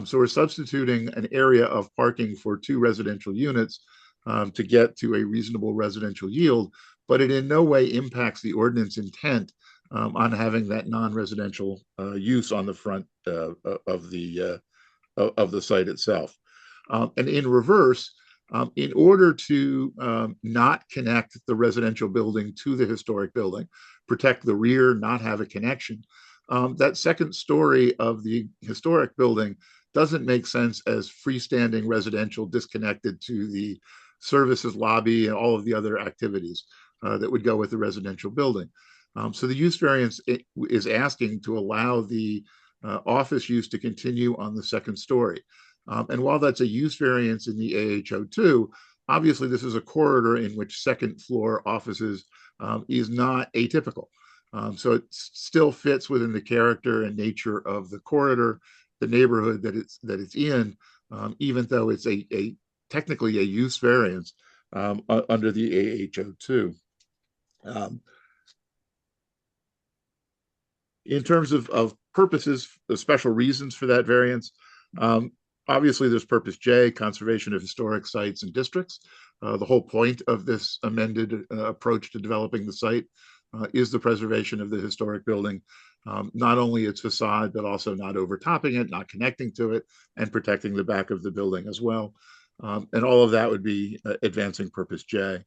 So we're substituting an area of parking for two residential units to get to a reasonable residential yield, but it in no way impacts the ordinance intent on having that non-residential use on the front of the site itself. And in reverse, in order to not connect the residential building to the historic building, protect the rear, not have a connection, that second story of the historic building doesn't make sense as freestanding residential disconnected to the services lobby and all of the other activities that would go with the residential building. So the use variance is asking to allow the office use to continue on the second story. And while that's a use variance in the AHO2, obviously this is a corridor in which second floor offices is not atypical. So it still fits within the character and nature of the corridor, the neighborhood that it's in, even though it's technically a use variance under the AHO2. In terms of purposes, the special reasons for that variance, obviously there's purpose J, conservation of historic sites and districts. The whole point of this amended approach to developing the site is the preservation of the historic building, not only its facade, but also not overtopping it, not connecting to it, and protecting the back of the building as well. And all of that would be advancing purpose J.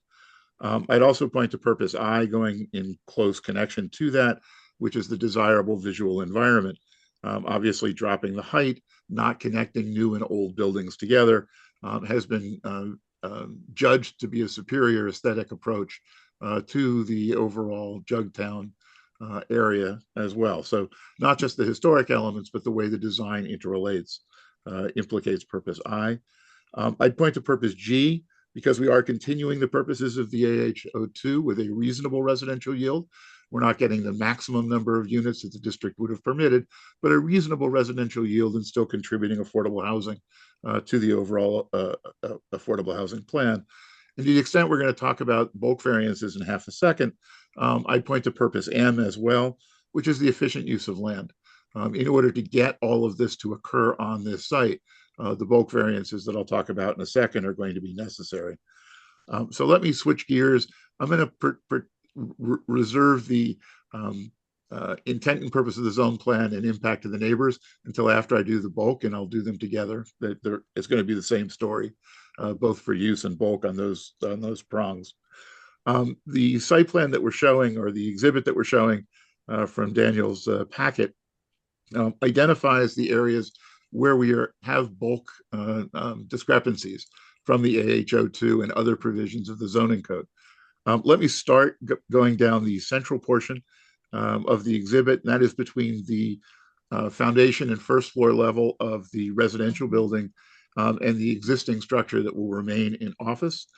I'd also point to purpose I going in close connection to that, which is the desirable visual environment. Obviously dropping the height, not connecting new and old buildings together has been judged to be a superior aesthetic approach to the overall Jugtown area as well. So not just the historic elements, but the way the design interrelates implicates purpose I. I'd point to purpose G because we are continuing the purposes of the AHO2 with a reasonable residential yield. We're not getting the maximum number of units that the district would have permitted, but a reasonable residential yield and still contributing affordable housing to the overall affordable housing plan. And to the extent we're going to talk about bulk variances in half a second, I'd point to purpose M as well, which is the efficient use of land. In order to get all of this to occur on this site, the bulk variances that I'll talk about in a second are going to be necessary. So let me switch gears. I'm going to reserve the intent and purpose of the zone plan and impact to the neighbors until after I do the bulk, and I'll do them together. It's going to be the same story, both for use and bulk on those prongs. The site plan that we're showing, or the exhibit that we're showing from Daniel's packet, identifies the areas where we have bulk discrepancies from the AH02 and other provisions of the zoning code. Let me start going down the central portion of the exhibit, and that is between the foundation and first floor level of the residential building and the existing structure that will remain in office.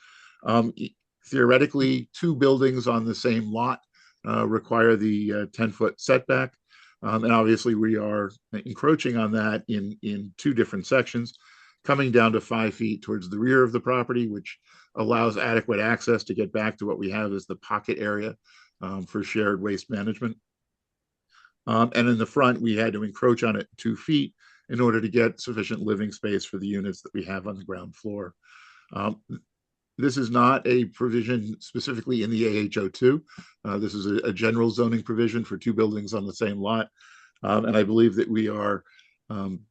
Theoretically, two buildings on the same lot require the 10-foot setback. And obviously we are encroaching on that in two different sections, coming down to 5 feet towards the rear of the property, which allows adequate access to get back to what we have as the pocket area for shared waste management. And in the front, we had to encroach on it 2 feet in order to get sufficient living space for the units that we have on the ground floor. This is not a provision specifically in the AH02. This is a general zoning provision for two buildings on the same lot. And I believe that we are,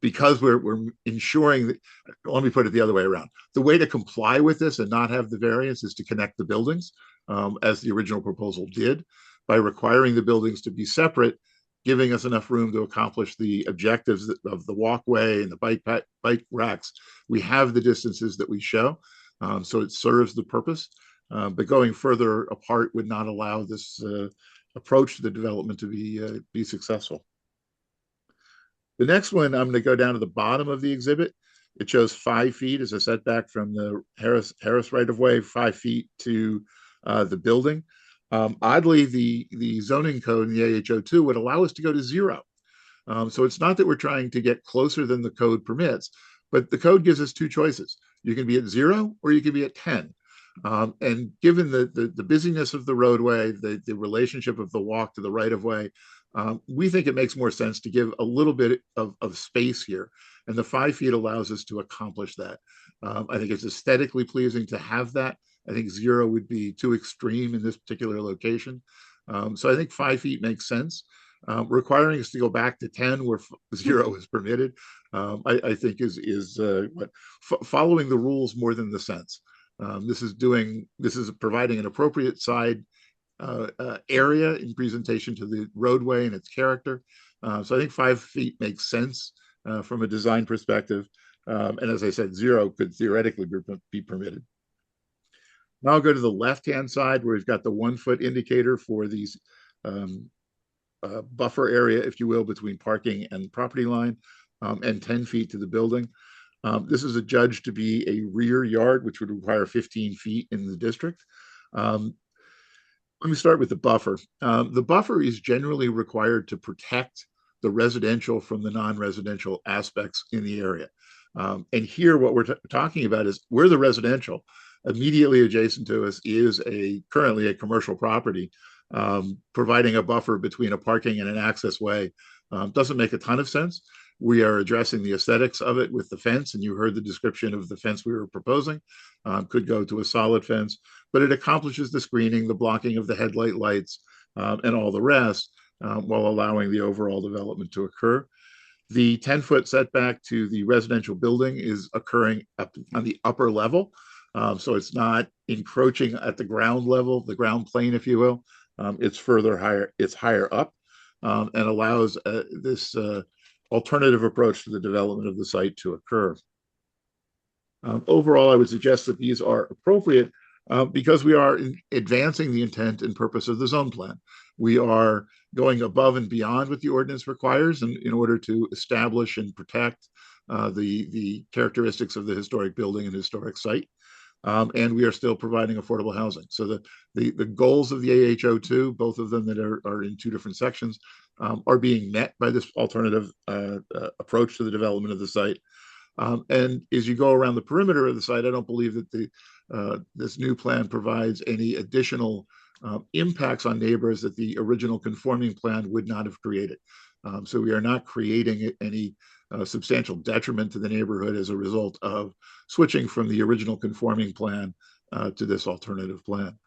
because we're ensuring that, let me put it the other way around. The way to comply with this and not have the variance is to connect the buildings, as the original proposal did, by requiring the buildings to be separate, giving us enough room to accomplish the objectives of the walkway and the bike racks. We have the distances that we show. So it serves the purpose, but going further apart would not allow this approach to the development to be successful. The next one, I'm going to go down to the bottom of the exhibit. It shows 5 feet as a setback from the Harris right-of-way, 5 feet to the building. Oddly, the zoning code in the AH02 would allow us to go to 0. So it's not that we're trying to get closer than the code permits, but the code gives us two choices. You can be at 0 or you can be at 10. And given the busyness of the roadway, the relationship of the walk to the right of way, we think it makes more sense to give a little bit of space here. And the 5 feet allows us to accomplish that. I think it's aesthetically pleasing to have that. I think 0 would be too extreme in this particular location. So I think 5 feet makes sense. Requiring us to go back to 10 where 0 is permitted, I think is following the rules more than the sense. This is providing an appropriate side area in presentation to the roadway and its character. So I think 5 feet makes sense from a design perspective. And as I said, 0 could theoretically be permitted. Now I'll go to the left-hand side where we've got the 1 foot indicator for these buffer area, if you will, between parking and property line, and 10 feet to the building. This is adjudged to be a rear yard, which would require 15 feet in the district. Let me start with the buffer. The buffer is generally required to protect the residential from the non-residential aspects in the area. And here what we're talking about is we're the residential. Immediately adjacent to us is currently a commercial property. Providing a buffer between a parking and an access way doesn't make a ton of sense. We are addressing the aesthetics of it with the fence, and you heard the description of the fence we were proposing. Could go to a solid fence, but it accomplishes the screening, the blocking of the headlight lights, and all the rest, while allowing the overall development to occur. The 10-foot setback to the residential building is occurring up on the upper level. So it's not encroaching at the ground level, the ground plane, if you will. It's further higher, it's higher up, and allows this alternative approach to the development of the site to occur. Overall, I would suggest that these are appropriate because we are advancing the intent and purpose of the zone plan. We are going above and beyond what the ordinance requires in order to establish and protect the characteristics of the historic building and historic site. And we are still providing affordable housing. So the goals of the AH02, both of them that are in two different sections, are being met by this alternative approach to the development of the site. And as you go around the perimeter of the site, I don't believe that this new plan provides any additional impacts on neighbors that the original conforming plan would not have created. So we are not creating any substantial detriment to the neighborhood as a result of switching from the original conforming plan to this alternative plan.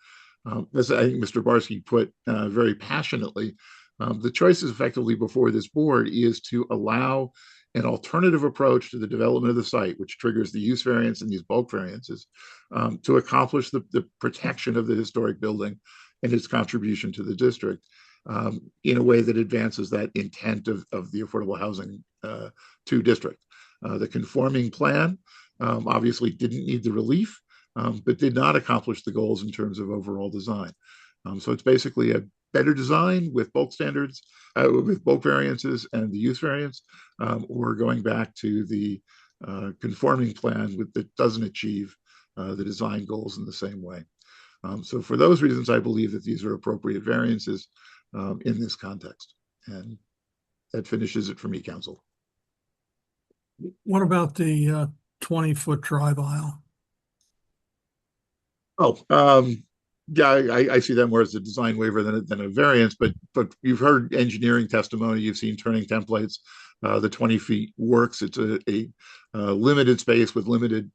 As I think Mr. Barsky put very passionately, the choice is effectively before this board is to allow an alternative approach to the development of the site, which triggers the use variance and these bulk variances, to accomplish the protection of the historic building and its contribution to the district in a way that advances that intent of the Affordable Housing 2 district. The conforming plan obviously didn't need the relief, but did not accomplish the goals in terms of overall design. So it's basically a better design with bulk standards, with bulk variances and the use variance, or going back to the conforming plan that doesn't achieve the design goals in the same way. So for those reasons, I believe that these are appropriate variances in this context. And that finishes it for me, Council. What about the 20-foot drive aisle? Yeah, I see that more as a design waiver than a variance, but you've heard engineering testimony, you've seen turning templates. The 20 feet works. It's a limited space with limited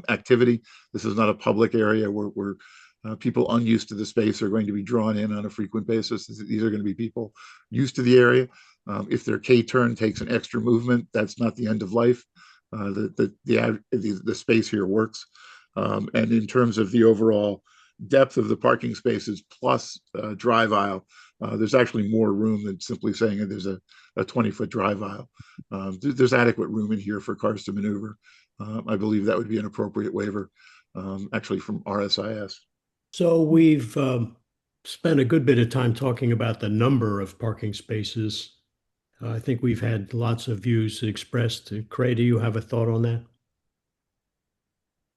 activity. This is not a public area where people unused to the space are going to be drawn in on a frequent basis. These are going to be people used to the area. If their K-turn takes an extra movement, that's not the end of life. The space here works. And in terms of the overall depth of the parking spaces plus drive aisle, there's actually more room than simply saying that there's a 20-foot drive aisle. There's adequate room in here for cars to maneuver. I believe that would be an appropriate waiver, actually from RSIS. So we've spent a good bit of time talking about the number of parking spaces. I think we've had lots of views expressed. Cray, do you have a thought on that?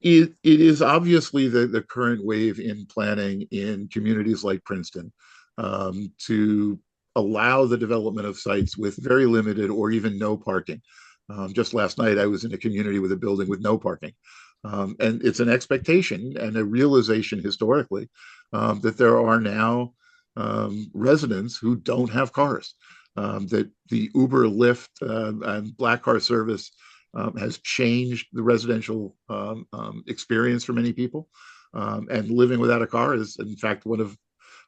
It is obviously the current wave in planning in communities like Princeton to allow the development of sites with very limited or even no parking. Just last night, I was in a community with a building with no parking. And it's an expectation and a realization historically that there are now residents who don't have cars, that the Uber, Lyft, and black car service has changed the residential experience for many people. And living without a car is, in fact, one of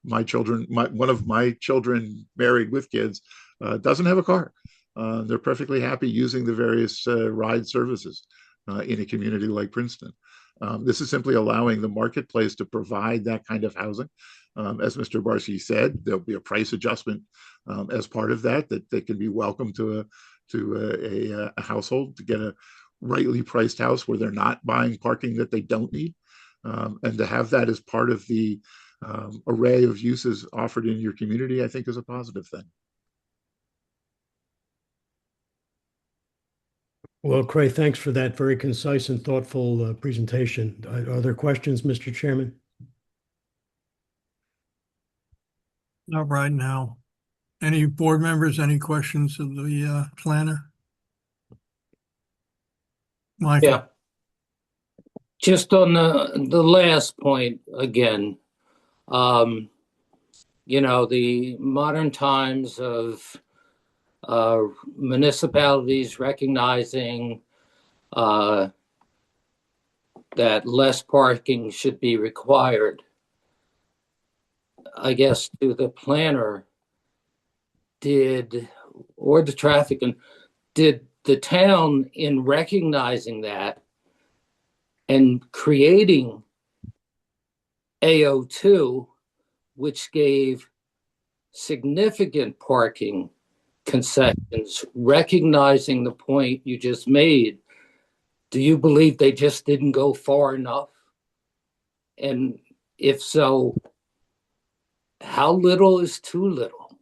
my children married with kids doesn't have a car. They're perfectly happy using the various ride services in a community like Princeton. This is simply allowing the marketplace to provide that kind of housing. As Mr. Barsky said, there'll be a price adjustment as part of that can be welcome to a household to get a rightly priced house where they're not buying parking that they don't need. And to have that as part of the array of uses offered in your community, I think is a positive thing. Well, Cray, thanks for that very concise and thoughtful presentation. Are there questions, Mr. Chairman? Not right now. Any board members, any questions of the planner? Michael? Yeah. Just on the last point again, the modern times of municipalities recognizing that less parking should be required. I guess to the planner, did the town, in recognizing that and creating AO2, which gave significant parking concessions, recognizing the point you just made, do you believe they just didn't go far enough? And if so, how little is too little?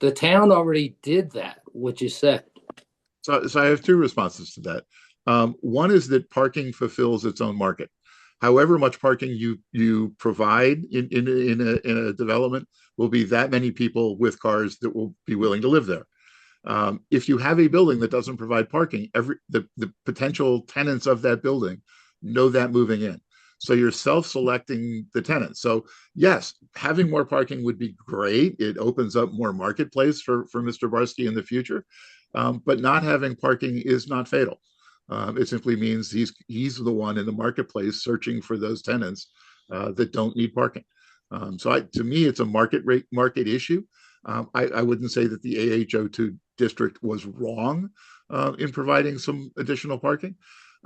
The town already did that, what you said. So I have two responses to that. One is that parking fulfills its own market. However much parking you provide in a development will be that many people with cars that will be willing to live there. If you have a building that doesn't provide parking, the potential tenants of that building know that moving in. So you're self-selecting the tenants. So yes, having more parking would be great. It opens up more marketplace for Mr. Barsky in the future. But not having parking is not fatal. It simply means he's the one in the marketplace searching for those tenants that don't need parking. To me, it's a market issue. I wouldn't say that the AHO2 district was wrong in providing some additional parking.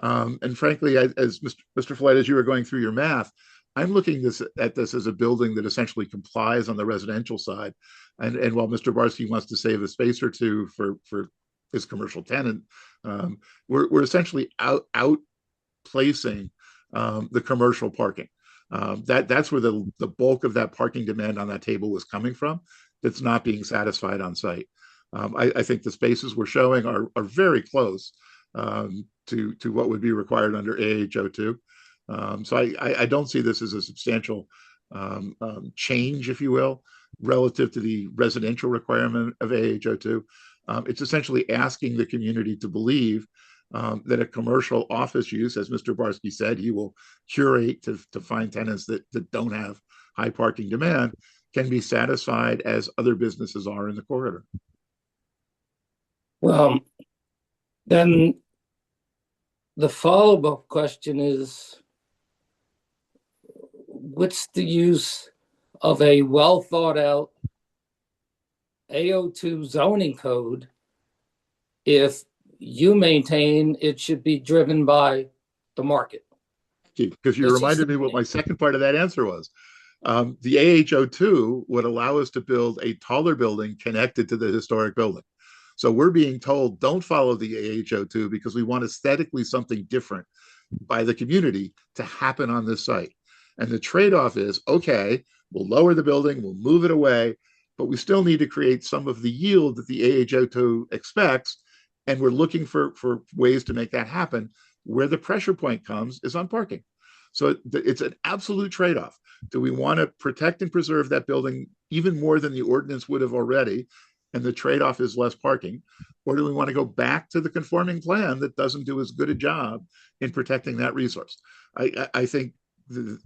And frankly, as Mr. Floyd, as you were going through your math, I'm looking at this as a building that essentially complies on the residential side. And while Mr. Barsky wants to save a space or two for his commercial tenant, we're essentially outplacing the commercial parking. That's where the bulk of that parking demand on that table was coming from. That's not being satisfied on site. I think the spaces we're showing are very close to what would be required under AHO2. I don't see this as a substantial change, if you will, relative to the residential requirement of AHO2. It's essentially asking the community to believe that a commercial office use, as Mr. Barsky said, he will curate to find tenants that don't have high parking demand, can be satisfied as other businesses are in the corridor. Well, then the follow-up question is, what's the use of a well-thought-out AO2 zoning code if you maintain it should be driven by the market? Because you reminded me what my second part of that answer was. The AHO2 would allow us to build a taller building connected to the historic building. So we're being told, don't follow the AHO2 because we want aesthetically something different by the community to happen on this site. And the trade-off is, okay, we'll lower the building, we'll move it away, but we still need to create some of the yield that the AHO2 expects. And we're looking for ways to make that happen. Where the pressure point comes is on parking. So it's an absolute trade-off. Do we want to protect and preserve that building even more than the ordinance would have already, and the trade-off is less parking? Or do we want to go back to the conforming plan that doesn't do as good a job in protecting that resource? I think the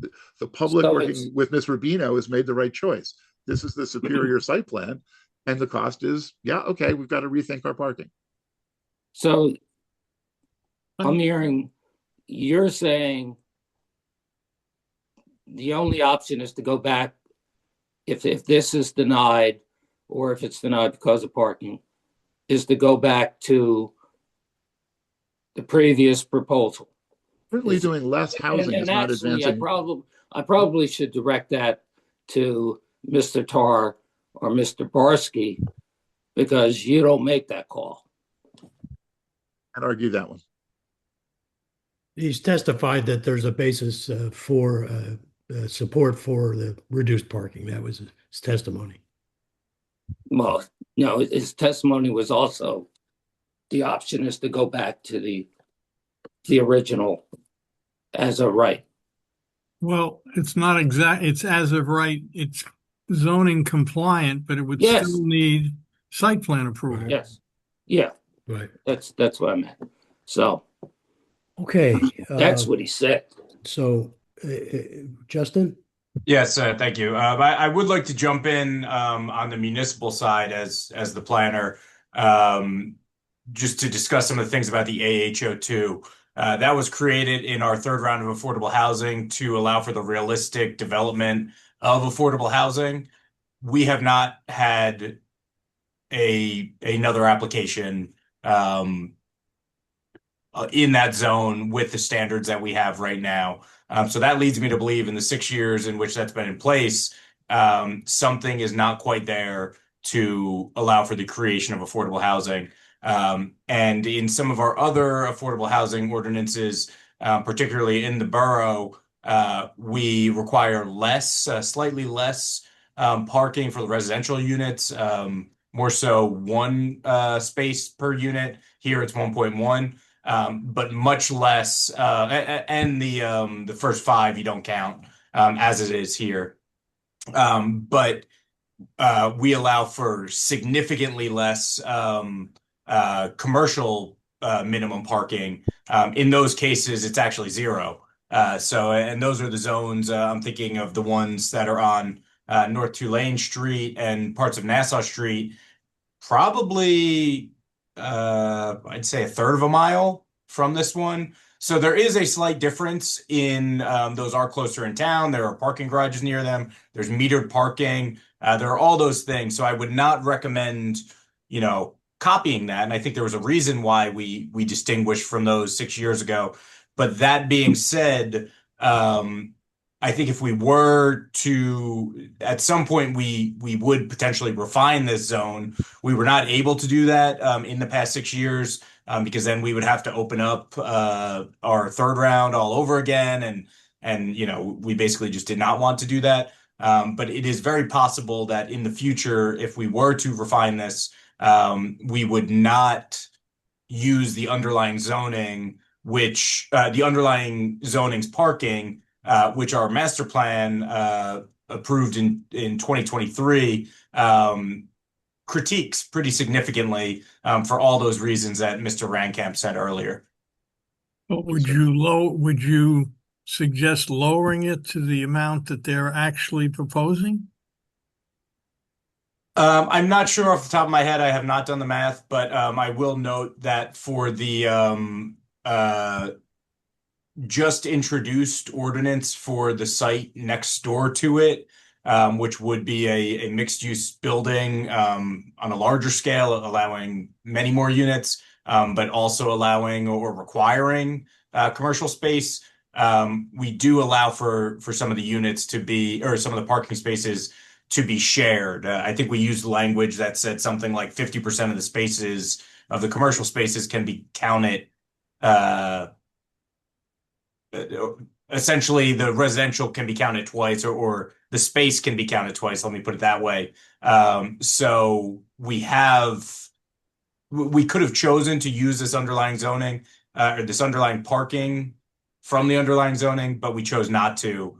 public working with Ms. Rubino has made the right choice. This is the superior site plan, and the cost is, yeah, okay, we've got to rethink our parking. So I'm hearing you're saying the only option is to go back if this is denied, or if it's denied because of parking, is to go back to the previous proposal. Certainly doing less housing is not actually, advancing. I probably should direct that to Mr. Tarr or Mr. Barsky, because you don't make that call. I'd argue that one. He's testified that there's a basis for support for the reduced parking. That was his testimony. Well, no, his testimony was also the option is to go back to the original as a right. Well, it's not exact, it's as of right, it's zoning compliant, but it would still need site plan approval. Yes. Yeah. Right. That's what I meant. So. Okay. That's what he said. So, Justin? Yes, thank you. I would like to jump in on the municipal side as the planner, just to discuss some of the things about the AHO2. That was created in our third round of affordable housing to allow for the realistic development of affordable housing. We have not had another application in that zone with the standards that we have right now. So that leads me to believe in the 6 years in which that's been in place, something is not quite there to allow for the creation of affordable housing. And in some of our other affordable housing ordinances, particularly in the borough, we require slightly less parking for the residential units, more so one space per unit. Here it's 1.1. But much less, and the first 5 you don't count as it is here. But we allow for significantly less commercial minimum parking. In those cases, it's actually 0. And those are the zones. I'm thinking of the ones that are on North Tulane Street and parts of Nassau Street, probably I'd say a third of a mile from this one. So there is a slight difference in those are closer in town. There are parking garages near them. There's metered parking. There are all those things. So I would not recommend, copying that. And I think there was a reason why we distinguished from those 6 years ago. But that being said, I think if we were to, at some point, we would potentially refine this zone. We were not able to do that in the past 6 years because then we would have to open up our third round all over again, and we basically just did not want to do that. But it is very possible that in the future, if we were to refine this, we would not use the underlying zoning, which the underlying zoning's parking. Which our master plan approved in 2023 critiques pretty significantly for all those reasons that Mr. Rankamp said earlier. But would you suggest lowering it to the amount that they're actually proposing? I'm not sure off the top of my head. I have not done the math, but I will note that for the just introduced ordinance for the site next door to it, which would be a mixed-use building on a larger scale, allowing many more units, but also allowing or requiring commercial space. We do allow for some of the units to be, or some of the parking spaces to be shared. I think we used language that said something like 50% of the spaces, of the commercial spaces, can be counted. Essentially, the residential can be counted twice, or the space can be counted twice. Let me put it that way. So we could have chosen to use this underlying zoning, or this underlying parking from the underlying zoning, but we chose not to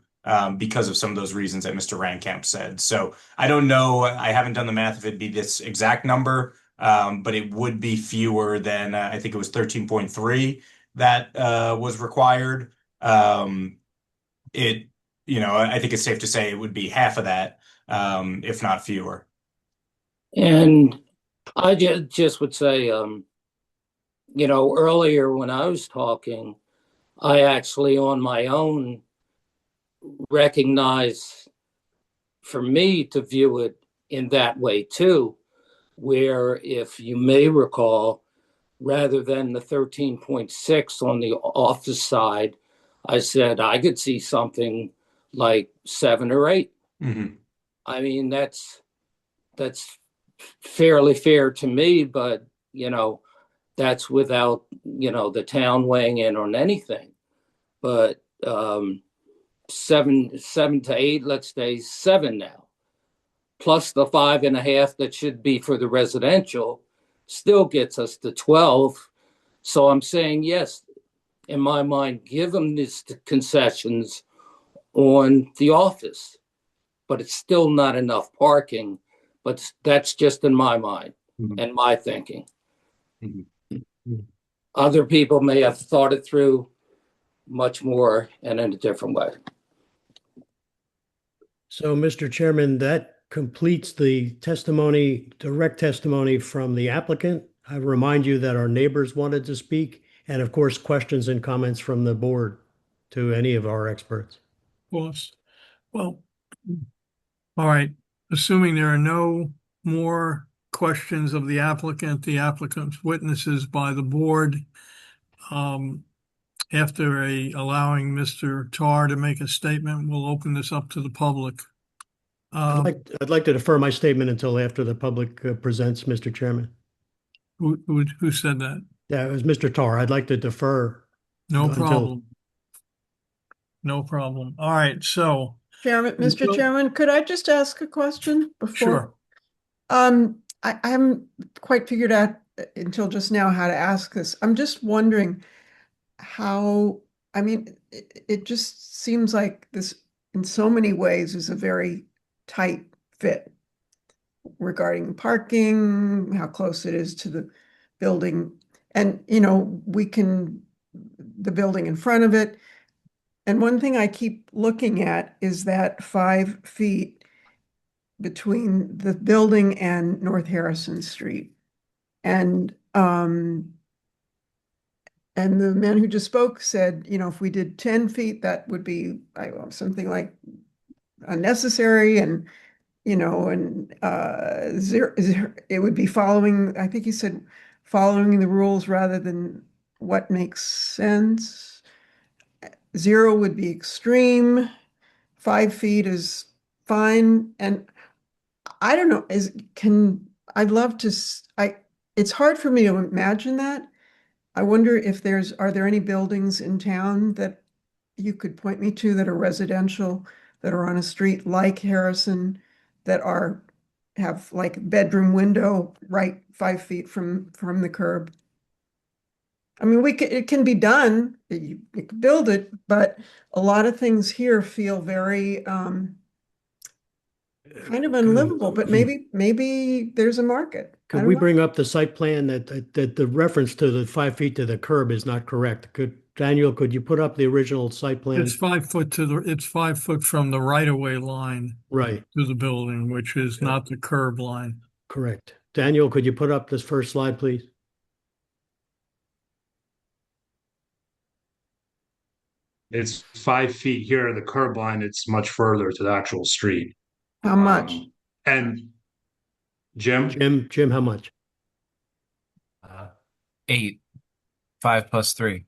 because of some of those reasons that Mr. Rankamp said. So I don't know. I haven't done the math if it'd be this exact number, but it would be fewer than I think it was 13.3 that was required. I think it's safe to say it would be half of that, if not fewer. And I just would say, earlier when I was talking, I actually on my own recognize for me to view it in that way too, where if you may recall, rather than the 13.6 on the office side, I said I could see something like 7 or 8. Mm-hmm. I mean, that's fairly fair to me, but that's without the town weighing in on anything. But 7 to 8, let's say 7 now, plus the 5.5 that should be for the residential, still gets us to 12. So I'm saying, yes, in my mind, give them these concessions on the office, but it's still not enough parking. But that's just in my mind and my thinking. Other people may have thought it through much more and in a different way. So, Mr. Chairman, that completes the testimony, direct testimony from the applicant. I remind you that our neighbors wanted to speak, and of course, questions and comments from the board to any of our experts. Of course. Well, all right. Assuming there are no more questions of the applicant's witnesses by the board, after allowing Mr. Tarr to make a statement, we'll open this up to the public. I'd like to defer my statement until after the public presents, Mr. Chairman. Who said that? Yeah, it was Mr. Tarr. I'd like to defer. No problem. No problem. All right, so. Mr. Chairman, could I just ask a question before? Sure. I haven't quite figured out until just now how to ask this. I'm just wondering it just seems like this in so many ways is a very tight fit regarding parking, how close it is to the building, and the building in front of it. And one thing I keep looking at is that 5 feet between the building and North Harrison Street. And the man who just spoke said, you know, if we did 10 feet, that would be something like unnecessary, and you know, and zero, it would be following, I think he said, following the rules rather than what makes sense. 0 would be extreme. 5 feet is fine. And I don't know, I'd love to, it's hard for me to imagine that. I wonder if are there any buildings in town that you could point me to that are residential, that are on a street like Harrison, that have like bedroom window right 5 feet from the curb? I mean, it can be done, you can build it, but a lot of things here feel very kind of unlivable, but maybe there's a market. I Could don't we know. bring up the site plan that the reference to the 5 feet to the curb is not correct? Daniel, could you put up the original site plan? It's 5 foot it's 5 foot from the right-of-way line Right, to the building, which is not the curb line. correct. Daniel, could you put up this first slide, please? It's 5 feet here, the curb line, it's much further to the actual street. How much? And Jim? Jim, how much? 8, 5 plus 3.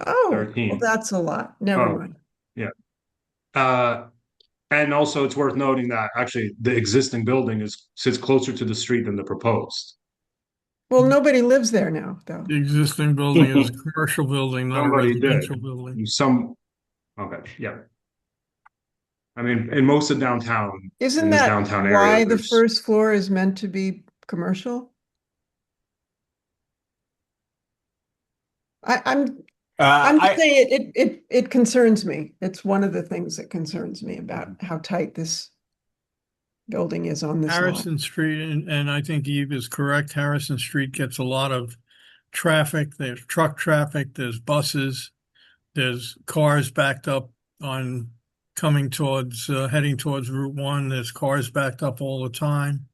Oh, 13. well, that's a lot. Never Oh. mind. Yeah. And also it's worth noting that actually the existing building sits closer to the street than the proposed. Well, nobody lives there now, though. The existing building is a commercial building, not a Somebody did. residential building. Okay, yeah. I mean, in most of downtown, Isn't in this that downtown area, why the there's- first floor is meant to be commercial? I'm just saying it concerns me. It's one of the things that concerns me about how tight this building is on this lot. Harrison Street, and I think Eve is correct, Harrison Street gets a lot of traffic. There's truck traffic, there's buses, there's cars backed up on heading towards Route 1. There's cars backed up all the time.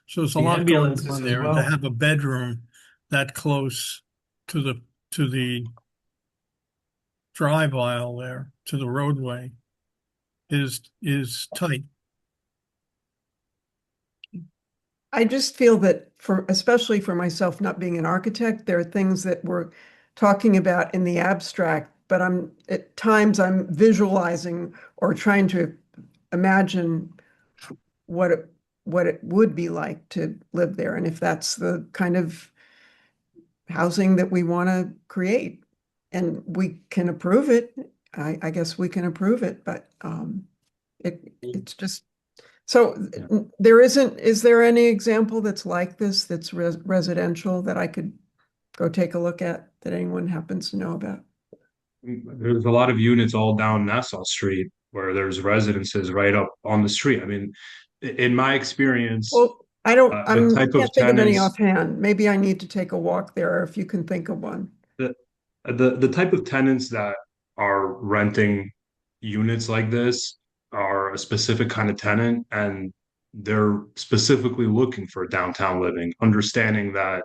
So there's a The lot going ambulances on as there. And well. to have a bedroom that close to the drive aisle there, to the roadway, is tight. I just feel that especially for myself, not being an architect, there are things that we're talking about in the abstract, but at times I'm visualizing or trying to imagine what it would be like to live there, and if that's the kind of housing that we want to create. And we can approve it. I guess we can approve it, but it's just so is there any example that's like this, that's residential, that I could go take a look at, that anyone happens to know about? There's a lot of units all down Nassau Street where there's residences right up on the street. I mean, in my experience, Well, I the type can't of think of any tenants, offhand. Maybe I need to take a walk there, if you can think of one. the type of tenants that are renting units like this are a specific kind of tenant, and they're specifically looking for downtown living, understanding that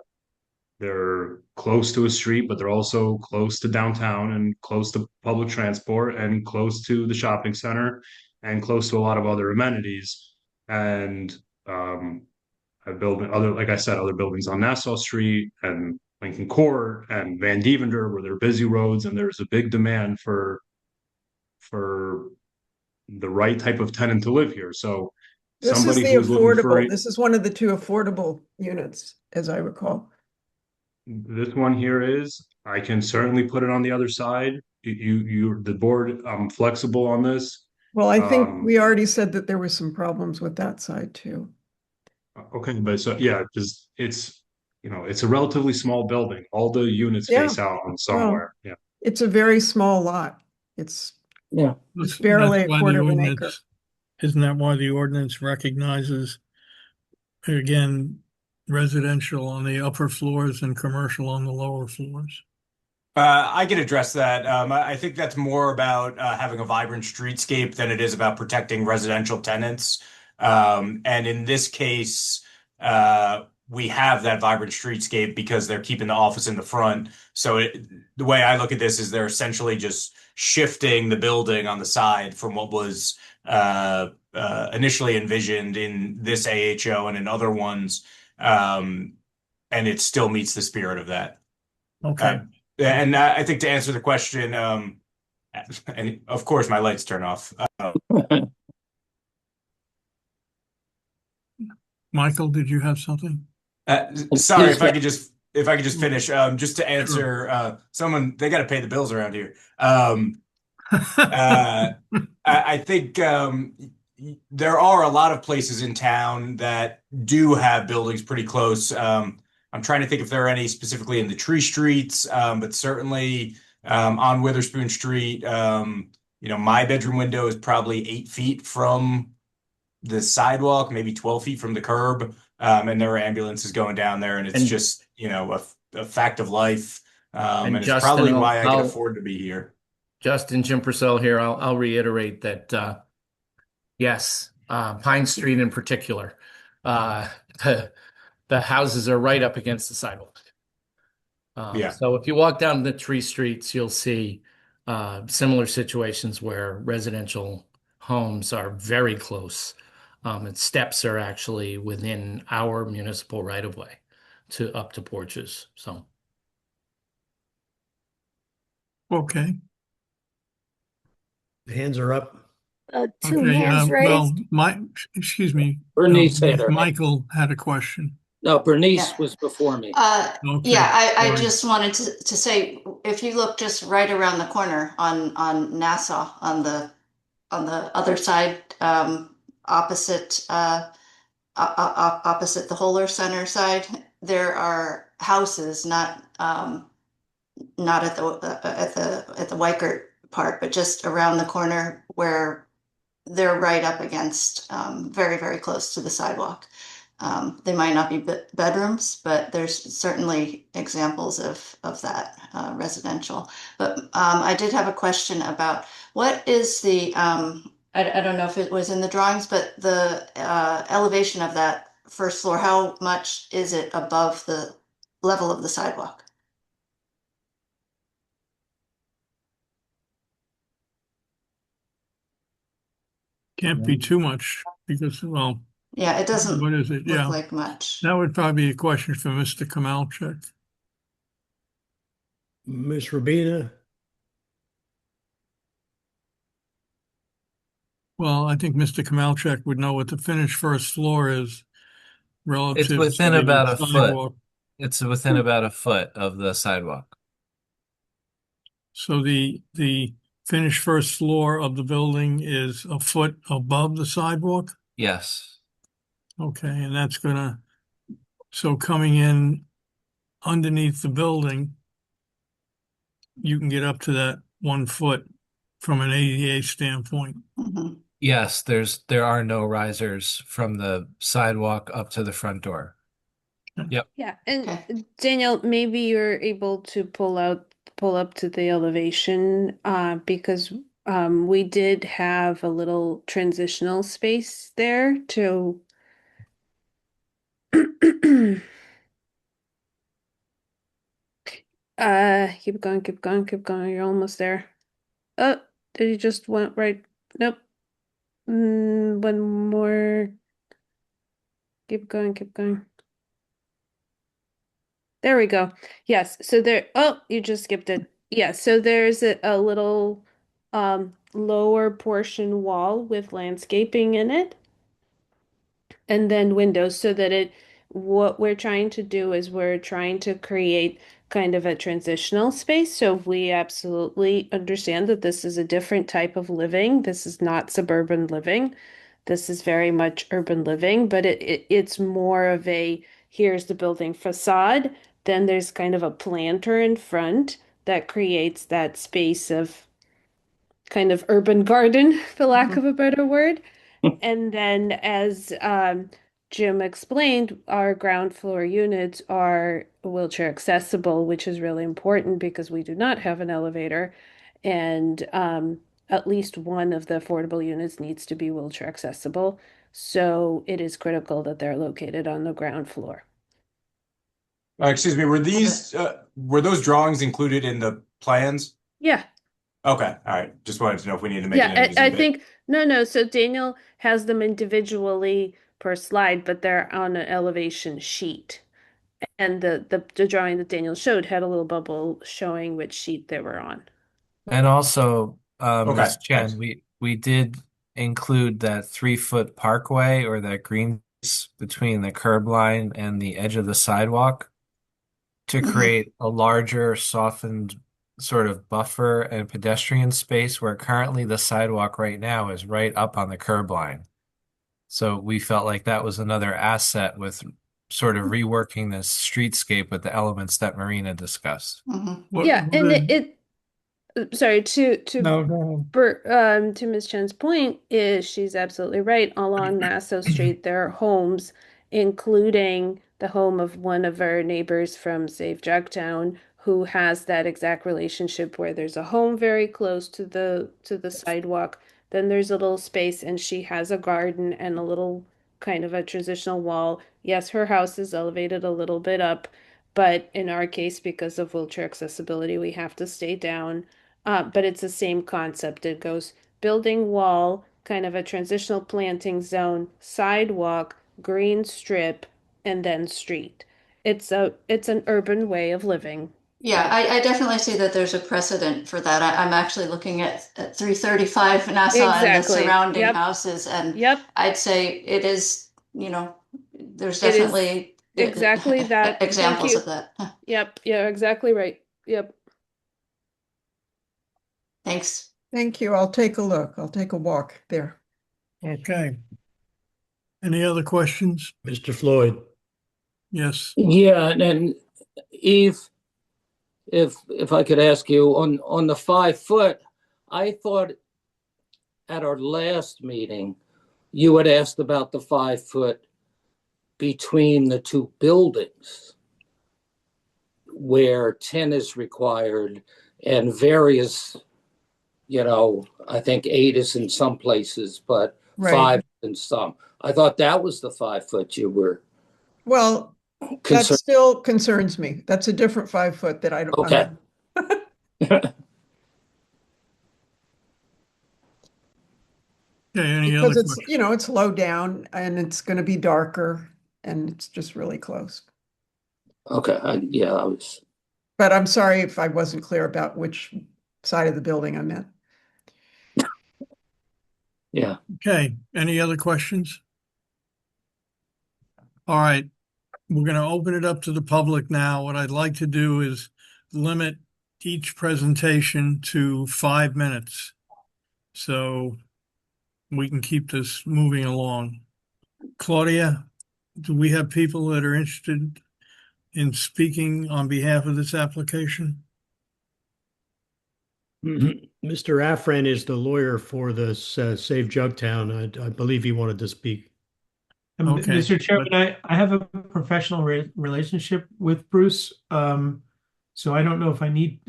they're close to a street, but they're also close to downtown and close to public transport and close to the shopping center and close to a lot of other amenities. And I build like I said, other buildings on Nassau Street and Lincoln Court and Van Devender, where they're busy roads, and there's a big demand for the right type of tenant to live here. So This is somebody the who's looking for affordable. This is one of the 2 affordable units, as I recall. this one here is, I can certainly put it on the other side. The board, I'm flexible on this. Well, I think we already said that there were some problems with that side too. Okay, but so yeah, because it's a relatively small building. All the units Yeah. face out on somewhere. Yeah. It's a very small lot. It's That's barely a why the quarter of an acre. ordinance- Isn't that why the ordinance recognizes, again, residential on the upper floors and commercial on the lower floors? I can address that. I think that's more about having a vibrant streetscape than it is about protecting residential tenants. And in this case, we have that vibrant streetscape because they're keeping the office in the front. So the way I look at this is they're essentially just shifting the building on the side from what was initially envisioned in this AHO and in other ones. And it still meets the spirit of that. Okay. And I think to answer the question, and of course my lights turn off. Michael, did you have something? Sorry, if I could just finish, just to answer someone, they got to pay the bills around here. I think there are a lot of places in town that do have buildings pretty close. I'm trying to think if there are any specifically in the tree streets, but certainly on Witherspoon Street, my bedroom window is probably 8 feet from the sidewalk, maybe 12 feet from the curb, and there are ambulances going down there, and it's just a fact of life, and it's Justin, probably why I can afford to be here. Justin, Jim Purcell here. I'll reiterate that yes, Pine Street in particular, the houses are right up against the sidewalk. Yeah. So if you walk down the tree streets, you'll see similar situations where residential homes are very close, and steps are actually within our municipal right of way up to porches. So. Okay. The hands are up. Two hands raised. Well, excuse me. Bernice had her hand. Michael had a question. No, Bernice was before me. Okay. Yeah, I Sorry. just wanted to say, if you look just right around the corner on Nassau, on the other side, opposite opposite the Holler Center side, there are houses, not at the Weikert part, but just around the corner where they're right up against, very, very close to the sidewalk. They might not be bedrooms, but there's certainly examples of that residential. But I did have a question about what is the, I don't know if it was in the drawings, but the elevation of that first floor, how much is it above the level of the sidewalk? Can't be too much because, well. Yeah, it doesn't What is it? look Yeah. like much. That would probably be a question for Mr. Kamalchek. Ms. Rabina, Well, I think Mr. Kamalchek would know what the finished first floor is relative It's within to the about a foot. sidewalk. It's within about a foot of the sidewalk. So the finished first floor of the building is a foot above the sidewalk? Yes. Okay, and that's so coming in underneath the building, you can get up to that 1 foot from an ADA standpoint. Yes, there are no risers from the sidewalk up to the front door. Yep. Yeah, and Daniel, maybe you're able to pull up to the elevation, because we did have a little transitional space there to keep going, keep going, keep going. You're almost there. Oh, did you just went right? Nope. One more. Keep going, keep going. There we go. Yes. So there, oh, you just skipped it. Yeah. So there's a little lower portion wall with landscaping in it. And then windows so that what we're trying to do is we're trying to create kind of a transitional space. So we absolutely understand that this is a different type of living. This is not suburban living. This is very much urban living, but it's more of here's the building facade. Then there's kind of a planter in front that creates that space of kind of urban garden, for lack of a better word. And then as Jim explained, our ground floor units are wheelchair accessible, which is really important because we do not have an elevator. And at least one of the affordable units needs to be wheelchair accessible. So it is critical that they're located on the ground floor. Excuse me, were those drawings included in the plans? Yeah. Okay, all right. Just wanted to know if we need to make Yeah, it an I exhibit. think, no. So Daniel has them individually per slide, but they're on an elevation sheet. And the drawing that Daniel showed had a little bubble showing which sheet they were on. And also, Okay, Ms. Chen, thanks. we did include that 3-foot parkway or that green space between the curb line and the edge of the sidewalk to create a larger, softened sort of buffer and pedestrian space where currently the sidewalk right now is right up on the curb line. So we felt like that was another asset with sort of reworking this streetscape with the elements that Marina discussed. Yeah, and sorry, No, go ahead. to Ms. Chen's point is she's absolutely right. Along Nassau Street, there are homes, including the home of one of our neighbors from Save Jugtown, who has that exact relationship where there's a home very close to the sidewalk. Then there's a little space, and she has a garden and a little kind of a transitional wall. Yes, her house is elevated a little bit up, but in our case, because of wheelchair accessibility, we have to stay down. But it's the same concept. It goes building wall, kind of a transitional planting zone, sidewalk, green strip, and then street. It's an urban way of living. Yeah, I definitely see that there's a precedent for that. I'm actually looking at 335 Nassau and the Exactly. surrounding Yep. houses, and Yep. I'd say it is, there's It is definitely exactly that. Thank examples you. of that. Yep. Yeah, exactly right. Yep. Thanks. Thank you. I'll take a look. I'll take a walk there. Okay. Any other questions? Mr. Floyd. Yes. Yeah, and Eve, if I could ask you on the 5 foot, I thought at our last meeting you had asked about the 5 foot between the two buildings where 10 is required and various, I think 8 is in some places, but Right. 5 in some. I thought that was the 5 foot you were Well, that concerned. still concerns me. That's a different 5 foot that I don't. Okay. Okay, any Because other it's, questions? it's low down and it's going to be darker and it's just really close. Okay, yeah, I was. But I'm sorry if I wasn't clear about which side of the building I meant. Yeah. Okay, any other questions? All right, we're going to open it up to the public now. What I'd like to do is limit each presentation to 5 minutes, so we can keep this moving along. Claudia, do we have people that are interested in speaking on behalf of this application? Mr. Afran is the lawyer for this Save Jugtown. I believe he wanted to speak. Okay, Mr. Chairman, I have a professional relationship with Bruce. So I don't know if I need,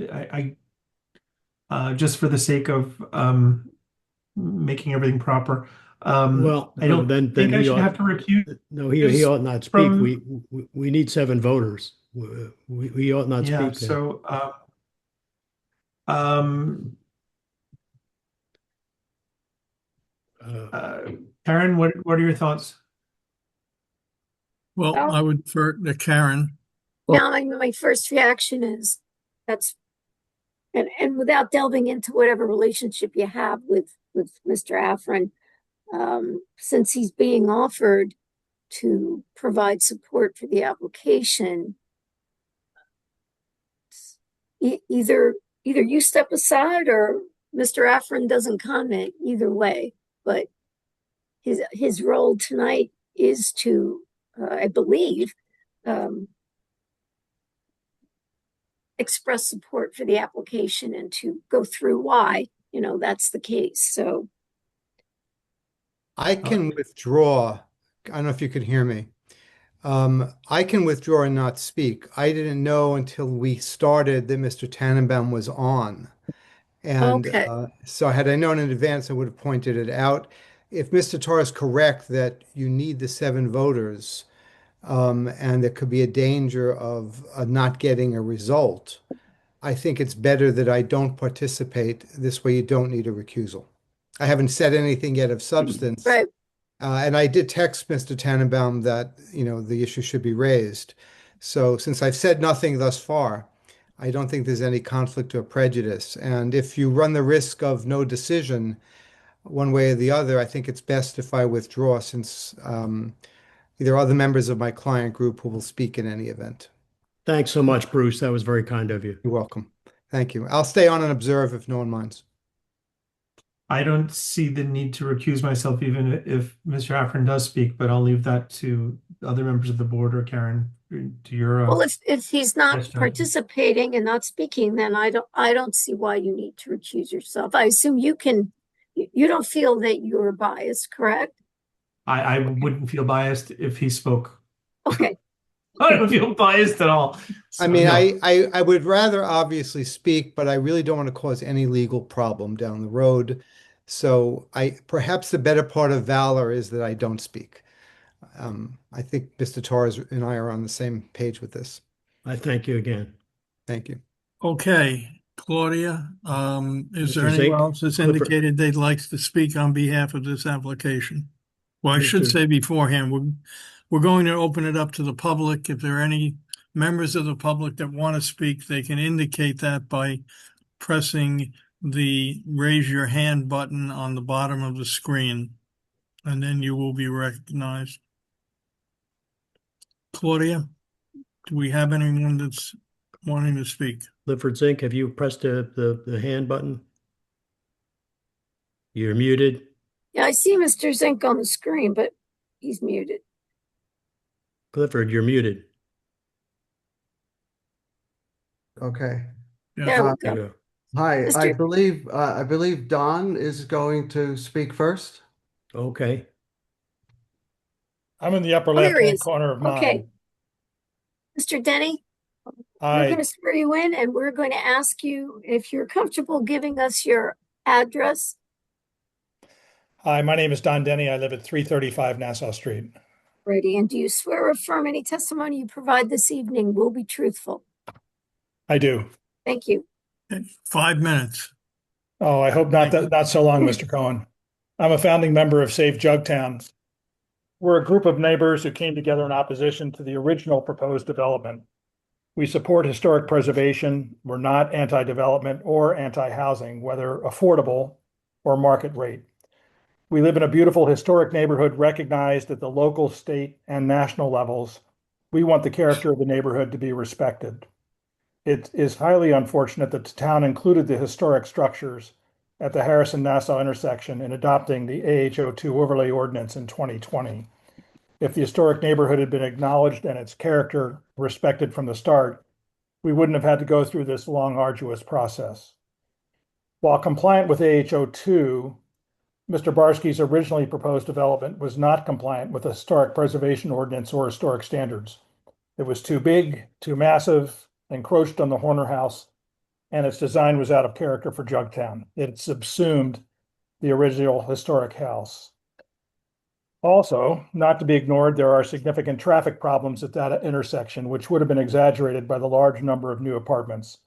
just for the sake of making everything proper. Well, I don't then think I he should ought- have to recuse. No, he ought not speak. from- We need 7 voters. We ought not Yeah, speak. then. so, Karen, what are your thoughts? well, I would defer to Karen. Now, my first reaction is and without delving into whatever relationship you have with Mr. Afrin, since he's being offered to provide support for the application, either you step aside or Mr. Afrin doesn't comment. Either way, but his role tonight is to, I believe, express support for the application and to go through why, that's the case. So I can withdraw I don't know if you could hear me. I can withdraw and not speak. I didn't know until we started that Mr. Tannenbaum was on. And Okay. so had I known in advance, I would have pointed it out. If Mr. Tarr is correct that you need the 7 voters, and there could be a danger of not getting a result, I think it's better that I don't participate. This way you don't need a recusal. I haven't said anything yet of substance. Right. And I did text Mr. Tannenbaum that, the issue should be raised. So since I've said nothing thus far, I don't think there's any conflict or prejudice. And if you run the risk of no decision one way or the other, I think it's best if I withdraw, since there are other members of my client group who will speak in any event. Thanks so much, Bruce. That was very kind of you. You're welcome. Thank you. I'll stay on and observe if no one minds. I don't see the need to recuse myself even if Mr. Afrin does speak, but I'll leave that to other members of the board or Karen, to your. Well, if he's not Yes, John. participating and not speaking, then I don't see why you need to recuse yourself. I assume you don't feel that you're biased, correct? I wouldn't feel biased if he spoke. Okay. I don't feel biased at all. I mean, no. I would rather obviously speak, but I really don't want to cause any legal problem down the road. So perhaps the better part of valor is that I don't speak. I think Mr. Torres and I are on the same page with this. I thank you again. Thank you. Okay, Claudia, is there Mr. anyone Zink, else that's Clifford. indicated they'd like to speak on behalf of this application? Well, I should Mr. say beforehand, we're going to open it up to the public. If there are any members of the public that want to speak, they can indicate that by pressing the raise your hand button on the bottom of the screen, and then you will be recognized. Claudia, do we have anyone that's wanting to speak? Clifford Zink, have you pressed the hand button? You're muted. Yeah, I see Mr. Zink on the screen, but he's muted. Clifford, you're muted. Okay. There we There you go. go. Hi, I Mr. believe Don is going to speak first. Okay. I'm in the upper Oh, there he left-hand is. corner of Okay. mine. Mr. Denny, we're Hi. going to swear you in, and we're going to ask you if you're comfortable giving us your address. Hi, my name is Don Denny. I live at 335 Nassau Street. Ready, and do you swear or affirm any testimony you provide this evening will be truthful? I do. Thank you. 5 minutes. Oh, I hope not so long, Mr. Cohen. I'm a founding member of Save Jugtown. We're a group of neighbors who came together in opposition to the original proposed development. We support historic preservation. We're not anti-development or anti-housing, whether affordable or market rate. We live in a beautiful historic neighborhood recognized at the local, state, and national levels. We want the character of the neighborhood to be respected. It is highly unfortunate that the town included the historic structures at the Harrison-Nassau intersection in adopting the AH02 overlay ordinance in 2020. If the historic neighborhood had been acknowledged and its character respected from the start, we wouldn't have had to go through this long, arduous process. While compliant with AH02, Mr. Barsky's originally proposed development was not compliant with the historic preservation ordinance or historic standards. It was too big, too massive, encroached on the Horner House, and its design was out of character for Jugtown. It subsumed the original historic house. Also, not to be ignored, there are significant traffic problems at that intersection, which would have been exaggerated by the large number of new apartments.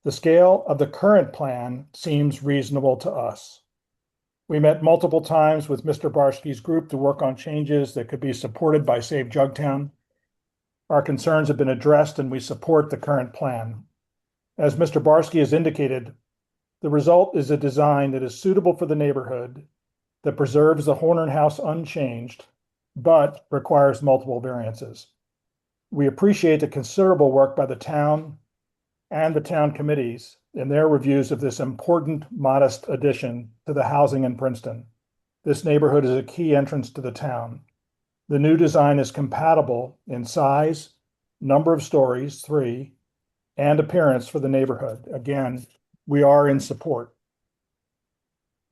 The scale of the current plan seems reasonable to us. We met multiple times with Mr. Barsky's group to work on changes that could be supported by Save Jugtown. Our concerns have been addressed and we support the current plan. As Mr. Barsky has indicated, the result is a design that is suitable for the neighborhood, that preserves the Horner House unchanged, but requires multiple variances. We appreciate the considerable work by the town and the town committees in their reviews of this important, modest addition to the housing in Princeton. This neighborhood is a key entrance to the town. The new design is compatible in size, number of stories, 3, and appearance for the neighborhood. Again, we are in support.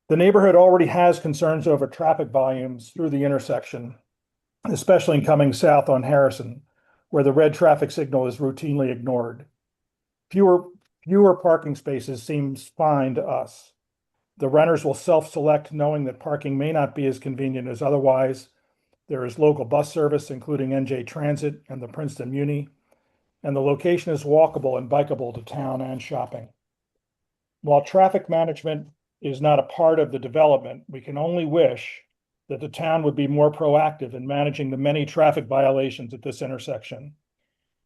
The neighborhood already has concerns over traffic volumes through the intersection. especially in coming south on Harrison, where the red traffic signal is routinely ignored. Fewer parking spaces seems fine to us. The renters will self-select, knowing that parking may not be as convenient as otherwise. There is local bus service, including NJ Transit and the Princeton Muni, and the location is walkable and bikeable to town and shopping. While traffic management is not a part of the development, we can only wish that the town would be more proactive in managing the many traffic violations at this intersection.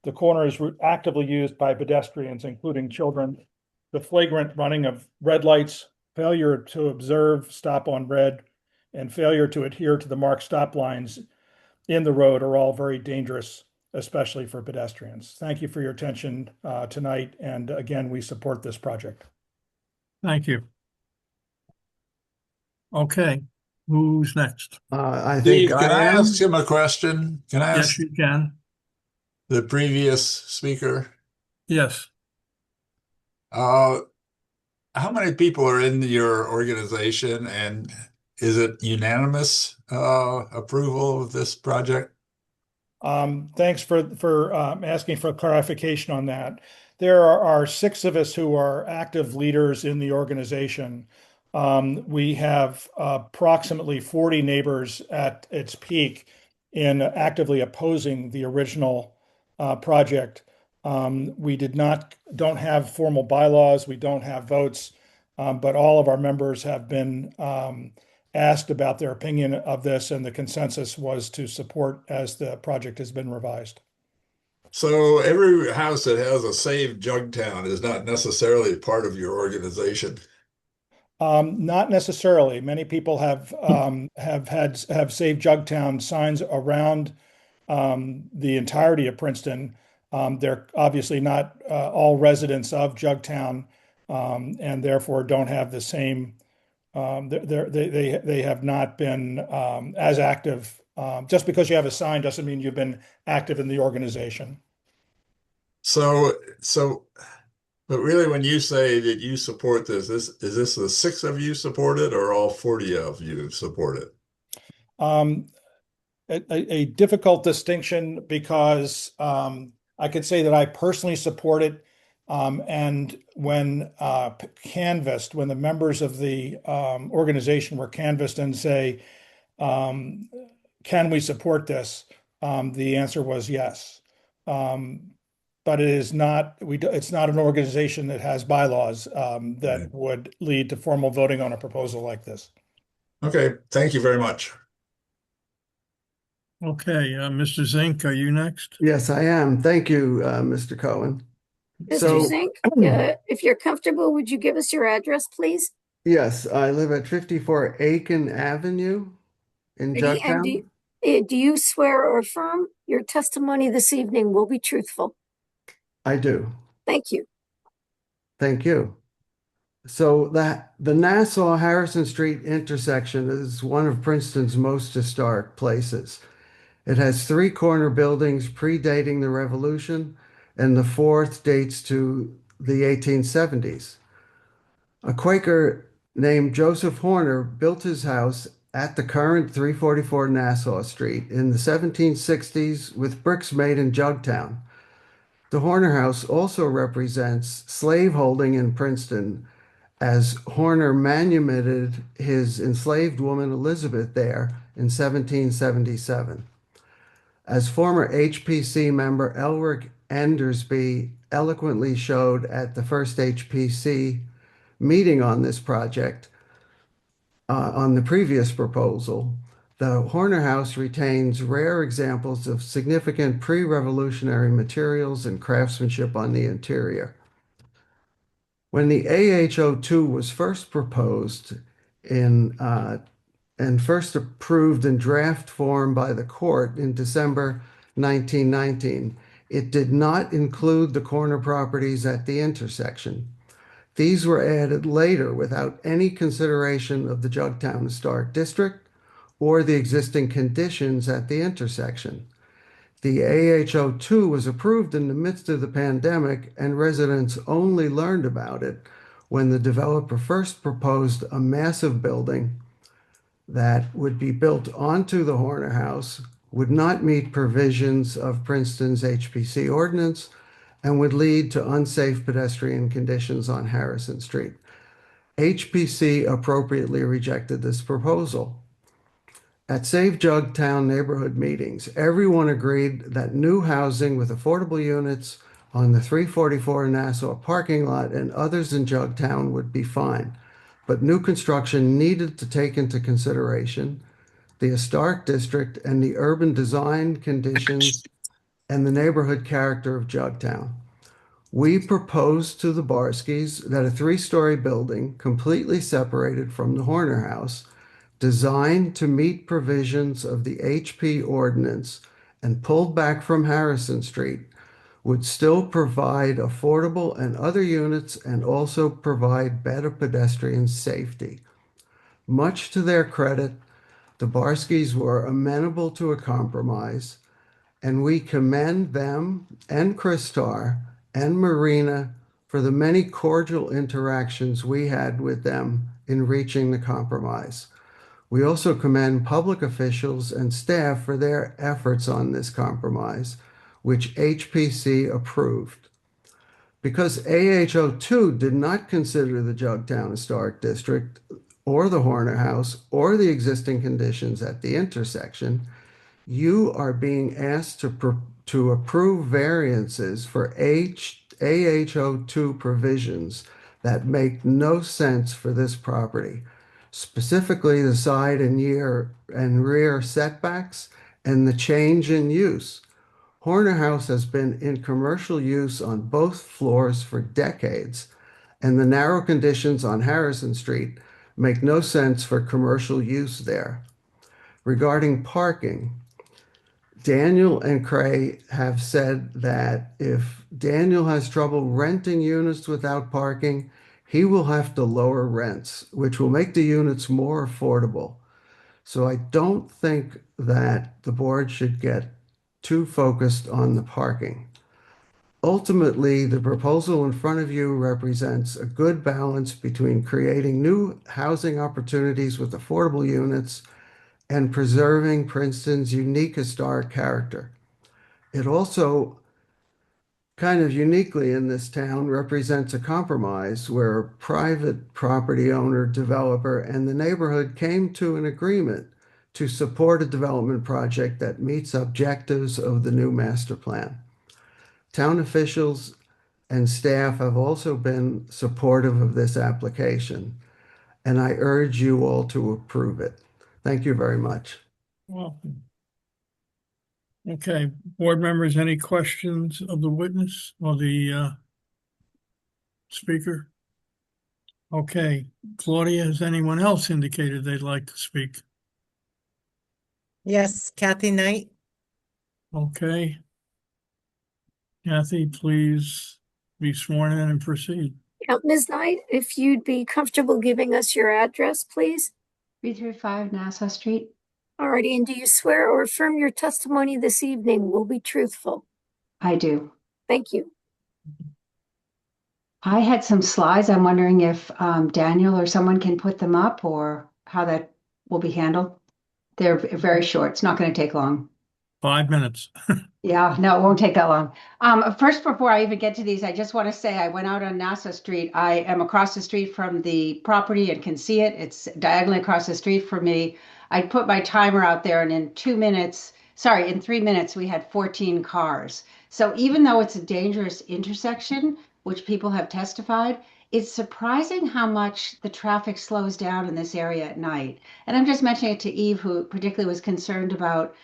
The corner is actively used by pedestrians, including children. The flagrant running of red lights, failure to observe stop on red, and failure to adhere to the marked stop lines in the road are all very dangerous, especially for pedestrians. Thank you for your attention tonight. And again, we support this project. Thank you. Okay, who's next? I Steve, think can I am. ask him a question? Can I Yes, ask you can. the previous speaker? Yes. How many people are in your organization, and is it unanimous approval of this project? Thanks for asking for clarification on that. There are 6 of us who are active leaders in the organization. We have approximately 40 neighbors at its peak in actively opposing the original project. We don't have formal bylaws, we don't have votes, but all of our members have been asked about their opinion of this, and the consensus was to support as the project has been revised. So every house that has a Save Jugtown is not necessarily part of your organization. Not necessarily. Many people have Save Jugtown signs around the entirety of Princeton. They're obviously not all residents of Jugtown, and therefore don't have the same. They have not been as active. Just because you have a sign doesn't mean you've been active in the organization. But really, when you say that you support this, is this the 6 of you support it, or all 40 of you support it? A difficult distinction, because I could say that I personally support it. And when canvassed, when the members of the organization were canvassed and say, can we support this? The answer was yes. But it is not, it's not an organization that has bylaws that would lead to formal voting on a proposal like this. Okay, thank you very much. Okay, Mr. Zink, are you next? Yes, I am. Thank you, Mr. Cohen. Mr. Zink, if you're comfortable, would you give us your address, please? Yes, I live at 54 Aiken Avenue in Jugtown. And do you swear or affirm your testimony this evening will be truthful? I do. Thank you. Thank you. So the Nassau-Harrison Street intersection is one of Princeton's most historic places. It has 3 corner buildings predating the Revolution, and the 4th dates to the 1870s. A Quaker named Joseph Horner built his house at the current 344 Nassau Street in the 1760s with bricks made in Jugtown. The Horner House also represents slaveholding in Princeton, as Horner manumitted his enslaved woman Elizabeth there in 1777. As former HPC member Elric Endersby eloquently showed at the first HPC meeting on this project, on the previous proposal, the Horner House retains rare examples of significant pre-revolutionary materials and craftsmanship on the interior. When the AH02 was first proposed and first approved in draft form by the court in December 1919, it did not include the corner properties at the intersection. These were added later without any consideration of the Jugtown Historic District or the existing conditions at the intersection. The AH02 was approved in the midst of the pandemic, and residents only learned about it when the developer first proposed a massive building that would be built onto the Horner House would not meet provisions of Princeton's HPC ordinance, and would lead to unsafe pedestrian conditions on Harrison Street. HPC appropriately rejected this proposal. At Save Jugtown neighborhood meetings, everyone agreed that new housing with affordable units on the 344 Nassau parking lot and others in Jugtown would be fine, but new construction needed to take into consideration the historic district and the urban design conditions and the neighborhood character of Jugtown. We proposed to the Barskys that a 3-story building completely separated from the Horner House, designed to meet provisions of the HP ordinance and pulled back from Harrison Street, would still provide affordable and other units and also provide better pedestrian safety. Much to their credit, the Barskys were amenable to a compromise, and we commend them and Christar and Marina for the many cordial interactions we had with them in reaching the compromise. We also commend public officials and staff for their efforts on this compromise, which HPC approved. Because AHO2 did not consider the Jugtown Historic District or the Horner House or the existing conditions at the intersection, you are being asked to approve variances for AHO2 provisions that make no sense for this property, specifically the side and rear setbacks and the change in use. Horner House has been in commercial use on both floors for decades, and the narrow conditions on Harrison Street make no sense for commercial use there. Regarding parking, Daniel and Cray have said that if Daniel has trouble renting units without parking, he will have to lower rents, which will make the units more affordable. So I don't think that the board should get too focused on the parking. Ultimately, the proposal in front of you represents a good balance between creating new housing opportunities with affordable units and preserving Princeton's unique historic character. It also, kind of uniquely in this town, represents a compromise where a private property owner, developer, and the neighborhood came to an agreement to support a development project that meets objectives of the new master plan. Town officials and staff have also been supportive of this application, and I urge you all to approve it. Thank you very much. Welcome. Okay, board members, any questions of the witness or the speaker? Okay, Claudia, has anyone else indicated they'd like to speak? Yes, Kathy Knight. Okay. Kathy, please be sworn in and proceed. Now, Ms. Knight, if you'd be comfortable giving us your address, please. 335 Nassau Street. Alrighty, and do you swear or affirm your testimony this evening will be truthful? I do. Thank you. I had some slides. I'm wondering if Daniel or someone can put them up or how that will be handled. They're very short. It's not going to take long. 5 minutes. Yeah, no, it won't take that long. First, before I even get to these, I just want to say I went out on Nassau Street. I am across the street from the property and can see it. It's diagonally across the street from me. I put my timer out there, and in 3 minutes, we had 14 cars. So even though it's a dangerous intersection, which people have testified, it's surprising how much the traffic slows down in this area at night. And I'm just mentioning it to Eve, who particularly was concerned about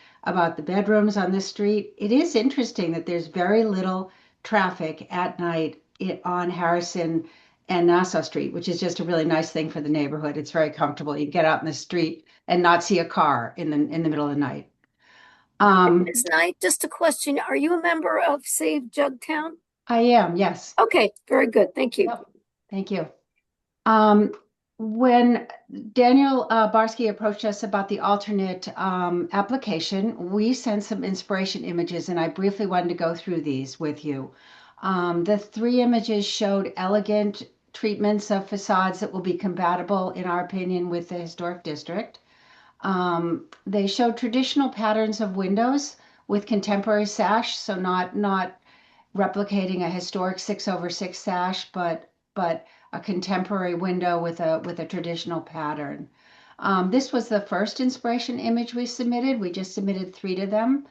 the bedrooms on this street. It is interesting that there's very little traffic at night on Harrison and Nassau Street, which is just a really nice thing for the neighborhood. It's very comfortable. You get out in the street and not see a car in the middle of the night. Ms. Knight, just a question. Are you a member of Save Jugtown? I am, yes. Okay, very good. Thank you. Yep. Thank you. When Daniel Barsky approached us about the alternate application, we sent some inspiration images, and I briefly wanted to go through these with you. The 3 images showed elegant treatments of facades that will be compatible, in our opinion, with the historic district. They show traditional patterns of windows with contemporary sash, so not replicating a historic 6/6 sash, but a contemporary window with a traditional pattern. This was the first inspiration image we submitted. We just submitted 3 to them.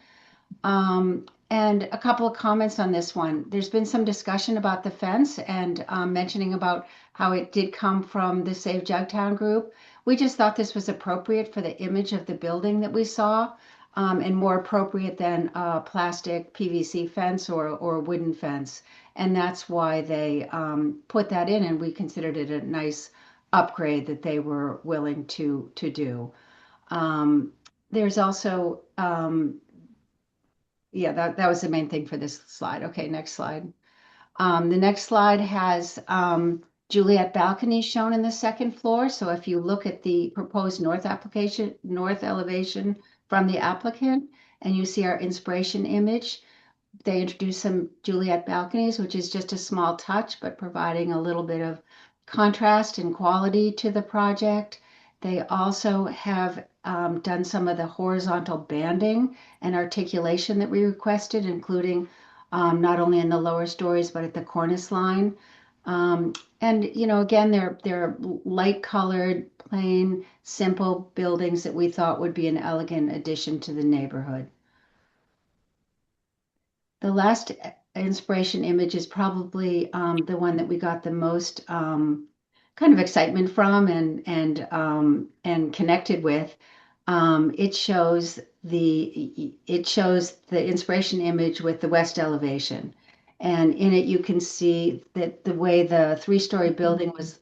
And a couple of comments on this one. There's been some discussion about the fence and mentioning about how it did come from the Save Jugtown group. We just thought this was appropriate for the image of the building that we saw, and more appropriate than a plastic PVC fence or a wooden fence. And that's why they put that in, and we considered it a nice upgrade that they were willing to do. There's also, yeah, that was the main thing for this slide. Okay, next slide. The next slide has Juliet balcony shown in the second floor. So if you look at the proposed north elevation from the applicant, and you see our inspiration image, they introduced some Juliet balconies, which is just a small touch, but providing a little bit of contrast and quality to the project. They also have done some of the horizontal banding and articulation that we requested, including not only in the lower stories, but at the cornice line. And, you know, again, they're light colored, plain, simple buildings that we thought would be an elegant addition to the neighborhood. The last inspiration image is probably the one that we got the most kind of excitement from and connected with. It shows the inspiration image with the west elevation. And in it, you can see that the way the 3-story building was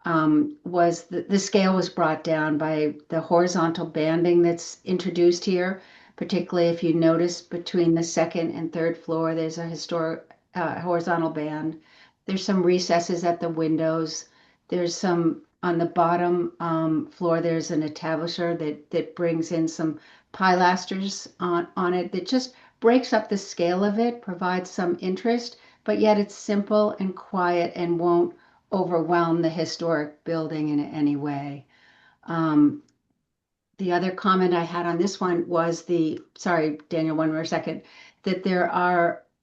the scale was brought down by the horizontal banding that's introduced here. Particularly if you notice between the second and third floor, there's a historic horizontal band. There's some recesses at the windows. There's some on the bottom floor. There's an entablature that brings in some pilasters on it that just breaks up the scale of it, provides some interest, but yet it's simple and quiet and won't overwhelm the historic building in any way. The other comment I had on this one was sorry, Daniel, one more second, that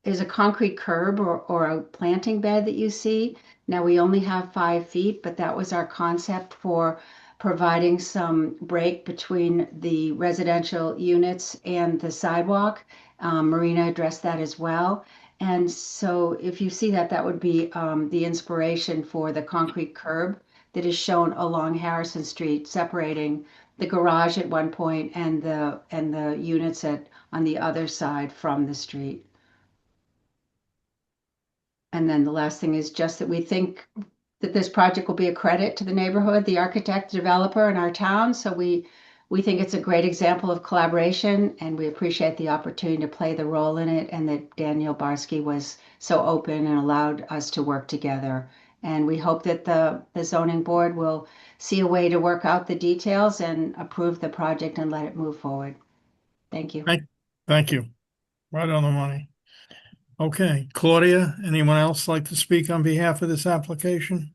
is a concrete curb or a planting bed that you see. Now we only have 5 feet, but that was our concept for providing some break between the residential units and the sidewalk. Marina addressed that as well. And so if you see that, that would be the inspiration for the concrete curb that is shown along Harrison Street, separating the garage at one point and the units on the other side from the street. And then the last thing is just that we think that this project will be a credit to the neighborhood, the architect, developer, and our town. So we think it's a great example of collaboration, and we appreciate the opportunity to play the role in it, and that Daniel Barsky was so open and allowed us to work together. And we hope that the zoning board will see a way to work out the details and approve the project and let it move forward. Thank you. Thank you. Right on the money. Okay, Claudia, anyone else like to speak on behalf of this application?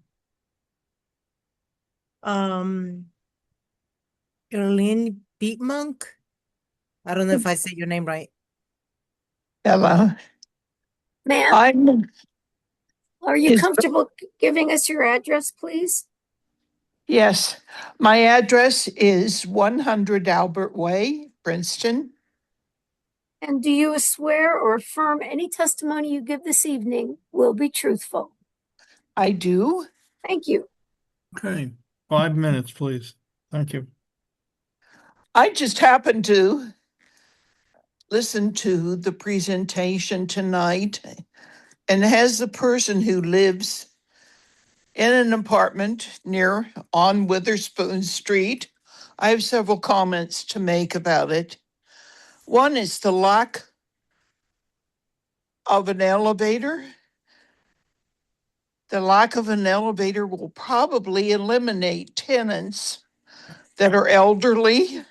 Erlene Beatmonk. I don't know if I said your name right. Hello. Ma'am, are you comfortable giving us your address, please? Yes, my address is 100 Albert Way, Princeton. And do you swear or affirm any testimony you give this evening will be truthful? I do. Thank you. Okay, 5 minutes, please. Thank you. I just happened to listen to the presentation tonight, and as the person who lives in an apartment on Witherspoon Street, I have several comments to make about it. One is the lack of an elevator. The lack of an elevator will probably eliminate tenants that are elderly,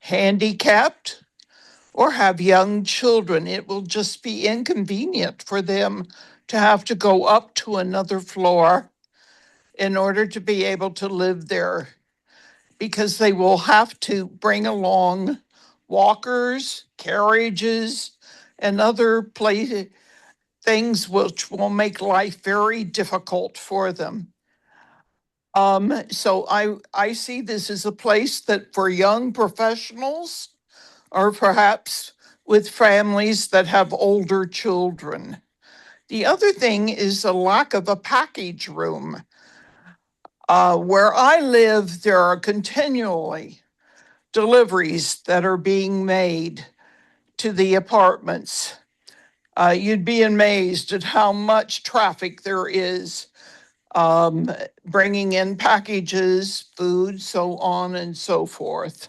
handicapped, or have young children. It will just be inconvenient for them to have to go up to another floor in order to be able to live there. because they will have to bring along walkers, carriages, and other things which will make life very difficult for them. So I see this as a place that for young professionals or perhaps with families that have older children. The other thing is the lack of a package room. Where I live, there are continually deliveries that are being made to the apartments. You'd be amazed at how much traffic there is, bringing in packages, food, so on and so forth.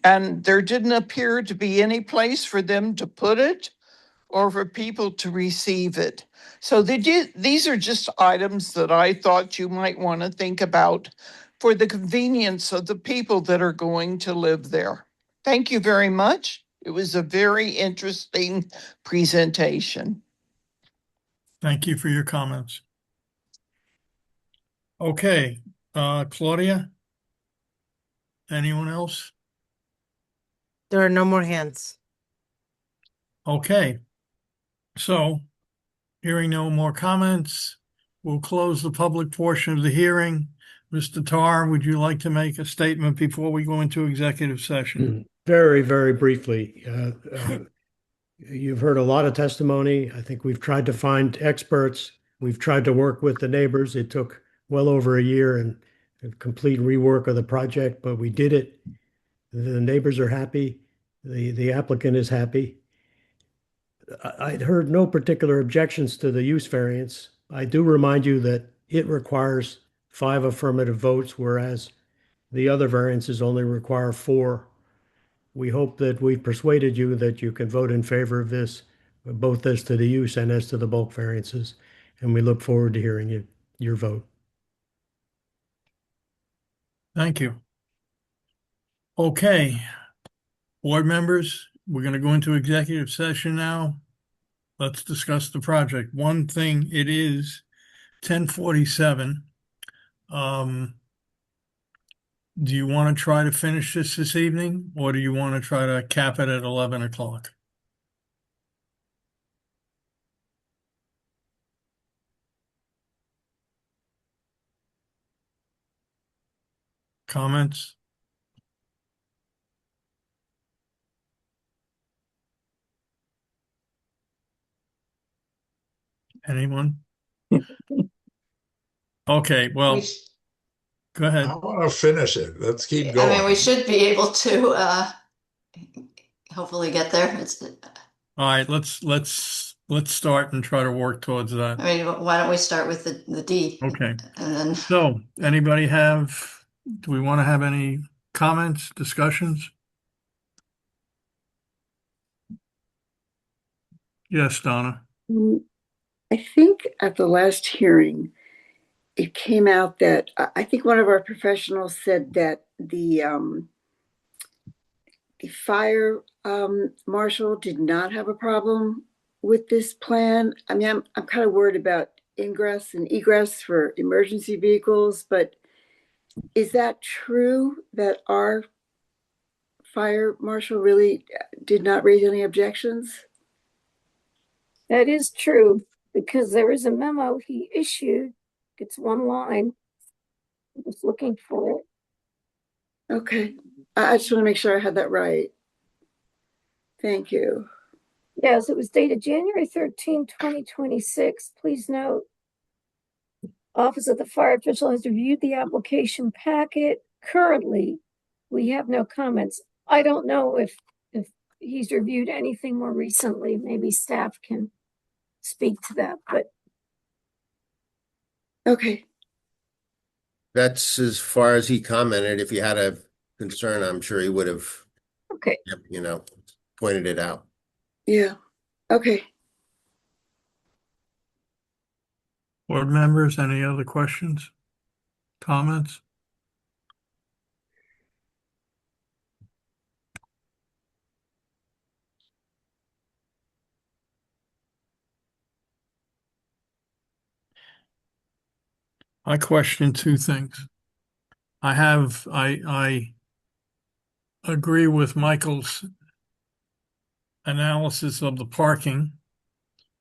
And there didn't appear to be any place for them to put it or for people to receive it. So these are just items that I thought you might want to think about for the convenience of the people that are going to live there. Thank you very much. It was a very interesting presentation. Thank you for your comments. Okay, Claudia? Anyone else? There are no more hands. Okay. So, hearing no more comments, we'll close the public portion of the hearing. Mr. Tar, would you like to make a statement before we go into executive session? Very, very briefly. You've heard a lot of testimony. I think we've tried to find experts. We've tried to work with the neighbors. It took well over a year and a complete rework of the project, but we did it. The neighbors are happy. The applicant is happy. I'd heard no particular objections to the use variance. I do remind you that it requires 5 affirmative votes, whereas the other variances only require 4. We hope that we've persuaded you that you can vote in favor of this, both as to the use and as to the bulk variances. And we look forward to hearing your vote. Thank you. Okay, board members, we're going to go into executive session now. Let's discuss the project. One thing, it is 10:47. Do you want to try to finish this evening, or do you want to try to cap it at 11 o'clock? Comments? Anyone? Okay, well, go ahead. I want to finish it. Let's keep I going. mean, we should be able to hopefully get there. All right, let's start and try to work towards that. I mean, why don't we start with the D? Okay. And then So, do we want to have any comments, discussions? Yes, Donna. I think at the last hearing, it came out that I think one of our professionals said that the fire marshal did not have a problem with this plan. I mean, I'm kind of worried about ingress and egress for emergency vehicles, but is that true that our fire marshal really did not raise any objections? That is true, because there is a memo he issued. It's one line. I'm just looking for it. Okay. I just want to make sure I had that right. Thank you. Yes, it was dated January 13, 2026. Please note, Office of the Fire Official has reviewed the application packet. Currently, we have no comments. I don't know if he's reviewed anything more recently. Maybe staff can speak to that, but okay. That's as far as he commented. If he had a concern, I'm sure he would have, okay, pointed it out. Yeah. Okay. Board members, any other questions, comments? I question 2 things. I agree with Michael's analysis of the parking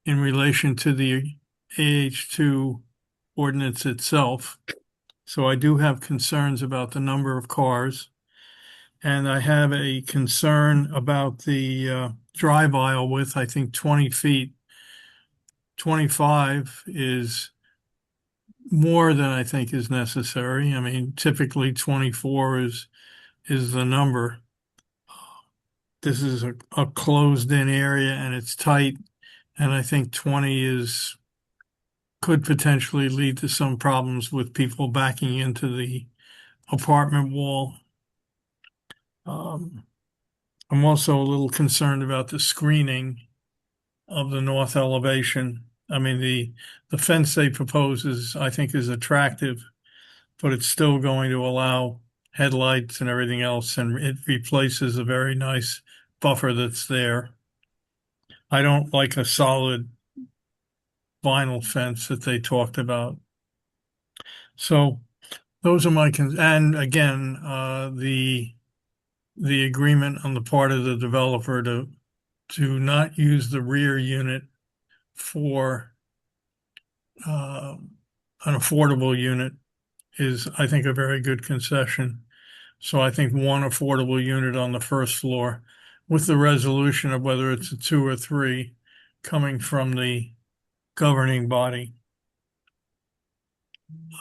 in relation to the AH2 ordinance itself. So I do have concerns about the number of cars. And I have a concern about the drive aisle width. I think 20 feet, 25 is more than I think is necessary. I mean, typically 24 is the number. This is a closed-in area and it's tight, and I think 20 could potentially lead to some problems with people backing into the apartment wall. I'm also a little concerned about the screening of the north elevation. I mean, the fence they propose I think is attractive, but it's still going to allow headlights and everything else, and it replaces a very nice buffer that's there. I don't like a solid vinyl fence that they talked about. So those are my and again, the agreement on the part of the developer to not use the rear unit for an affordable unit is, I think, a very good concession. So I think one affordable unit on the first floor with the resolution of whether it's a 2 or 3 coming from the governing body.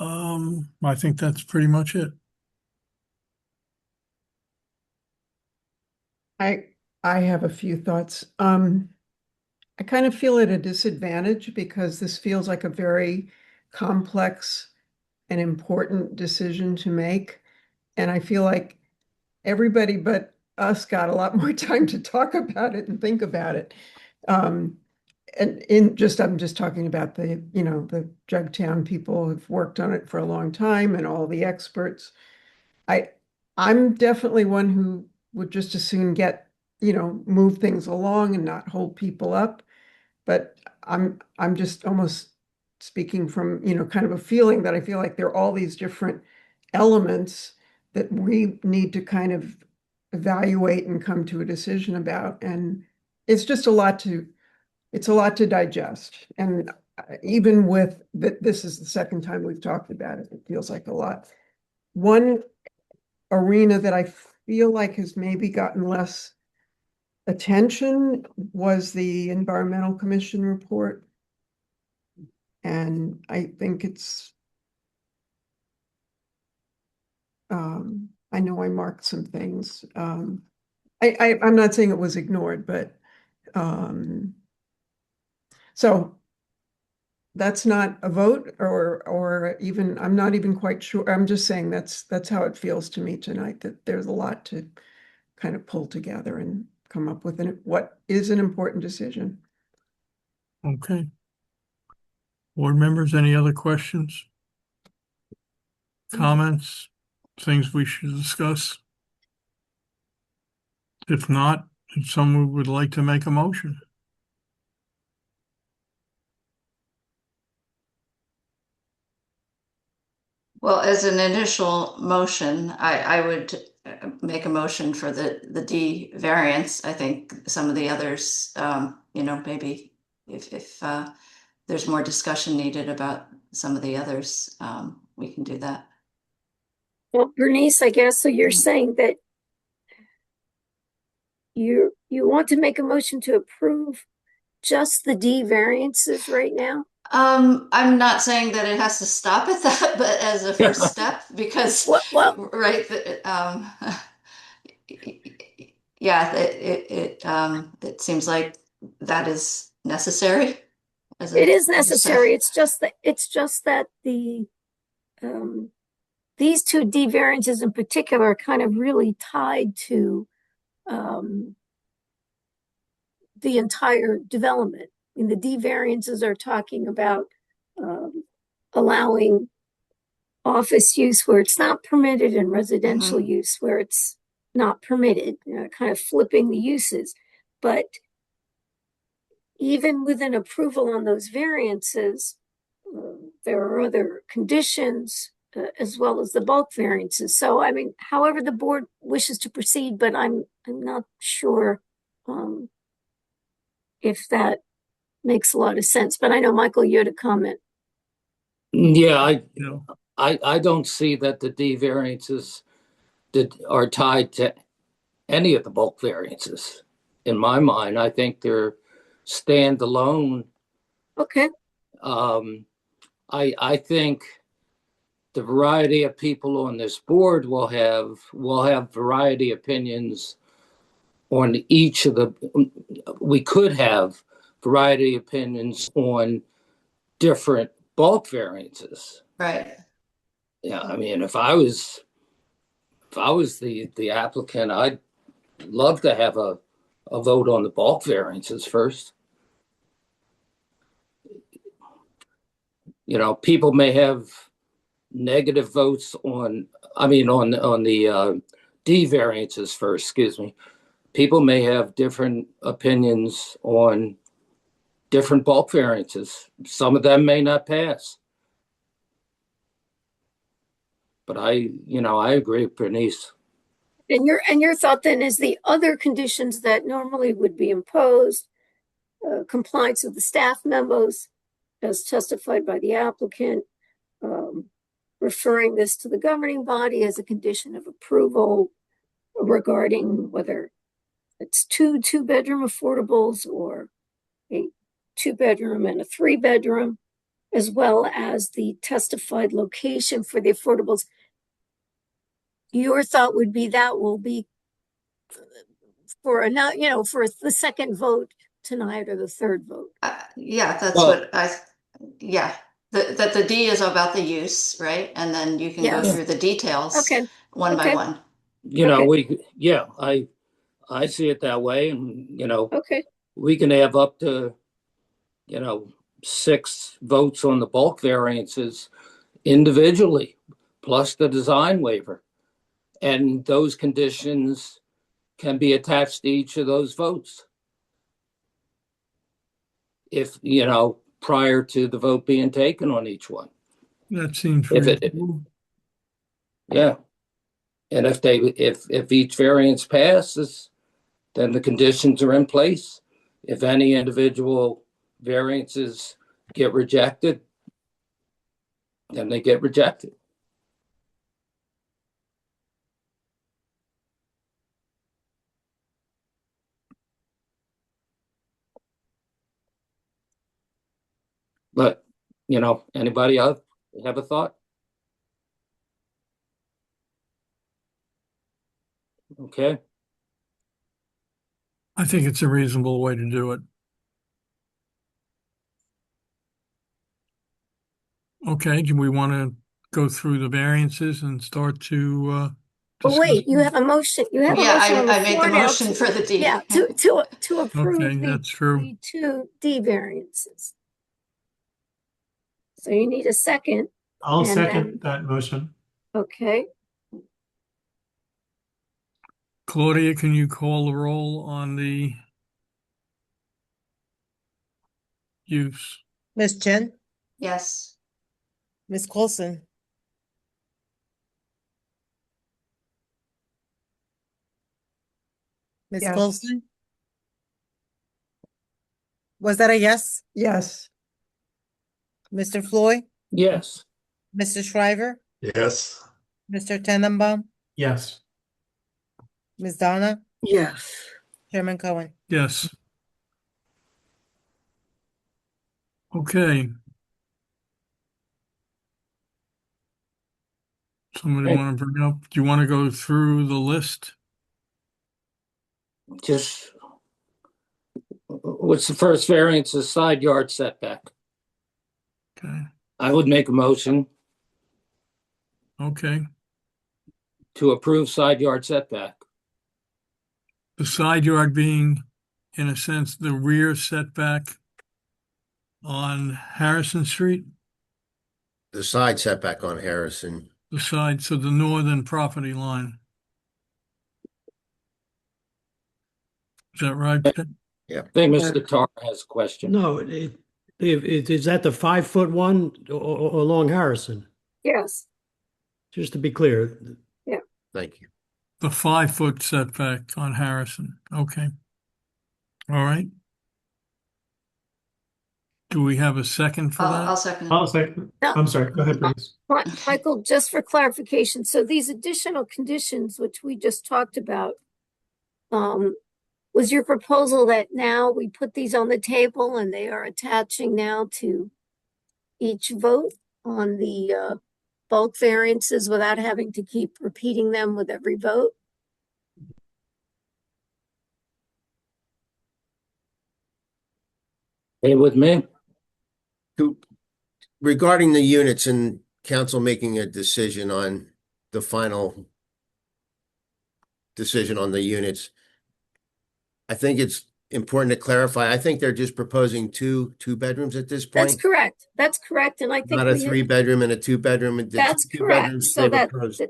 I think that's pretty much it. I have a few thoughts. I kind of feel at a disadvantage because this feels like a very complex and important decision to make. And I feel like everybody but us got a lot more time to talk about it and think about it. And I'm just talking about the Jugtown people who've worked on it for a long time and all the experts. I'm definitely one who would just as soon move things along and not hold people up. But I'm just almost speaking from, kind of a feeling that I feel like there are all these different elements that we need to kind of evaluate and come to a decision about. And it's just a lot to digest. And even with that, this is the second time we've talked about it. It feels like a lot. One arena that I feel like has maybe gotten less attention was the Environmental Commission report. And I think I know I marked some things. I'm not saying it was ignored, but so that's not a vote or even, I'm not even quite sure. I'm just saying that's how it feels to me tonight, that there's a lot to kind of pull together and come up with what is an important decision. Okay. Board members, any other questions? Comments? Things we should discuss? If not, if someone would like to make a motion. Well, as an initial motion, I would make a motion for the D variance. I think some of the others, maybe if there's more discussion needed about some of the others, we can do that. Well, Bernice, I guess, so you're saying that you want to make a motion to approve just the D variances right now? I'm not saying that it has to stop at that, but as a first step, because right, yeah, it seems like that is necessary. It is necessary. It's just that these two D variances in particular are kind of really tied to the entire development. I mean, the D variances are talking about allowing office use where it's not permitted and residential use where it's not permitted, kind of flipping the uses. But even with an approval on those variances, there are other conditions as well as the bulk variances. So, I mean, however the board wishes to proceed, but I'm not sure if that makes a lot of sense. But I know, Michael, you had a comment. Yeah, I don't see that the D variances that are tied to any of the bulk variances. In my mind, I think they're standalone. Okay. I think the variety of people on this board will have variety opinions on each of the. We could have variety opinions on different bulk variances. Right. Yeah, I mean, if I was the applicant, I'd love to have a vote on the bulk variances first. You know, people may have negative votes on the D variances first, excuse me. People may have different opinions on different bulk variances. Some of them may not pass. But I agree with Bernice. And your thought then is the other conditions that normally would be imposed, compliance with the staff memos as testified by the applicant, referring this to the governing body as a condition of approval regarding whether it's two-bedroom affordables or a 2-bedroom and a 3-bedroom, as well as the testified location for the affordables. Your thought would be that will be for the second vote tonight or the third vote. Yeah, that's that the D is about the use, right? And then you can go through the details one by one. I see it that way. And, we can have up to, 6 votes on the bulk variances individually, plus the design waiver. And those conditions can be attached to each of those votes. If, prior to the vote being taken on each one. That seems yeah. And if each variance passes, then the conditions are in place. If any individual variances get rejected, then they get rejected. But, anybody else have a thought? Okay. I think it's a reasonable way to do it. Okay, do we want to go through the variances and start to But wait, you have a motion. You have a motion on the I made floor the now motion for the D. Yeah, to approve Okay, that's true. the 2 D variances. So you need a second. I'll and second then- that motion. Okay, Claudia, can you call the roll on the use? Ms. Chen, Yes. Ms. Coulson, Ms. Yes. Coulson? Was that a yes? Yes. Mr. Floyd, Yes. Mr. Shriver, Yes. Mr. Tenenbaum, Yes. Ms. Donna, Yes. Chairman Cohen. Yes. Okay. Somebody want to bring up, do you want to go through the list? Just, what's the first variance? The side yard setback. Okay. I would make a motion Okay. to approve side yard setback. The side yard being, in a sense, the rear setback on Harrison Street, The side setback on Harrison. the side, so the northern property line. Is that right? Yeah. I think Mr. Tar has a question. No, is that the 5-foot one along Harrison? yes. Just to be clear, Yeah. Thank you. The 5-foot setback on Harrison. Okay. All right. Do we have a second for I'll that? second it. I'll second. No. I'm sorry, go ahead, please. Michael, just for clarification, so these additional conditions, which we just talked about, was your proposal that now we put these on the table and they are attaching now to each vote on the bulk variances without having to keep repeating them with every vote? Hey, with me? Regarding the units and council making a decision on the final decision on the units, I think it's important to clarify. I think they're just proposing two bedrooms at this point. That's correct. That's correct. And I think Not a we had- 3-bedroom and a 2-bedroom. The That's two correct. bedrooms So they've that approached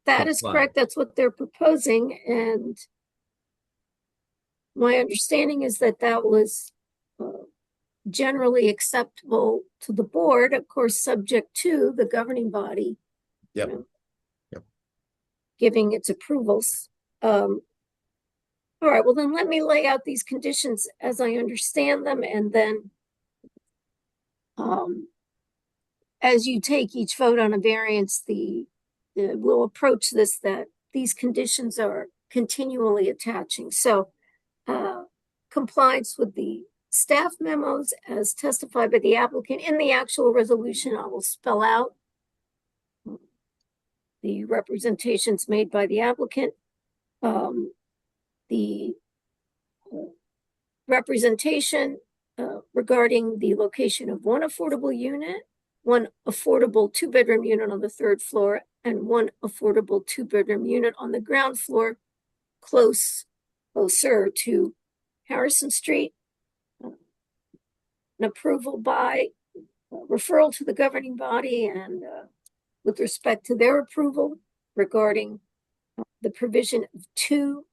that is comply. correct. That's what they're proposing. And my understanding is that that was generally acceptable to the board, of course, subject to the governing body Yep. giving its approvals. All right, well then let me lay out these conditions as I understand them, and then as you take each vote on a variance, we'll approach this that these conditions are continually attaching. So compliance with the staff memos as testified by the applicant. In the actual resolution, I will spell out the representations made by the applicant. The representation regarding the location of one affordable unit, one affordable 2-bedroom unit on the 3rd floor, and one affordable 2-bedroom unit on the ground floor, closer to Harrison Street. An approval by referral to the governing body and with respect to their approval regarding the provision of 2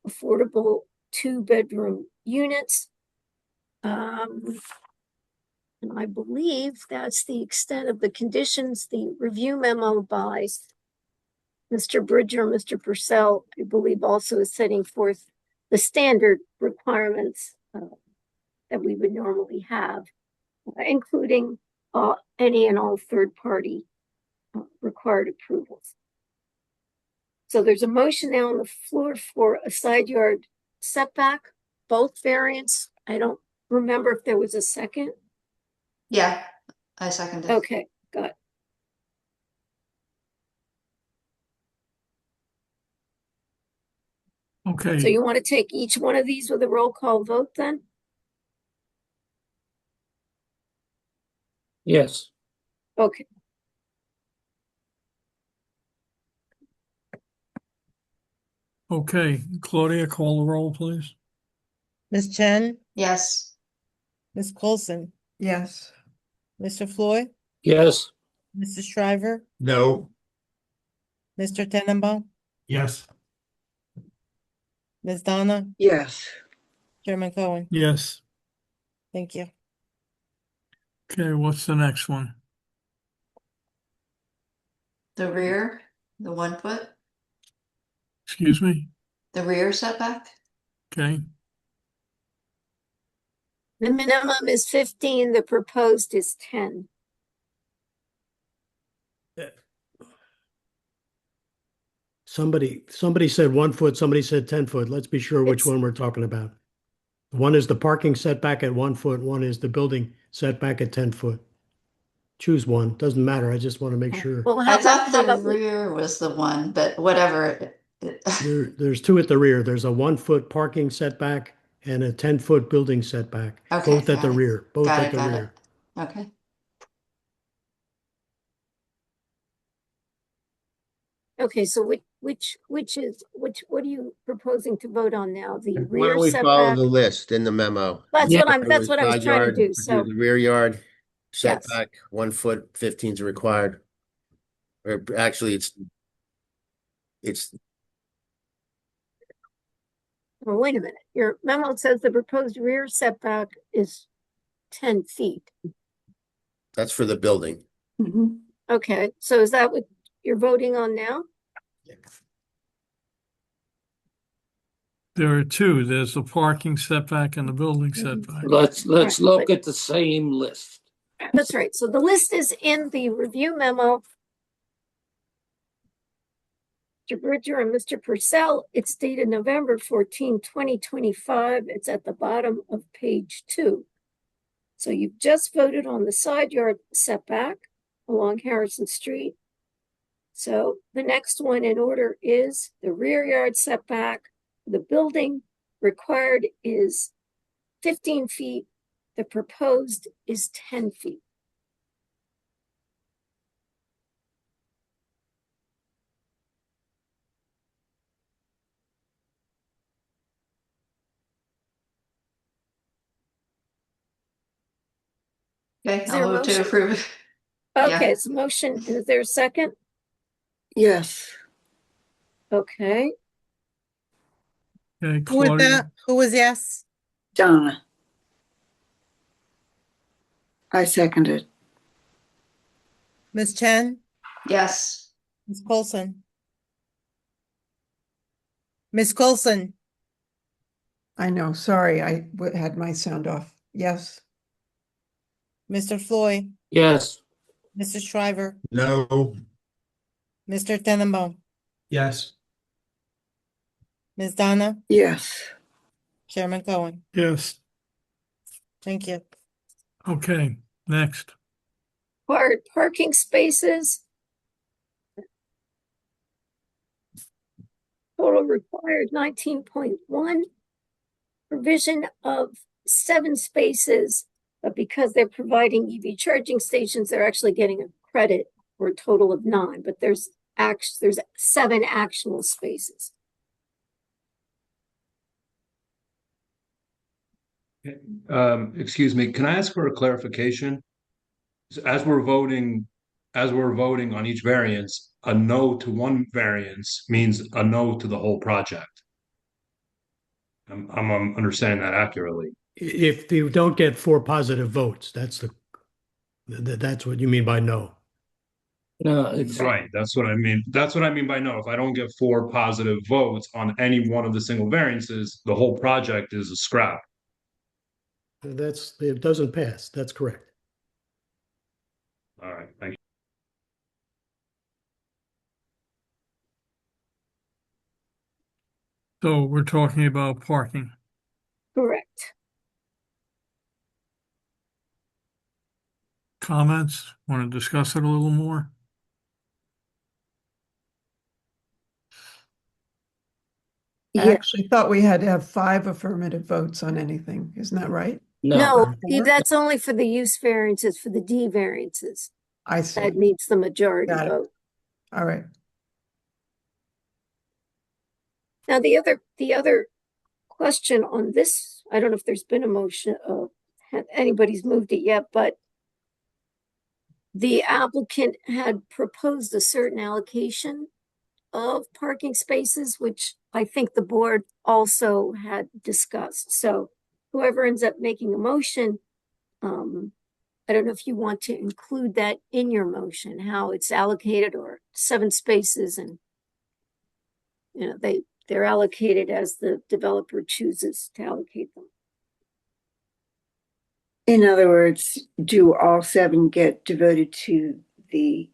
affordable 2-bedroom units. And I believe that's the extent of the conditions. The review memo by Mr. Bridger, Mr. Purcell, I believe also is setting forth the standard requirements that we would normally have, including any and all third-party required approvals. So there's a motion now on the floor for a side yard setback, both variants. I don't remember if there was a second. Yeah, I seconded. Okay, got it. Okay. So you want to take each one of these with a roll call vote then? Yes. Okay. Okay, Claudia, call the roll, please. Ms. Chen, Yes. Ms. Coulson, Yes. Mr. Floyd, Yes. Mr. Shriver, No. Mr. Tenenbaum, Yes. Ms. Donna, Yes. Chairman Cohen. Yes. Thank you. Okay, what's the next one? The rear, the 1 foot, Excuse me? the rear setback. Okay, The minimum is 15, the proposed is 10. somebody said 1 foot, somebody said 10 foot. Let's be sure which It's- one we're talking about. One is the parking setback at 1 foot, one is the building setback at 10 foot. Choose one, doesn't matter. I just want to make sure. Well, I thought how the about we- rear was the one, but whatever. There's 2 at the rear. There's a 1 foot parking setback and a 10-foot building setback. Okay, Both at the got it. rear, both Got at it, the got it. rear. Okay. Okay, so which what are you proposing to vote on now? The Why rear don't we follow setback? the list in the memo? That's Yeah. that's what I was Side trying to yard, do. do So the rear yard Yes. setback, 1 foot, 15 is required. Or actually, it's well, wait a minute. Your memo says the proposed rear setback is 10 feet. that's for the building. Okay, so is that what you're voting on now? There are two. There's the parking setback and the building setback. Let's Right, look but- at the same list. That's right. So the list is in the review memo. Mr. Bridger and Mr. Purcell, it's dated November 14, 2025. It's at the bottom of page 2. So you've just voted on the side yard setback along Harrison Street. So the next one in order is the rear yard setback. The building required is 15 feet. The proposed is 10 feet. Okay, Is there I'll a move to motion? approve. Okay, Yeah. it's a motion. Is there a second? Yes. Okay, Okay, Who was Claudia, that? Who was yes? Donna. I seconded. Ms. Chen? Yes. Ms. Coulson? Ms. Coulson? I know, sorry, I had my sound off. Yes. Mr. Floyd? Yes. Mr. Shriver? No. Mr. Tenenbaum? Yes. Ms. Donna? Yes. Chairman Cohen? yes. Thank you. Okay, next. parking spaces. Total required 19.1. Provision of 7 spaces, but because they're providing EV charging stations, they're actually getting a credit for a total of 9, but there's 7 actual spaces. Excuse me, can I ask for a clarification? As we're voting on each variance, a no to one variance means a no to the whole project. I'm understanding that accurately. If you don't get 4 positive votes, that's what you mean by no. No, it's Right, that's what I mean. That's what I mean by no. If I don't get 4 positive votes on any one of the single variances, the whole project is a scrap. It doesn't pass. That's correct. All right, thank you. So we're talking about parking. Correct. Comments? Want to discuss it a little more? I actually thought we had to have 5 affirmative votes on anything. Isn't that right? No, that's only for the use variances, for the D variances. I see. That needs the majority Got it. vote. All right. Now, the other question on this, I don't know if there's been a motion, anybody's moved it yet, but the applicant had proposed a certain allocation of parking spaces, which I think the board also had discussed. So whoever ends up making a motion, I don't know if you want to include that in your motion, how it's allocated, or 7 spaces, and they're allocated as the developer chooses to allocate them. In other words, do all 7 get devoted to the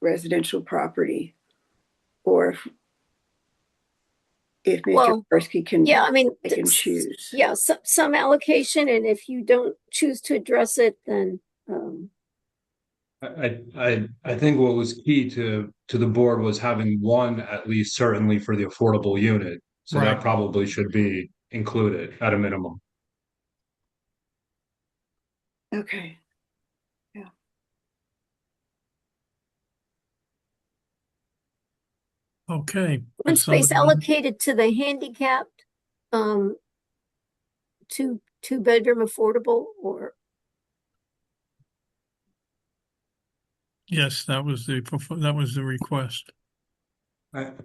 residential property? Or if Mr. Persky can, yeah, I mean, they can choose. Yeah, some allocation, and if you don't choose to address it, then I think what was key to the board was having 1 at least certainly for the affordable unit. So that Right. probably should be included at a minimum. Okay. Okay. one space allocated to the handicapped, 2-bedroom affordable, or Yes, that was the request. But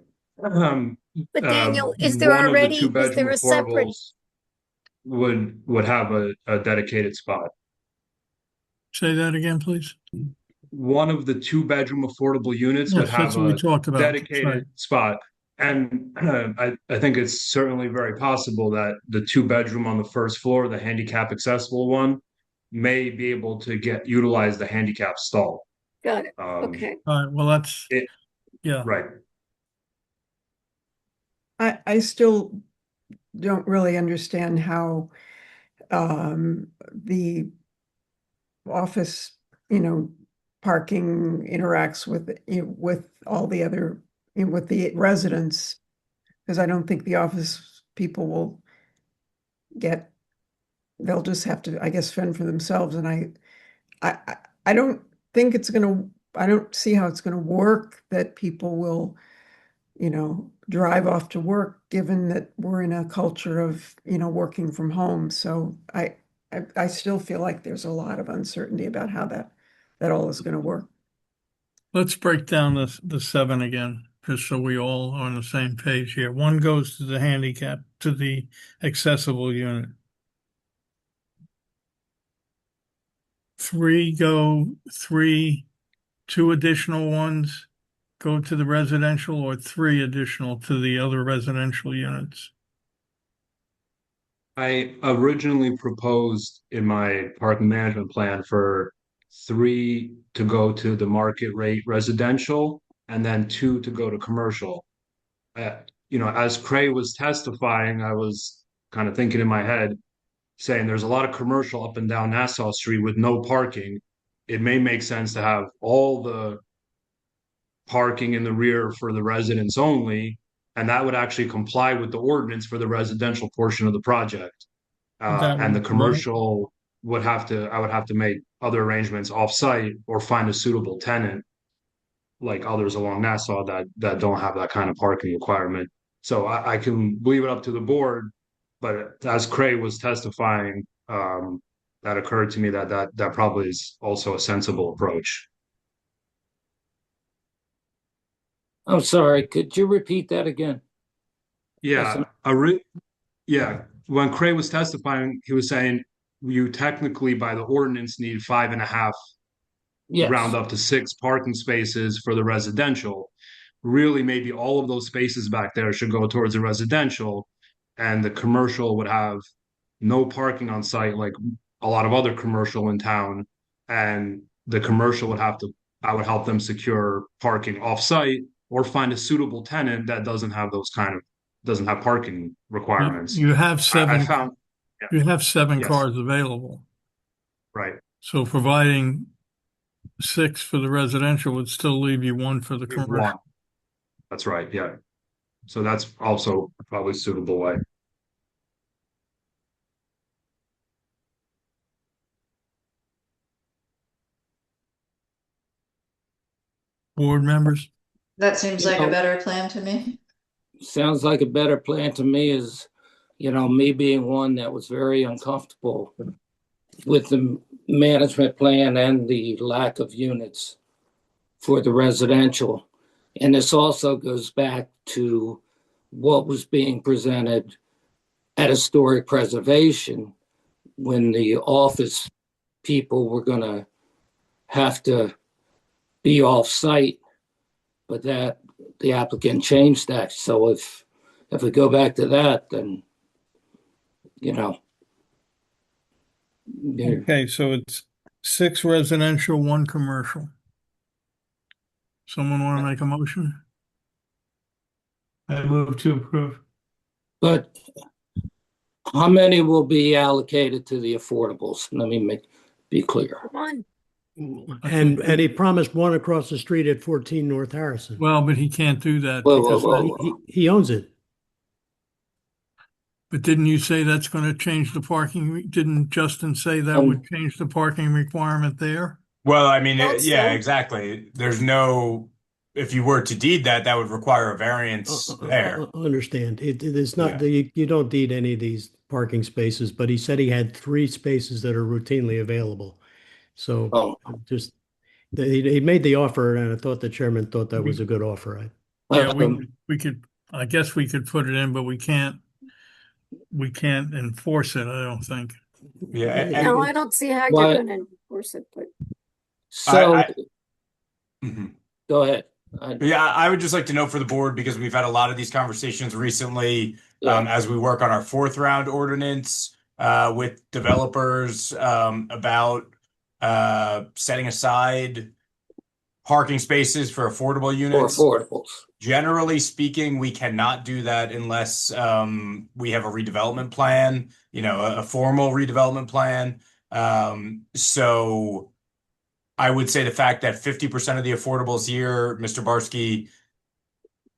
Daniel, is there one of the already, is 2-bedroom there a separate? affordables would have a dedicated spot. Say that again, please. one of the 2-bedroom affordable units would Yes, that's have what we a talked about. dedicated Right. spot. And I think it's certainly very possible that the 2-bedroom on the first floor, the handicap accessible one, may be able to utilize the handicap stall. Got it. Okay. All right, well, that's, yeah. Right. I still don't really understand how the office, parking interacts with all the other, with the residents, because I don't think the office people will they'll just have to, I guess, fend for themselves. And I don't think I don't see how it's gonna work that people will, drive off to work, given that we're in a culture of, working from home. So I still feel like there's a lot of uncertainty about how that all is gonna work. Let's break down the 7 again, just so we all are on the same page here. 1 goes to the handicap, to the accessible unit. 3 2 additional ones go to the residential, or 3 additional to the other residential units? I originally proposed in my parking management plan for 3 to go to the market rate residential and then 2 to go to commercial. As Cray was testifying, I was kind of thinking in my head, saying there's a lot of commercial up and down Nassau Street with no parking. It may make sense to have all the parking in the rear for the residents only, and that would actually comply with the ordinance for the residential portion of the project. And the commercial I would have to make other arrangements off-site or find a suitable tenant like others along Nassau that don't have that kind of parking requirement. So I can leave it up to the board, but as Cray was testifying, that occurred to me that probably is also a sensible approach. I'm sorry, could you repeat that again? Yeah, when Cray was testifying, he was saying you technically by the ordinance need 5.5, round up to 6 parking spaces for the residential. Really, maybe all of those spaces back there should go towards the residential, and the commercial would have no parking on site like a lot of other commercial in town. And the commercial I would help them secure parking off site or find a suitable tenant that doesn't have parking requirements. You have 7. You have 7 Yes. cars available. Right. So providing 6 for the residential would still leave you 1 for the commercial. 1. That's right. Yeah. So that's also probably a suitable way. Board members? That seems like a better plan to me. Sounds like a better plan to me is, me being one that was very uncomfortable with the management plan and the lack of units for the residential. And this also goes back to what was being presented at historic preservation when the office people were going to have to be off-site, but that the applicant changed that. So if we go back to that, then, Okay, so it's 6 residential, 1 commercial. Someone want to make a motion? I move to approve. But how many will be allocated to the affordables? Let me be clear. 1. And he promised 1 across the street at 14 North Harrison. Well, but he can't do that Whoa, because whoa, whoa. He owns it. But didn't you say that's going to change the parking? Didn't Justin say that would change the parking requirement there? Well, I mean, Thought yeah, so. exactly. If you were to deed that would require a variance there. Understand. It is not, you don't deed any of these parking spaces, but he said he had 3 spaces that are routinely available. So he made the offer, and I thought the chairman thought that was a good offer. Yeah, we could, I guess we could put it in, but we can't enforce it, I don't think. Yeah. No, I don't see how Why- you're going to enforce it, but So Go ahead. Yeah, I would just like to know for the board, because we've had a lot of these conversations recently, as we work on our fourth round ordinance with developers about setting aside parking spaces for affordable units. For affordables. Generally speaking, we cannot do that unless we have a redevelopment plan, a formal redevelopment plan. So I would say the fact that 50% of the affordables here, Mr. Barsky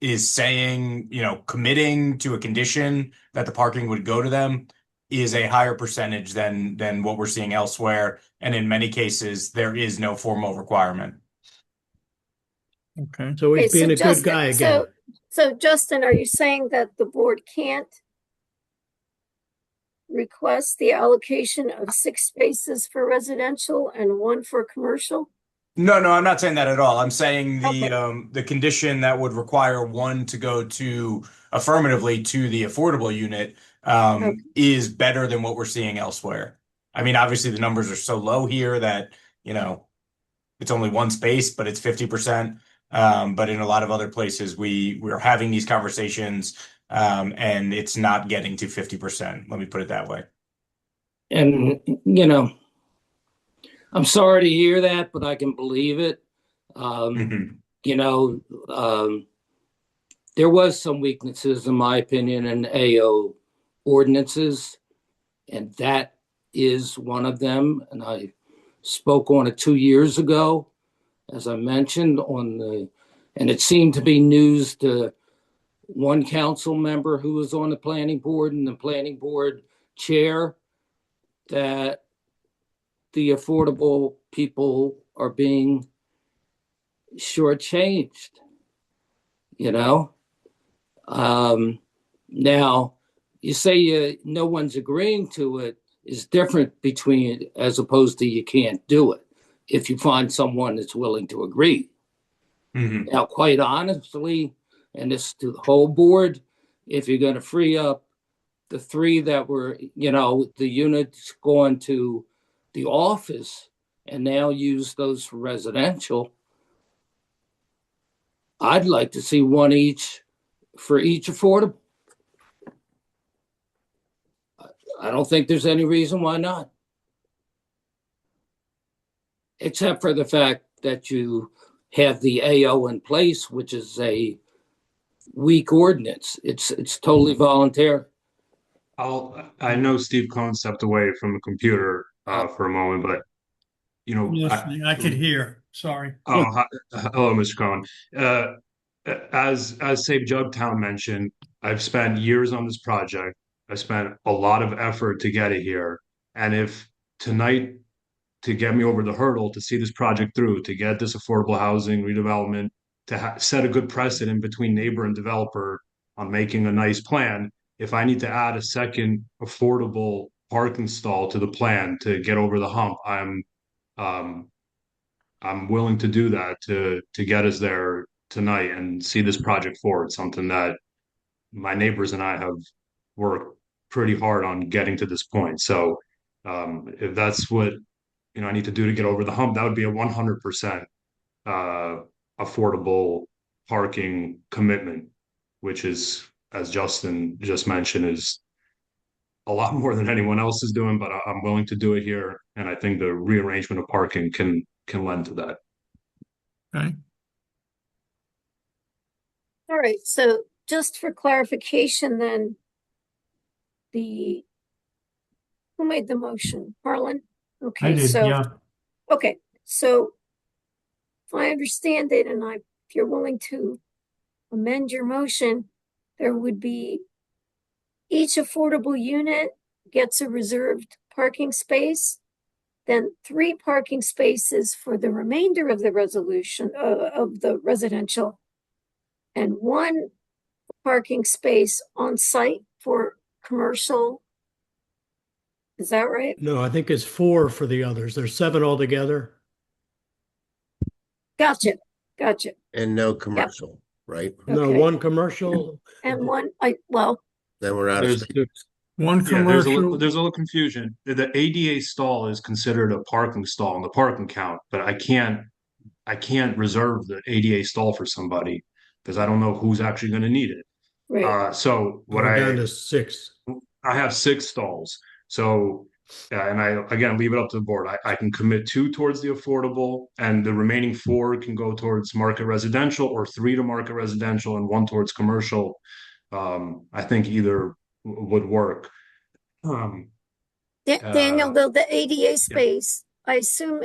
is saying, committing to a condition that the parking would go to them is a higher percentage than what we're seeing elsewhere. And in many cases, there is no formal requirement. Okay. So he's being a good Justin, guy again. So Justin, are you saying that the board can't request the allocation of 6 spaces for residential and 1 for commercial? No, I'm not saying that at all. I'm saying the condition that would require 1 to go to affirmatively to the affordable unit is better than what we're seeing elsewhere. I mean, obviously the numbers are so low here that, it's only 1 space, but it's 50%. But in a lot of other places, we're having these conversations and it's not getting to 50%. Let me put it that way. And, I'm sorry to hear that, but I can believe it. There was some weaknesses, in my opinion, in AO ordinances, and that is one of them. And I spoke on it 2 years ago, as I mentioned, and it seemed to be news to one council member who was on the planning board and the planning board chair that the affordable people are being shortchanged, Now, you say no one's agreeing to it is different as opposed to you can't do it if you find someone that's willing to agree. Now, quite honestly, and this to the whole board, if you're going to free up the 3 that were, the units going to the office and now use those for residential, I'd like to see 1 each for each affordable. I don't think there's any reason why not. Except for the fact that you have the AO in place, which is a weak ordinance. It's totally voluntary. I know Steve Cohn stepped away from the computer for a moment, but I could hear. Sorry. Hello, Mr. Cohn. As Save Jugtown mentioned, I've spent years on this project. I spent a lot of effort to get it here, and if tonight to get me over the hurdle to see this project through, to get this affordable housing redevelopment, to set a good precedent between neighbor and developer on making a nice plan. If I need to add a second affordable parking stall to the plan to get over the hump, I'm willing to do that to get us there tonight and see this project forward. Something that my neighbors and I have worked pretty hard on getting to this point. So if that's what I need to do to get over the hump, that would be a 100% affordable parking commitment, which is, as Justin just mentioned, is a lot more than anyone else is doing, but I'm willing to do it here. And I think the rearrangement of parking can lend to that. Okay. All right, so just for clarification then, who made the motion? Harlan? Okay, I did, yeah. Okay, so if I understand it, and if you're willing to amend your motion, there would be each affordable unit gets a reserved parking space, then 3 parking spaces for the remainder of the resolution of the residential, and 1 parking space on site for commercial. Is that right? No, I think it's 4 for the others. There's 7 altogether. Gotcha. And no commercial, right? No, Okay. 1 commercial. And 1, Then we're out of space. One Yeah, there's a commercial. little confusion. The ADA stall is considered a parking stall in the parking count, but I can't I can't reserve the ADA stall for somebody because I don't know who's actually going to need it. Right. So what We're down to 6. I have 6 stalls. So, and I, again, leave it up to the board. I can commit 2 towards the affordable, and the remaining 4 can go towards market residential, or 3 to market residential and 1 towards commercial. I think either would work. Daniel, though, the ADA space, I assume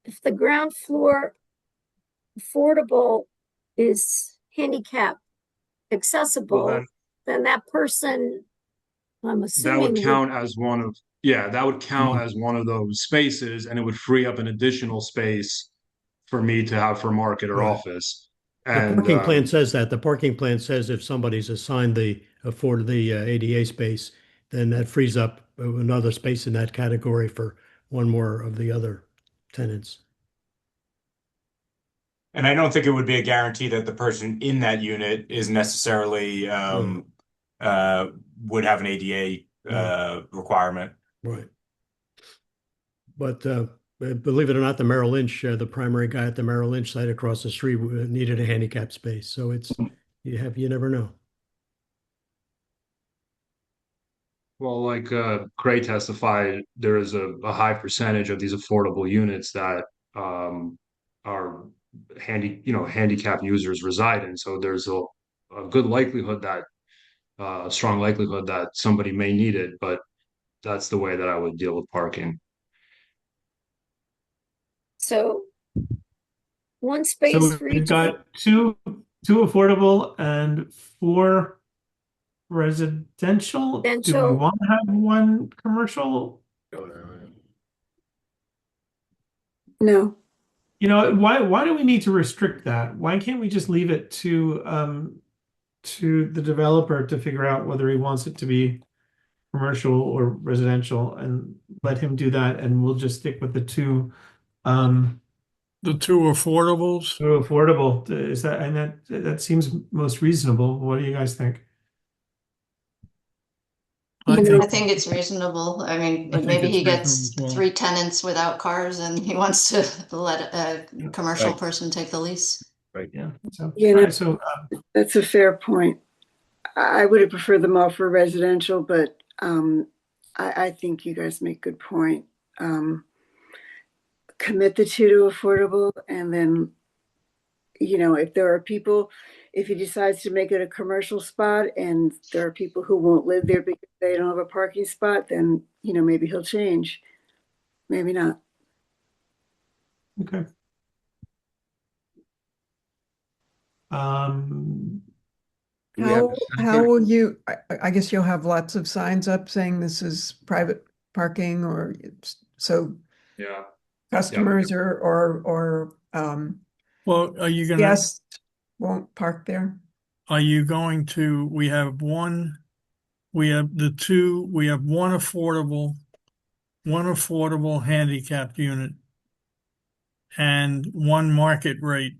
if the ground floor affordable is handicap accessible, then that person, I'm That assuming, would count as one of, that would count as one of those spaces, and it would free up an additional space for me to have for market or Right. office. The And parking plan says that. The parking plan says if somebody's assigned the ADA space, then that frees up another space in that category for one more of the other tenants. And I don't think it would be a guarantee that the person in that unit is necessarily would have an ADA requirement. Right. But believe it or not, the Merrill Lynch, the primary guy at the Merrill Lynch site across the street needed a handicap space. So it's, you never know. well, like Craig testified, there is a high percentage of these affordable units that are handicap users reside in. So there's a good likelihood that strong likelihood that somebody may need it, but that's the way that I would deal with parking. so one So space for we've each. got two affordable and 4 residential. Do we Residential. want to have 1 commercial? No. You know, why do we need to restrict that? Why can't we just leave it to the developer to figure out whether he wants it to be commercial or residential, and let him do that, and we'll just stick with the 2 The 2 affordables. affordable. Is that, and that seems most reasonable. What do you guys think? I I think it's reasonable. I mean, I think maybe it's he gets reasonable as well. 3 tenants without cars and he wants to let a commercial Right. person take the lease. Right. Yeah. So, Yeah, all no, right, so that's a fair point. I would have preferred them all for residential, but I think you guys make good point. Commit the 2 to affordable, and then, if there are people, if he decides to make it a commercial spot and there are people who won't live there because they don't have a parking spot, then, maybe he'll change. Maybe not. okay. Do we have a How second? will you, I guess you'll have lots of signs up saying this is private parking, or so Yeah. customers or Well, are you gonna, guests won't park there? are you going to, we have the 2, we have one affordable handicapped unit and 1 market rate,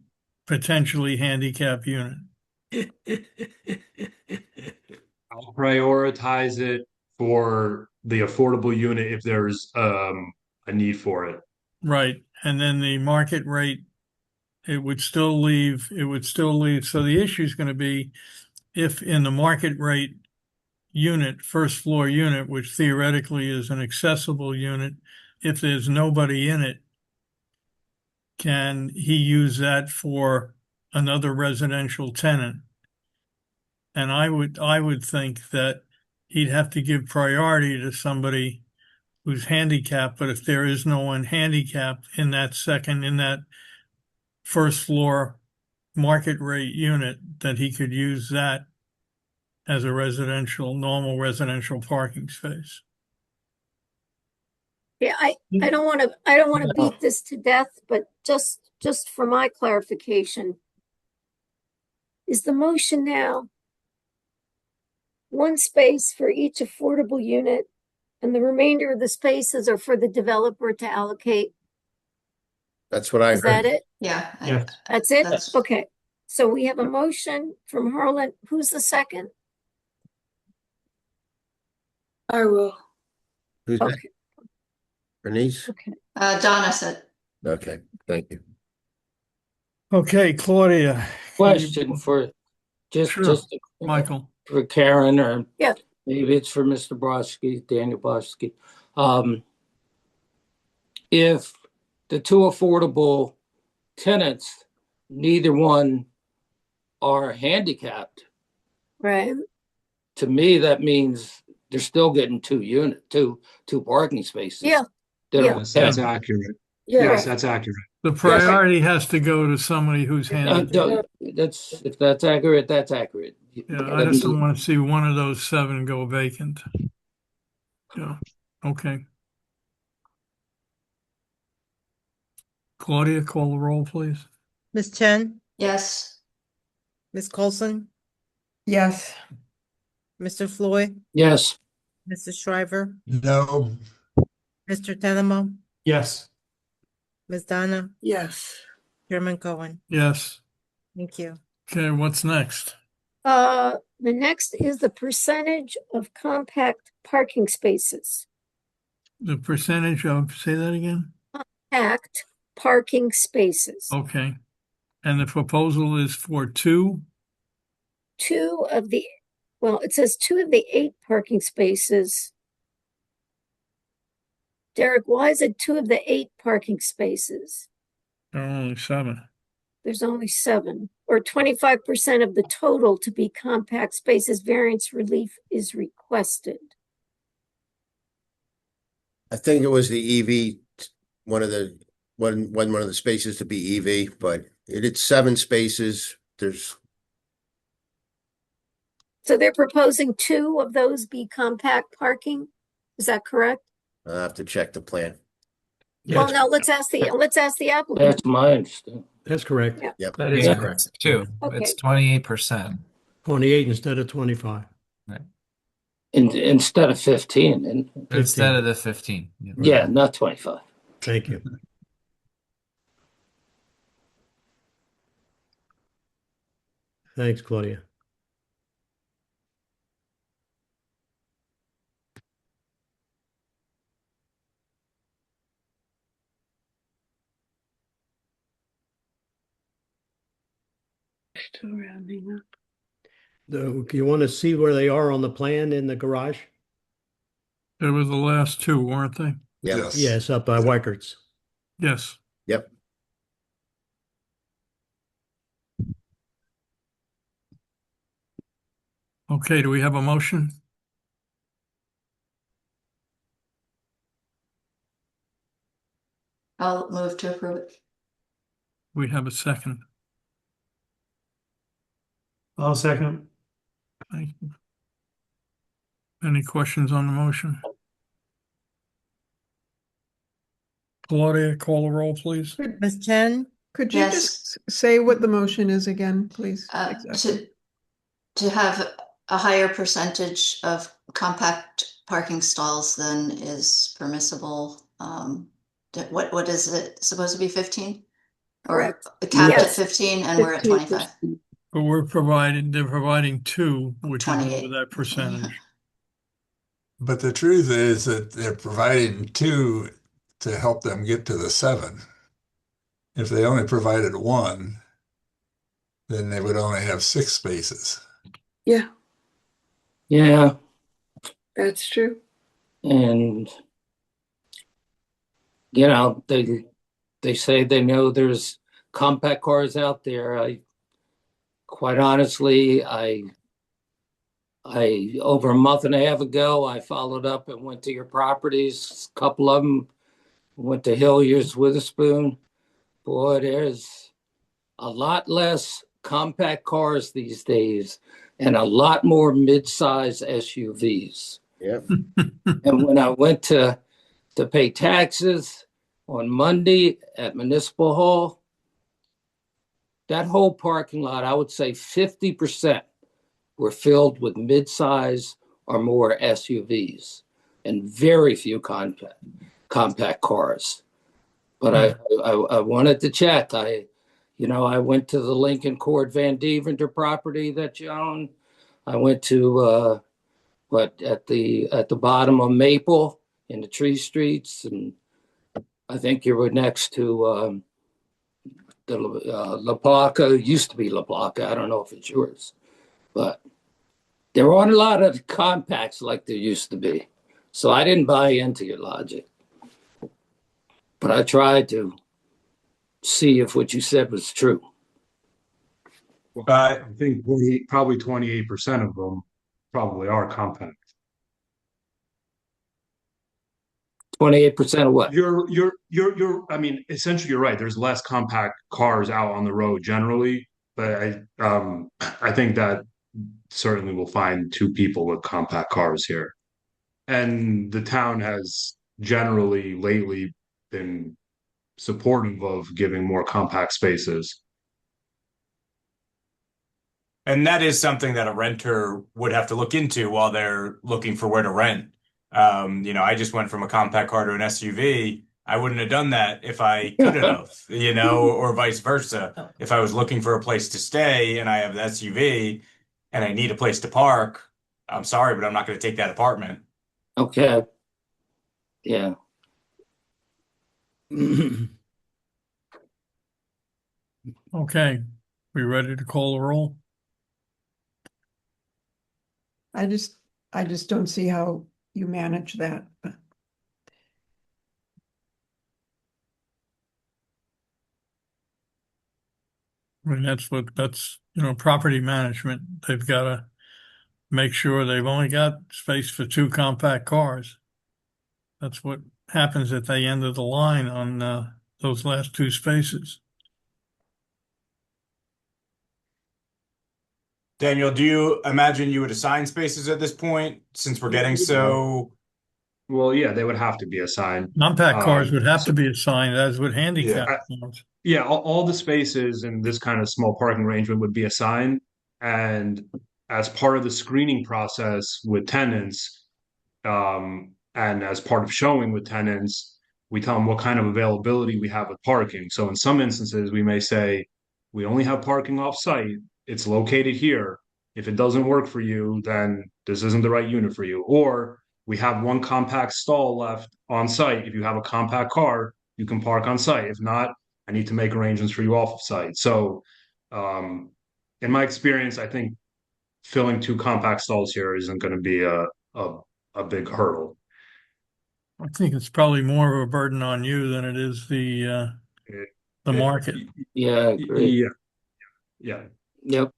potentially handicapped unit. I'll prioritize it for the affordable unit if there's a need for it. Right. And then the market rate, it would still leave. So the issue is going to be if in the market rate unit, first floor unit, which theoretically is an accessible unit, if there's nobody in it, can he use that for another residential tenant? And I would think that he'd have to give priority to somebody who's handicapped, but if there is no one handicapped in that first floor market rate unit, that he could use that as a normal residential parking space. Yeah, I don't want to beat this to death, but just for my clarification, is the motion now 1 space for each affordable unit, and the remainder of the spaces are for the developer to allocate? That's what I Is that heard. it? Yeah. Yeah. That's it? That's- Okay. So we have a motion from Harlan. Who's the second? I will. Who's that? Okay. Bernice? Okay. Donna said, Okay, thank you. Okay, Claudia. can you- Question for Sure, just Michael. for Karen, or Yeah. maybe it's for Mr. Brodsky, Daniel Brodsky. If the two affordable tenants, neither one are handicapped, Right. to me, that means they're still getting two parking spaces. Yeah. They don't Yes, that's have- accurate. Yeah. Yes, that's accurate. The priority has to go to somebody who's handicapped. If that's accurate, that's accurate. Yeah, I just don't want to see one of those 7 go vacant. Yeah, okay. Claudia, call the roll, please. Ms. Chen, Yes. Ms. Coulson, Yes. Mr. Floyd, Yes. Mr. Shriver, No. Mr. Tannenbaum, Yes. Ms. Donna, Yes. Chairman Cohen. Yes. Thank you. Okay, what's next? The next is the percentage of compact parking spaces. The percentage of, say that again? Compact parking spaces. Okay. And the proposal is for 2? It says 2 of the 8 parking spaces. Derek, why is it 2 of the 8 parking spaces? There are only 7. There's only 7, or 25% of the total to be compact spaces. Variance relief is requested. I think it was the EV, one of the spaces to be EV, but it's 7 spaces. So they're proposing 2 of those be compact parking? Is that correct? I'll have to check the plan. Well, no, let's ask the applicant. That's my understanding. That's correct. Yeah. Yep. That is Yeah. correct too. Okay. It's 28%. 28 instead of 25. Instead of 15, and Instead of the 15. Yeah. yeah, not 25. Thank you. Thanks, Claudia. Still rounding up. You want to see where they are on the plan in the garage? They were the last 2, weren't they? Yep. Yes, up by Weikert's. Yes. Yep. Okay, do we have a motion? I'll move to approve it. We have a second. I'll second. Thank you. Any questions on the motion? Claudia, call the roll, please. Ms. Chen, Could you Yes. just say what the motion is again, please? Exactly. To have a higher percentage of compact parking stalls than is permissible. What is it supposed to be, 15? Or Correct. capped at Yes. 15 and we're at 25? But they're providing 2, which is 28. over that percentage. But the truth is that they're providing 2 to help them get to the 7. If they only provided 1, then they would only have 6 spaces. Yeah, Yeah, that's true. and they say they know there's compact cars out there. Quite honestly, I over a month and a half ago, I followed up and went to your properties. A couple of them went to Hilliers, Witherspoon. Boy, there's a lot less compact cars these days and a lot more mid-size SUVs. Yep. And when I went to pay taxes on Monday at Municipal Hall, that whole parking lot, I would say 50% were filled with mid-size or more SUVs and very few compact cars. But I wanted to check. I went to the Lincoln Court Van Deventer property that you own. I went to at the bottom of Maple in the Tree Streets, and I think you were next to the La Placa, used to be La Placa. I don't know if it's yours, but there aren't a lot of compacts like there used to be. So I didn't buy into your logic, but I tried to see if what you said was true. I think probably 28% of them probably are compact. 28% of what? I mean, essentially you're right. There's less compact cars out on the road generally, but I think that certainly will find two people with compact cars here. And the town has generally lately been supportive of giving more compact spaces. And that is something that a renter would have to look into while they're looking for where to rent. I just went from a compact car to an SUV. I wouldn't have done that if I couldn't have, or vice versa. If I was looking for a place to stay and I have the SUV and I need a place to park, I'm sorry, but I'm not going to take that apartment. Okay. Yeah. Okay, we ready to call the roll? I just don't see how you manage that. But I mean, that's property management. They've got to make sure they've only got space for two compact cars. That's what happens at the end of the line on those last two spaces. Daniel, do you imagine you would assign spaces at this point since we're getting so? Well, yeah, they would have to be assigned. Compact cars would have to be assigned, as would handicap cars. Yeah, all the spaces in this kind of small parking arrangement would be assigned. And as part of the screening process with tenants, and as part of showing with tenants, we tell them what kind of availability we have with parking. So in some instances, we may say, we only have parking off site. It's located here. If it doesn't work for you, then this isn't the right unit for you. Or we have one compact stall left on site. If you have a compact car, you can park on site. If not, I need to make arrangements for you off of site. So, in my experience, I think filling two compact stalls here isn't going to be a big hurdle. I think it's probably more of a burden on you than it is the market. Yeah, I agree. Yeah. Yep.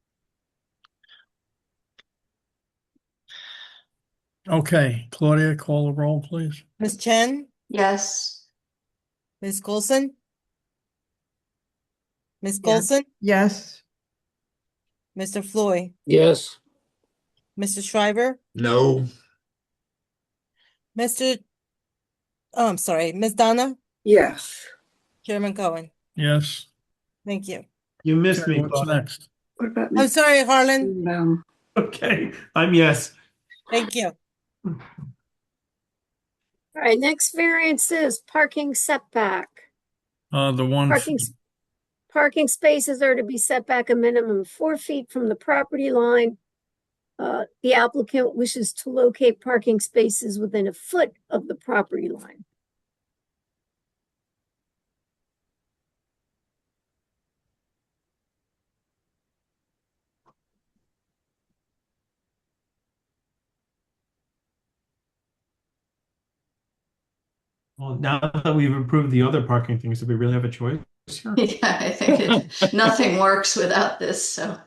Okay, Claudia, call the roll, please. Ms. Chen, Yes. Ms. Coulson, Ms. Yeah. Coulson, yes, Mr. Floyd, Yes. Mr. Shriver, No. I'm sorry, Ms. Donna, Yes. Chairman Cohen. Yes. Thank you. You missed Okay, me, what's Claudia. next? What about I'm sorry, Harlan. Okay, I'm yes. Thank you. All right, next variance is parking setback. The one, Parking spaces are to be set back a minimum of 4 feet from the property line. The applicant wishes to locate parking spaces within a foot of the property line. Well, now that we've improved the other parking things, do we really have a choice here? Yeah, I think nothing works without this, so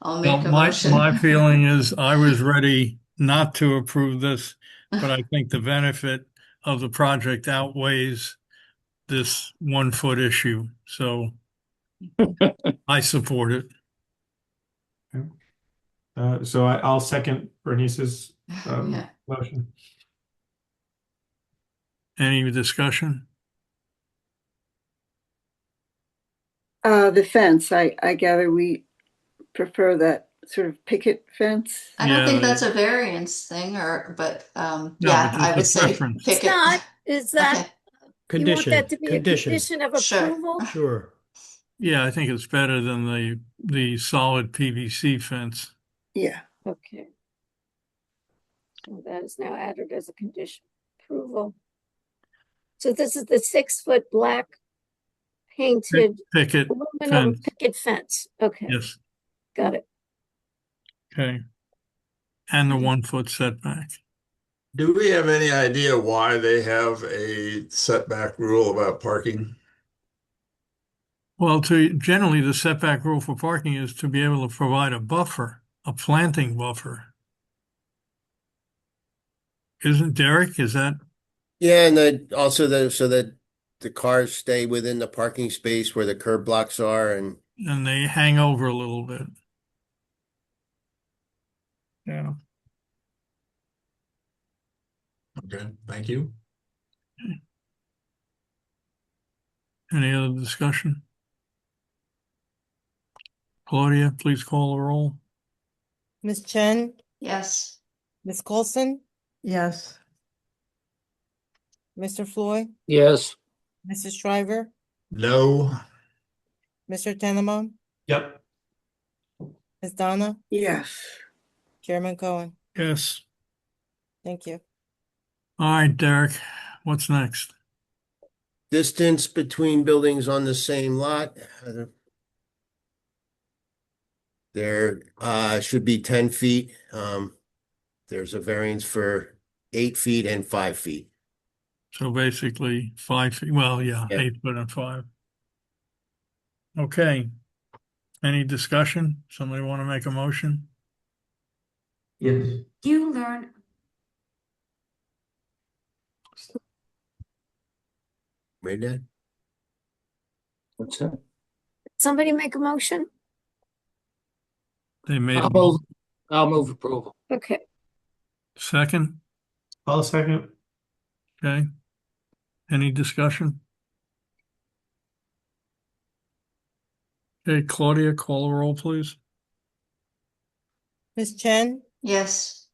I'll make a motion. my feeling is I was ready not to approve this, but I think the benefit of the project outweighs this 1 foot issue. So I support it. So I'll second Bernice's Yeah. motion. Any discussion? The fence, I gather we prefer that sort of picket fence. I don't Yeah, think that's a variance thing, but No, yeah, but I it's would a say preference. pick It's it. not, is that, Okay. you want that to be a Condition. condition of Sure. approval? Sure. Yeah, I think it's better than the solid PVC fence. Yeah. Okay. So that is now added as a condition approval. So this is the 6 foot black painted Picket aluminum fence. picket fence. Okay, Yes, got it. okay. And the 1 foot setback. Do we have any idea why they have a setback rule about parking? Well, generally, the setback rule for parking is to be able to provide a buffer, a planting buffer. Isn't Derek, is that? Yeah, and then also so that the cars stay within the parking space where the curb blocks are and And they hang over a little bit. Yeah. Okay, thank you. Any other discussion? Claudia, please call the roll. Ms. Chen, Yes. Ms. Coulson, Yes. Mr. Floyd, Yes. Mrs. Shriver, No. Mr. Tannenbaum, Yep. Ms. Donna, Yes. Chairman Cohen. Yes. Thank you. All right, Derek, what's next? distance between buildings on the same lot. There should be 10 feet. There's a variance for 8 feet and 5 feet. So basically 5 feet, well, yeah, Yeah. 8 foot and 5. Okay. Any discussion? Somebody want to make a motion? Yes. You learn. Made that? What's that? Somebody make a motion? They made a I'll move approval. Okay. second. I'll second. Okay. Any discussion? Okay, Claudia, call the roll, please. Ms. Chen, Yes.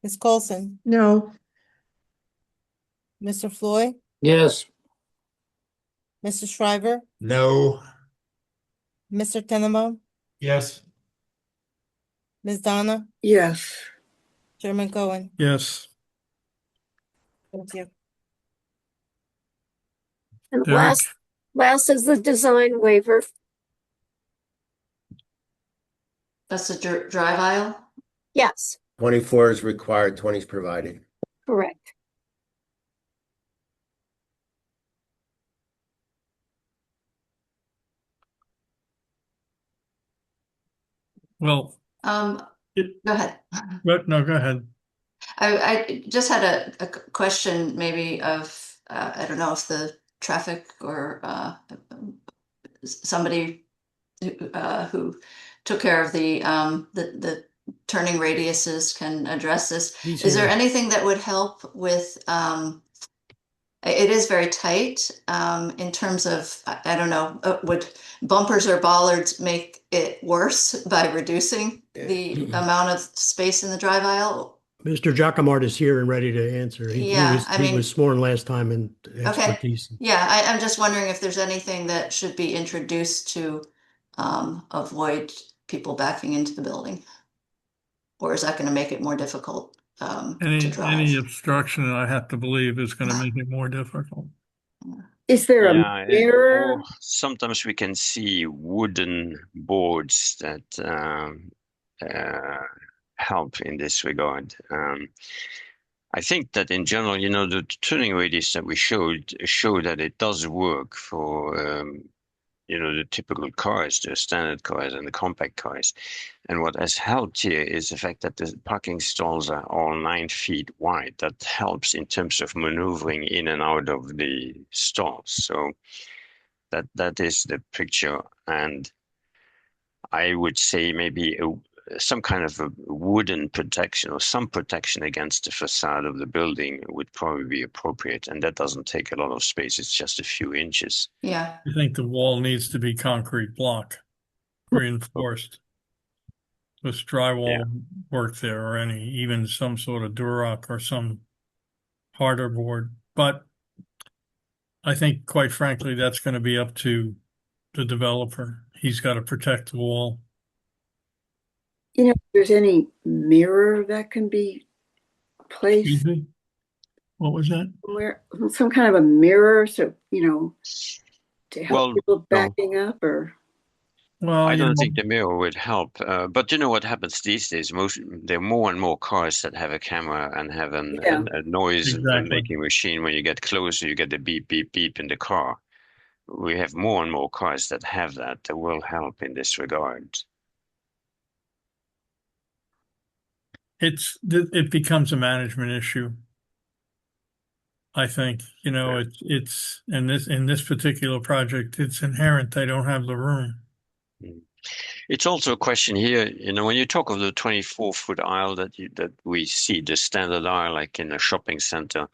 Ms. Coulson, No. Mr. Floyd, Yes. Mr. Shriver, No. Mr. Tannenbaum, Yes. Ms. Donna, Yes. Chairman Cohen. Yes. Thank you. And Derek? last is the design waiver. That's the drive aisle? Yes, 24 is required, 20 is provided. correct. Well, Go ahead. but no, go ahead. I just had a question maybe of, I don't know if the traffic or somebody who took care of the turning radiuses can address this. He's Is there here. anything that would help with, it is very tight in terms of, I don't know, would bumpers or bollards make it worse by reducing the amount of space in the drive aisle? Mr. Jacomart is here and ready to answer. Yeah, I He mean- was sworn last time in expertise. Yeah, I'm just wondering if there's anything that should be introduced to avoid people backing into the building. Or is that going to make it more difficult to Any drive? obstruction, I have to believe, is going to make it more difficult. Is there Yeah, a mirror? or sometimes we can see wooden boards that help in this regard. I think that in general, you know, the turning radius that we showed show that it does work for you know, the typical cars, the standard cars and the compact cars. And what has helped here is the fact that the parking stalls are all 9 feet wide. That helps in terms of maneuvering in and out of the stalls. So that is the picture. And I would say maybe some kind of a wooden protection or some protection against the facade of the building would probably be appropriate. And that doesn't take a lot of space. It's just a few inches. Yeah. I think the wall needs to be concrete block, reinforced. With drywall work there, or even some sort of Durock or some harder board. But I think, quite frankly, that's going to be up to the developer. He's got to protect the wall. You know, if there's any mirror that can be placed Excuse me? What was that? somewhere, some kind of a mirror, so, you know, to help Well, people no. backing up or? Well, I you don't know, think the mirror would help. But you know what happens these days? There are more and more cars that have a camera and have Yeah. a noise Exactly. making machine. When you get closer, you get the beep, beep, beep in the car. We have more and more cars that have that will help in this regard. it becomes a management issue. I think, you know, it's in this particular project, it's inherent. They don't have the room. It's also a question here, you know, when you talk of the 24-foot aisle that we see, the standard aisle like in a shopping center.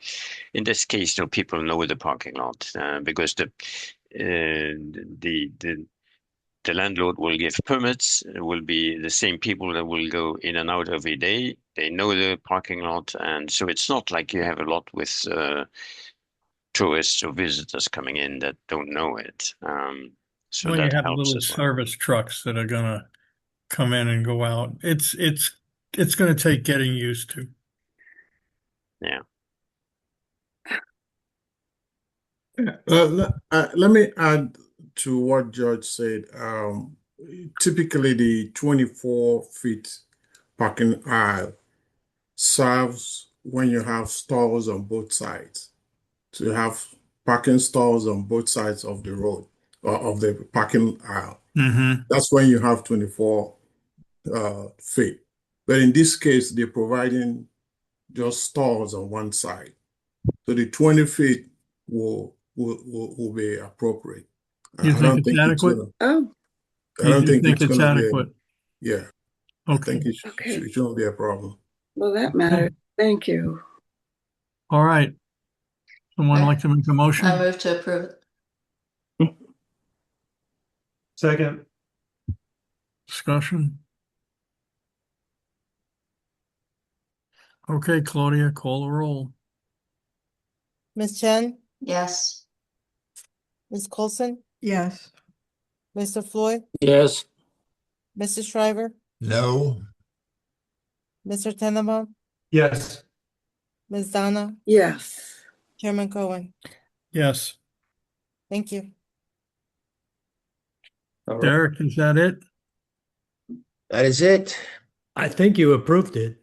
In this case, you know, people know the parking lot because the landlord will give permits. It will be the same people that will go in and out every day. They know the parking lot, and so it's not like you have a lot with tourists or visitors coming in that don't know it. So When you that have helps little as well. service trucks that are gonna come in and go out, it's gonna take getting used to. Yeah. Let me add to what George said. Typically, the 24-feet parking aisle serves when you have stalls on both sides. So you have parking stalls on both sides of the road or of the parking aisle. That's when you have 24 feet. But in this case, they're providing just stalls on one side. So the 20 feet will be appropriate. You I don't think it's think it's adequate? gonna, I You don't do think think it's it's gonna be adequate? yeah. I Okay. think it shouldn't be a problem. Well, that matters. Thank you. All right. Someone like to make a motion? I move to approve. Second. Discussion? Okay, Claudia, call the roll. Ms. Chen, Yes. Ms. Coulson, Yes. Mr. Floyd, Yes. Mr. Shriver, No. Mr. Tenenbaum, Yes. Ms. Donna, Yes. Chairman Cohen. Yes. Thank you. Derek, is that it? That is it. I think you approved it.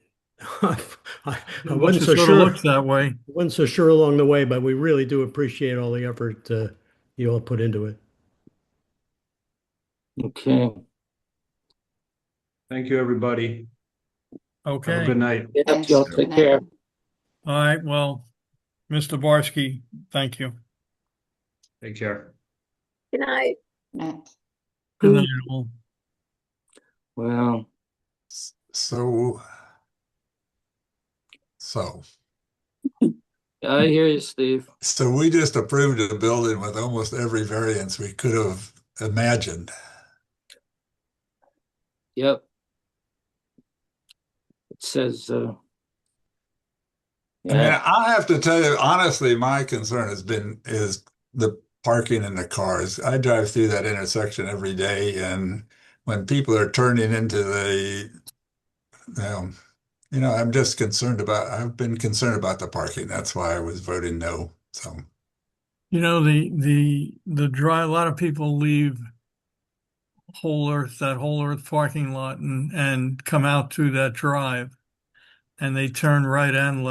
I Well, wasn't it so sort of sure. looks that way. Wasn't so sure along the way, but we really do appreciate all the effort you all put into it. Okay. Thank you, everybody. Okay. Have a good night. Yep, Thanks. y'all Good take night. care. All right, well, Mr. Barsky, thank you. Take care. Good night. Good night, all. Well, So I hear you, Steve. so we just approved a building with almost every variance we could have imagined. Yep. It says, I mean, yeah, I have to tell you, honestly, my concern is the parking in the cars. I drive through that intersection every day, and when people are turning into I'm just concerned I've been concerned about the parking. That's why I was voting no. So, You know, the drive, a lot of people leave that Whole Earth parking lot and come out to that drive, and they turn right and left.